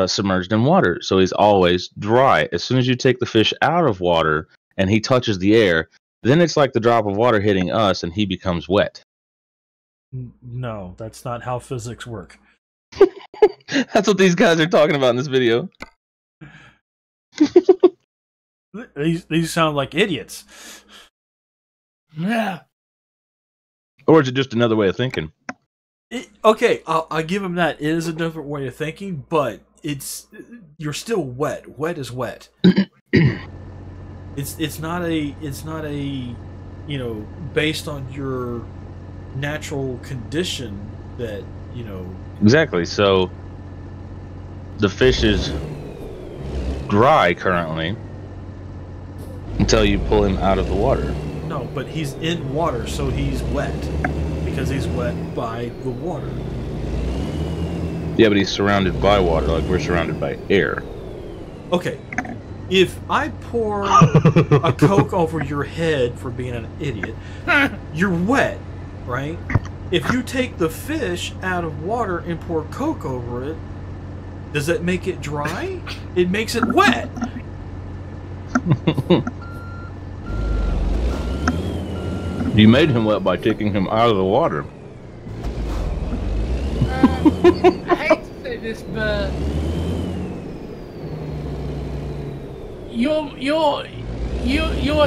submerged in water, so he's always dry. As soon as you take the fish out of water and he touches the air, then it's like the drop of water hitting us and he becomes wet. No, that's not how physics work. That's what these guys are talking about in this video. These sound like idiots. Yeah. Or is it just another way of thinking? Okay, I'll give him that. It is a different way of thinking, but you're still wet. Wet is wet. it's not a based on your natural condition that Exactly. So the fish is dry currently until you pull him out of the water. No, but he's in water, so he's wet because he's wet by the water. Yeah, but he's surrounded by water, like we're surrounded by air. Okay, if I pour a Coke over your head for being an idiot, you're wet, right? If you take the fish out of water and pour Coke over it, does that make it dry? It makes it wet. You made him wet by taking him out of the water. I hate to say this, but you're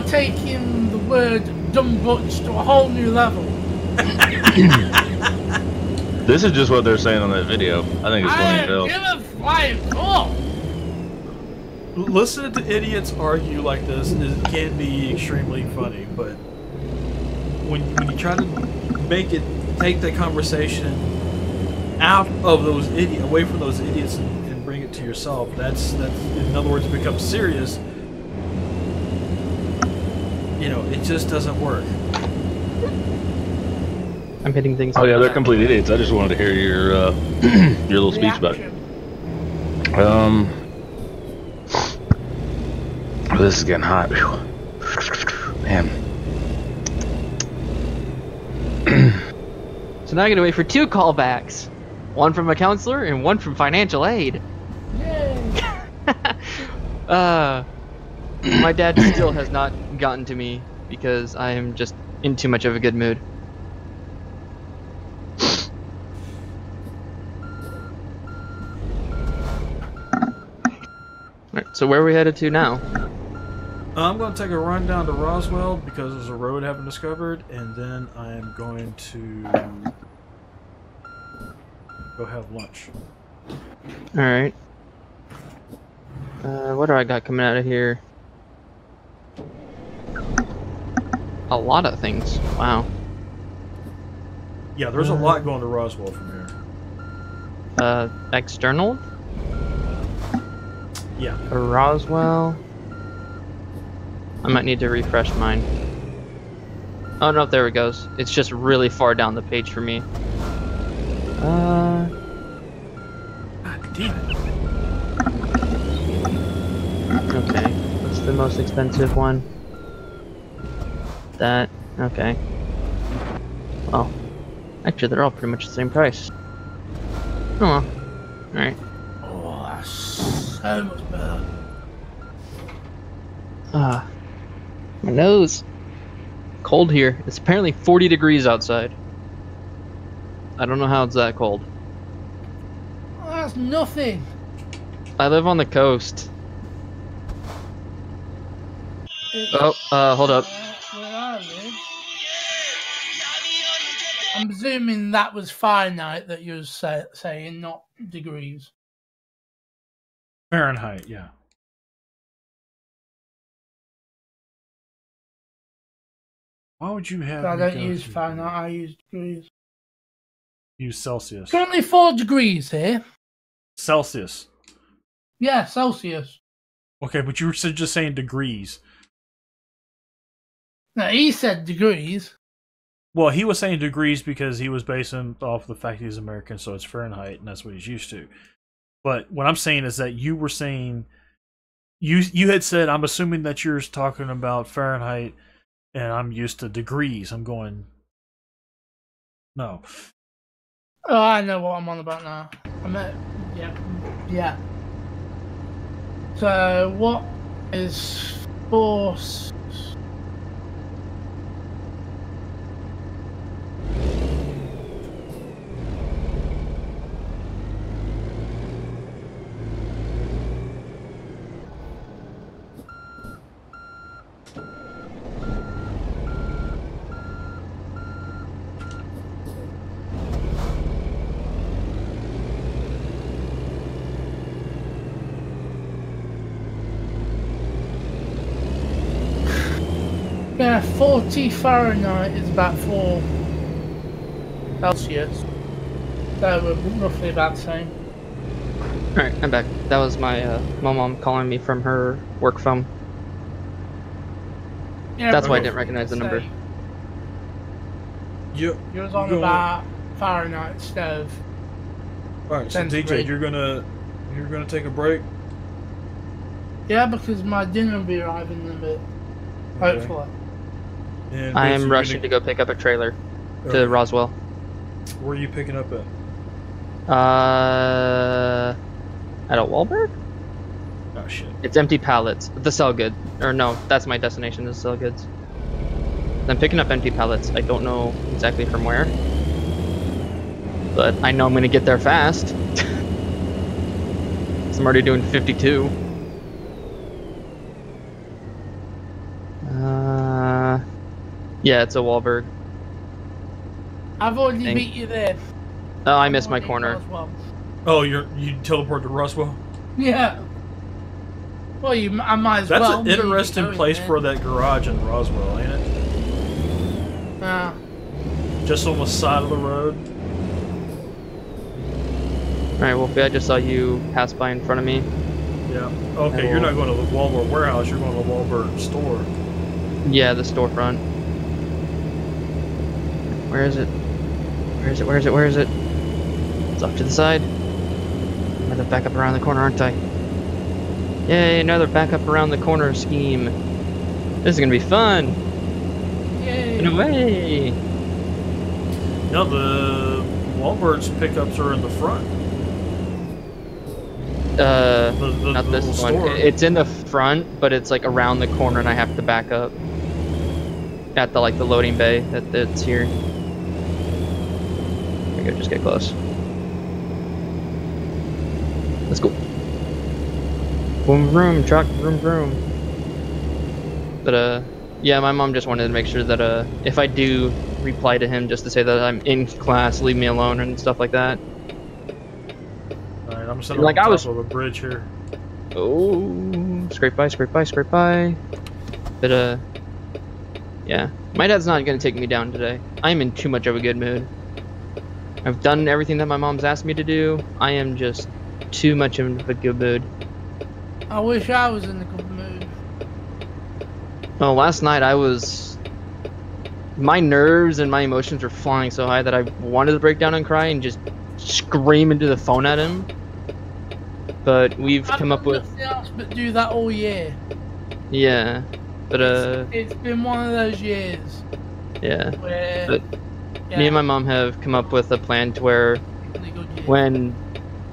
taking the word dumb butch to a whole new level. This is just what they're saying on that video. I think it's funny as hell. Give a flying fuck. Listening to idiots argue like this can be extremely funny, but when you try to take the conversation out of those away from those idiots and bring it to yourself, that's in other words, become serious. It just doesn't work. I'm hitting things. Oh yeah, they're complete idiots. I just wanted to hear your little speech about it. This is getting hot. Man. So now I gotta wait for 2 callbacks. One from a counselor and one from financial aid. Yay. My dad still has not gotten to me because I am just in too much of a good mood. Alright, so where are we headed to now? I'm going to take a run down to Roswell because there's a road I haven't discovered, and then I am going to go have lunch. Alright. What do I got coming out of here? A lot of things. Wow. Yeah, there's a lot going to Roswell from here. External? Yeah. Roswell? I might need to refresh mine. Oh no, there it goes. It's just really far down the page for me. God damn it. Okay. What's the most expensive one? That. Okay. Well, actually, they're all pretty much the same price. Oh well. Alright. Oh, that's so much better. My nose. Cold here. It's apparently 40 degrees outside. I don't know how it's that cold. Oh, that's nothing. I live on the coast. Hold up. Where I live. I'm presuming that was Fahrenheit that you were saying, not degrees. Fahrenheit, yeah. Why would you have? I don't use Fahrenheit, I use degrees. Use Celsius. Currently 4 degrees here. Celsius. Yeah, Celsius. Okay, but you were just saying degrees. No, he said degrees. Well, he was saying degrees because he was basing off the fact he's American, so it's Fahrenheit, and that's what he's used to. But what I'm saying is that you were saying, you had said, I'm assuming that you're talking about Fahrenheit and I'm used to degrees. I'm going. No. Oh, I know what I'm on about now. Yeah. So, what is force? Yeah, 40 Fahrenheit is about 4 Celsius. So we're roughly about the same. Alright, I'm back. That was my mom calling me from her work phone. Yeah, That's why I roughly didn't recognize the the number. same. You. Yours on You're about Fahrenheit stove. All right, so DJ, Centigrade. you're gonna take a break. Yeah, because my dinner will be arriving in a bit. Okay. Hopefully. And I Betsy, am you're rushing to go pick up a trailer to Okay. Roswell. Where are you picking up at? At a Wahlberg? Oh shit. It's empty pallets. The sell good. Or no, that's my destination is sell goods. I'm picking up empty pallets. I don't know exactly from where. But I know I'm gonna get there fast. 'Cause I'm already doing 52. Yeah, it's a Wahlberg. I've already Thank- beat you there. Oh, I I'm missed my already corner. Roswell. Oh, you teleport to Roswell. Yeah. Well, I might as That's well. an leave you interesting going place there. for that garage in Roswell, ain't it? Yeah. Just on the side of the road. Alright, Wolfie, I just saw you pass by in front of me. Yeah. Okay, you're not going to the Walmart warehouse. You're going to the Walmart store. Yeah, the storefront. Where is it? Where is it? Where is it? Where is it? It's off to the side. I'm gonna back up around the corner, aren't I? Yay, another back up around the corner scheme. This is gonna be fun. Yay. In a way. No, the Walmart's pickups are in the front. Not the this little one. store. It's in the front, but it's like around the corner, and I have to back up at the the loading bay that's here. There we go. Just get close. Let's go. Boom, vroom, truck, vroom, vroom. But yeah, my mom just wanted to make sure that if I do reply to him, just to say that I'm in class, leave me alone, and stuff like that. All right, I'm sitting Like, on I top was- of a bridge here. Oh, scrape by, scrape by, scrape by. But yeah, my dad's not gonna take me down today. I'm in too much of a good mood. I've done everything that my mom's asked me to do. I am just too much of a good mood. I wish I was in a good mood. Well, last night my nerves and my emotions were flying so high that I wanted to break down and cry and just scream into the phone at him. But we've I've come up done with, nothing else but do that all year. yeah. But It's been one of those years yeah. where But me and my mom have come up with a plan to where really good year. when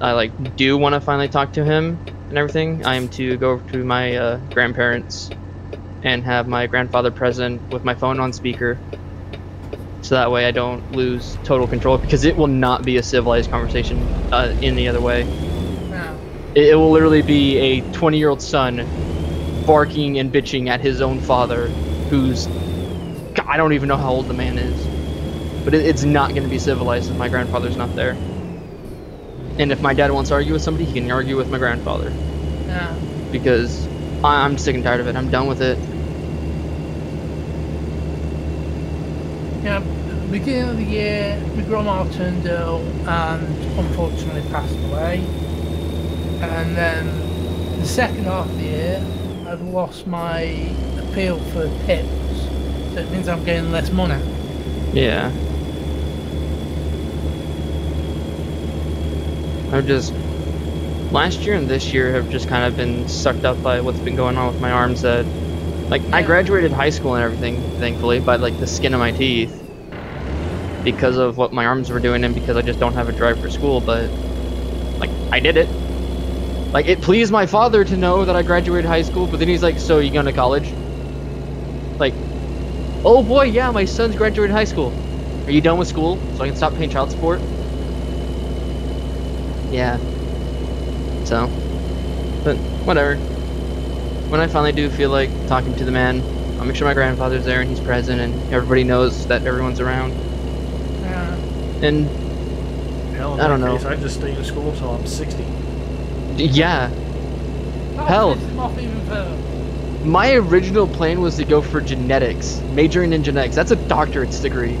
I do want to finally talk to him and everything, I am to go to my grandparents and have my grandfather present with my phone on speaker, so that way I don't lose total control, because it will not be a civilized conversation in the other way. Now, It will literally be a 20-year-old son barking and bitching at his own father, who's, I don't even know how old the man is, but it's not going to be civilized if my grandfather's not there. And if my dad wants to argue with somebody, he can argue with my grandfather, now, because I'm sick and tired of it. I'm done with it. yeah, at the beginning of the year, my grandma turned ill and unfortunately passed away. And then the second half of the year, I've lost my appeal for tips, so it means I'm getting less money. Yeah. Last year and this year have just kind of been sucked up by what's been going on with my arms, that Like, I graduated high school and everything, thankfully, by like the skin of my teeth. Because of what my arms were doing and because I just don't have a drive for school, but like, I did it. Like, it pleased my father to know that I graduated high school, but then he's like, so you going to college? Like, oh boy, yeah, my son's graduated high school. Are you done with school so I can stop paying child support? Yeah. So, but whatever. When I finally do feel like talking to the man, I'll make sure my grandfather's there and he's present and everybody knows that everyone's around. Yeah. And Hell, in I don't that know. case, I just stay in school till I'm 60. Yeah, That'll Hell. piss him off even further. my original plan was to go for genetics, majoring in genetics. That's a doctorate's degree.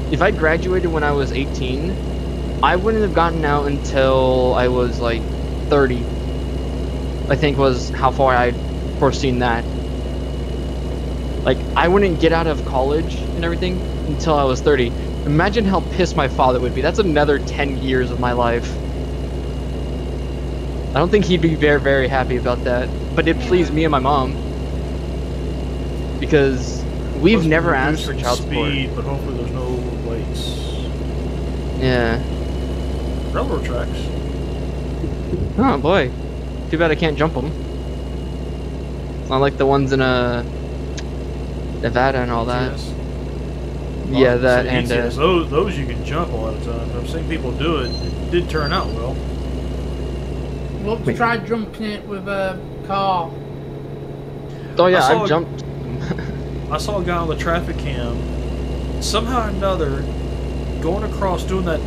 If I graduated when I was 18, I wouldn't have gotten out until I was like 30. I think was how far I'd foreseen that. Like, I wouldn't get out of college and everything until I was 30. Imagine how pissed my father would be. That's another 10 years of my life. I don't think he'd be very, very happy about that. But it pleased me and my mom. Because we've Plus, never we're asked for reducing child support. speed, but hopefully there's no lights. Yeah. Railroad tracks. Oh boy. Too bad I can't jump them. It's not like the ones in Nevada and all that. ETS. Yeah, that So and ETS, those you can jump a lot of times. I've seen people do it. It did turn out well. Let's try jumping it with a car. oh yeah, I saw I've a- jumped. I saw a guy on the traffic cam, somehow or another, going across doing that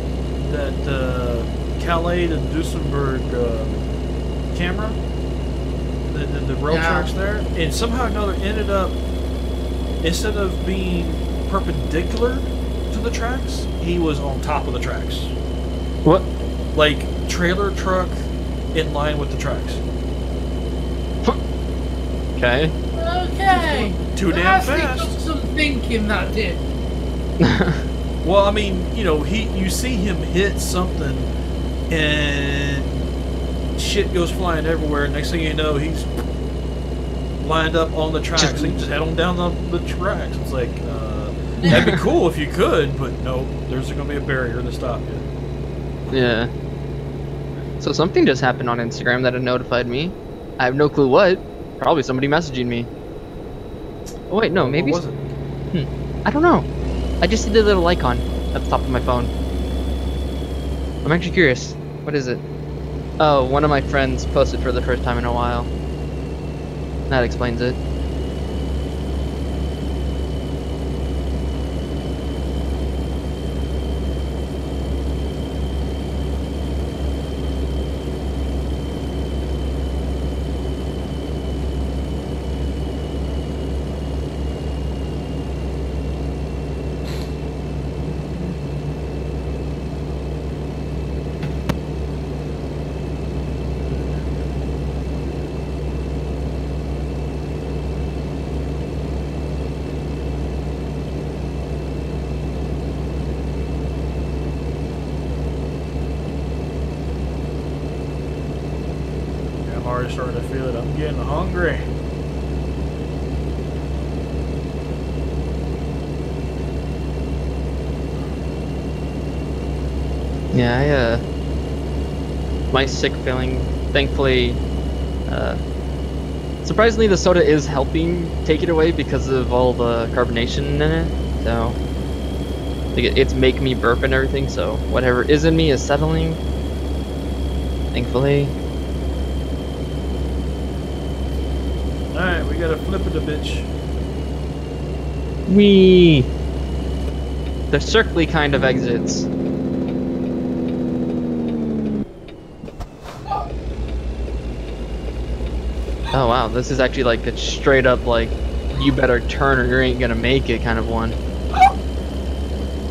Calais to Duesenberg camera, the rail Yeah. tracks there, and somehow or another ended up, instead of being perpendicular to the tracks, he was on top of the tracks. What? Like, trailer truck in line with the tracks. Okay. Okay. Too damn That's fast. got some thinking that did. Well, I mean, you know, you see him hit something, and shit goes flying everywhere. Next thing you know, he's lined up on the tracks. And he just head on down the tracks. It's like, that'd be cool if you could, but no, there's going to be a barrier to stop you. Yeah. So something just happened on Instagram that had notified me. I have no clue what. Probably somebody messaging me. Oh wait, no, What maybe. was it? I don't know. I just see the little icon at the top of my phone. I'm actually curious. What is it? Oh, one of my friends posted for the first time in a while. That explains it. Yeah, I'm already starting to feel it. I'm getting hungry. Yeah, my sick feeling, thankfully, surprisingly the soda is helping take it away because of all the carbonation in it, so like it's making me burp and everything, so whatever is in me is settling, thankfully. Alright, we gotta flip it a bitch. Wee! The circly kind of exits. Oh wow, this is actually like a straight up like, you better turn or you ain't gonna make it kind of one.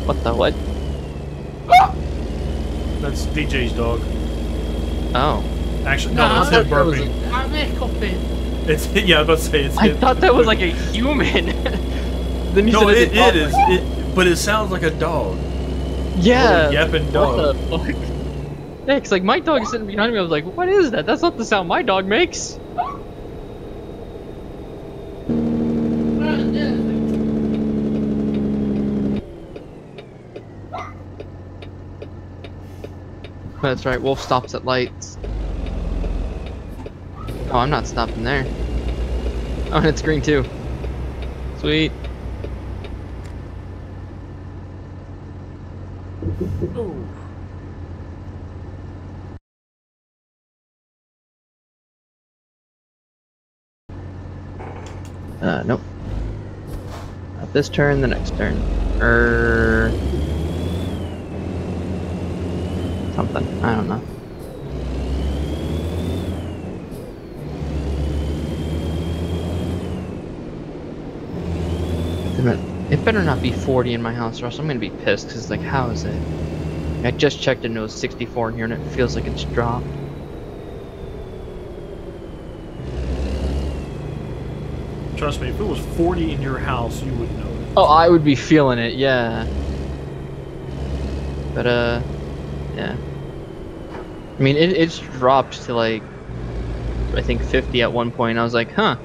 What the what? That's DJ's dog. Oh. Actually, No, no, I it's him thought that was burping. I'm hiccuping. It's yeah, I was about to say it's I him. thought that was like a human. Then you No, said it it's a dog. is. But it sounds like a dog. Yeah. Little yapping dog. What the fuck? Yeah, 'cause like my dog is sitting behind me. I was like, what is that? That's not the sound my dog makes. That's right, Wolf stops at lights. Oh, I'm not stopping there. Oh, and it's green too. Sweet. Oh. Nope. Not this turn, the next turn. Something. I don't know. It better not be 40 in my house, or else I'm gonna be pissed, because, like, how is it? I just checked and it was 64 in here, and it feels like it's dropped. Trust me, if it was 40 in your house, you would know it. Oh, I would be feeling it, yeah. But, yeah. I mean, it's dropped to, like, I think 50 at one point. I was like, huh,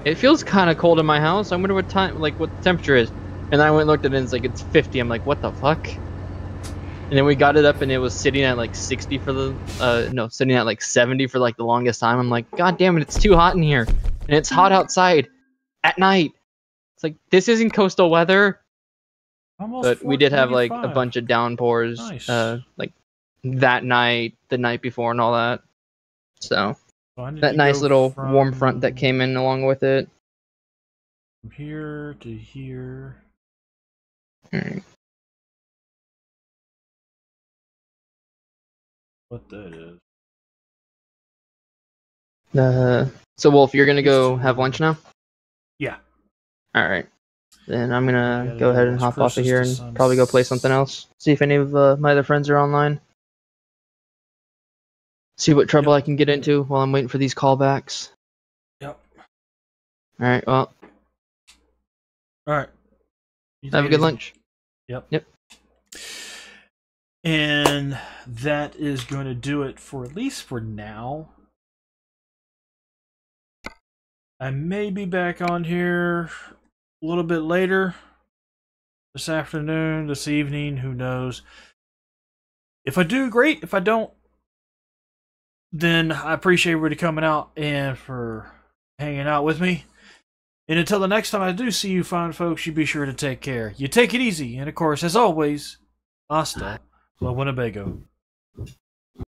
it feels kind of cold in my house. I wonder what time, like, what the temperature is. And then I went and looked at it, and it's like, it's 50. I'm like, what the fuck? And then we got it up, and it was sitting at, like, 60 for the, no, sitting at, like, 70 for, like, the longest time. I'm like, god damn it, it's too hot in here. And it's hot outside at night. It's like, this isn't coastal weather. Almost But we did have, like, a 495. bunch of downpours, Nice. like, that night, the night before, and all that. So, So I need that to nice go little from warm front that came in along with it. From here to here. Alright. What that is. So, Wolf, you're gonna go have lunch now? Yeah. Alright. Then I'm I gonna gotta go go ahead and watch hop off of here Closest and to probably go play Suns. something else. See if any of my other friends are online. See what trouble I can get into while I'm waiting for these callbacks. Yep. Alright, well, Alright. have a good lunch. Yep. Yep. And that is going to do it for at least for now. I may be back on here a little bit later this afternoon, this evening, who knows. If I do, great. If I don't, then I appreciate everybody coming out and for hanging out with me. And until the next time I do see you fine folks, you be sure to take care. You take it easy. And of course, as always, hasta la Winnebago.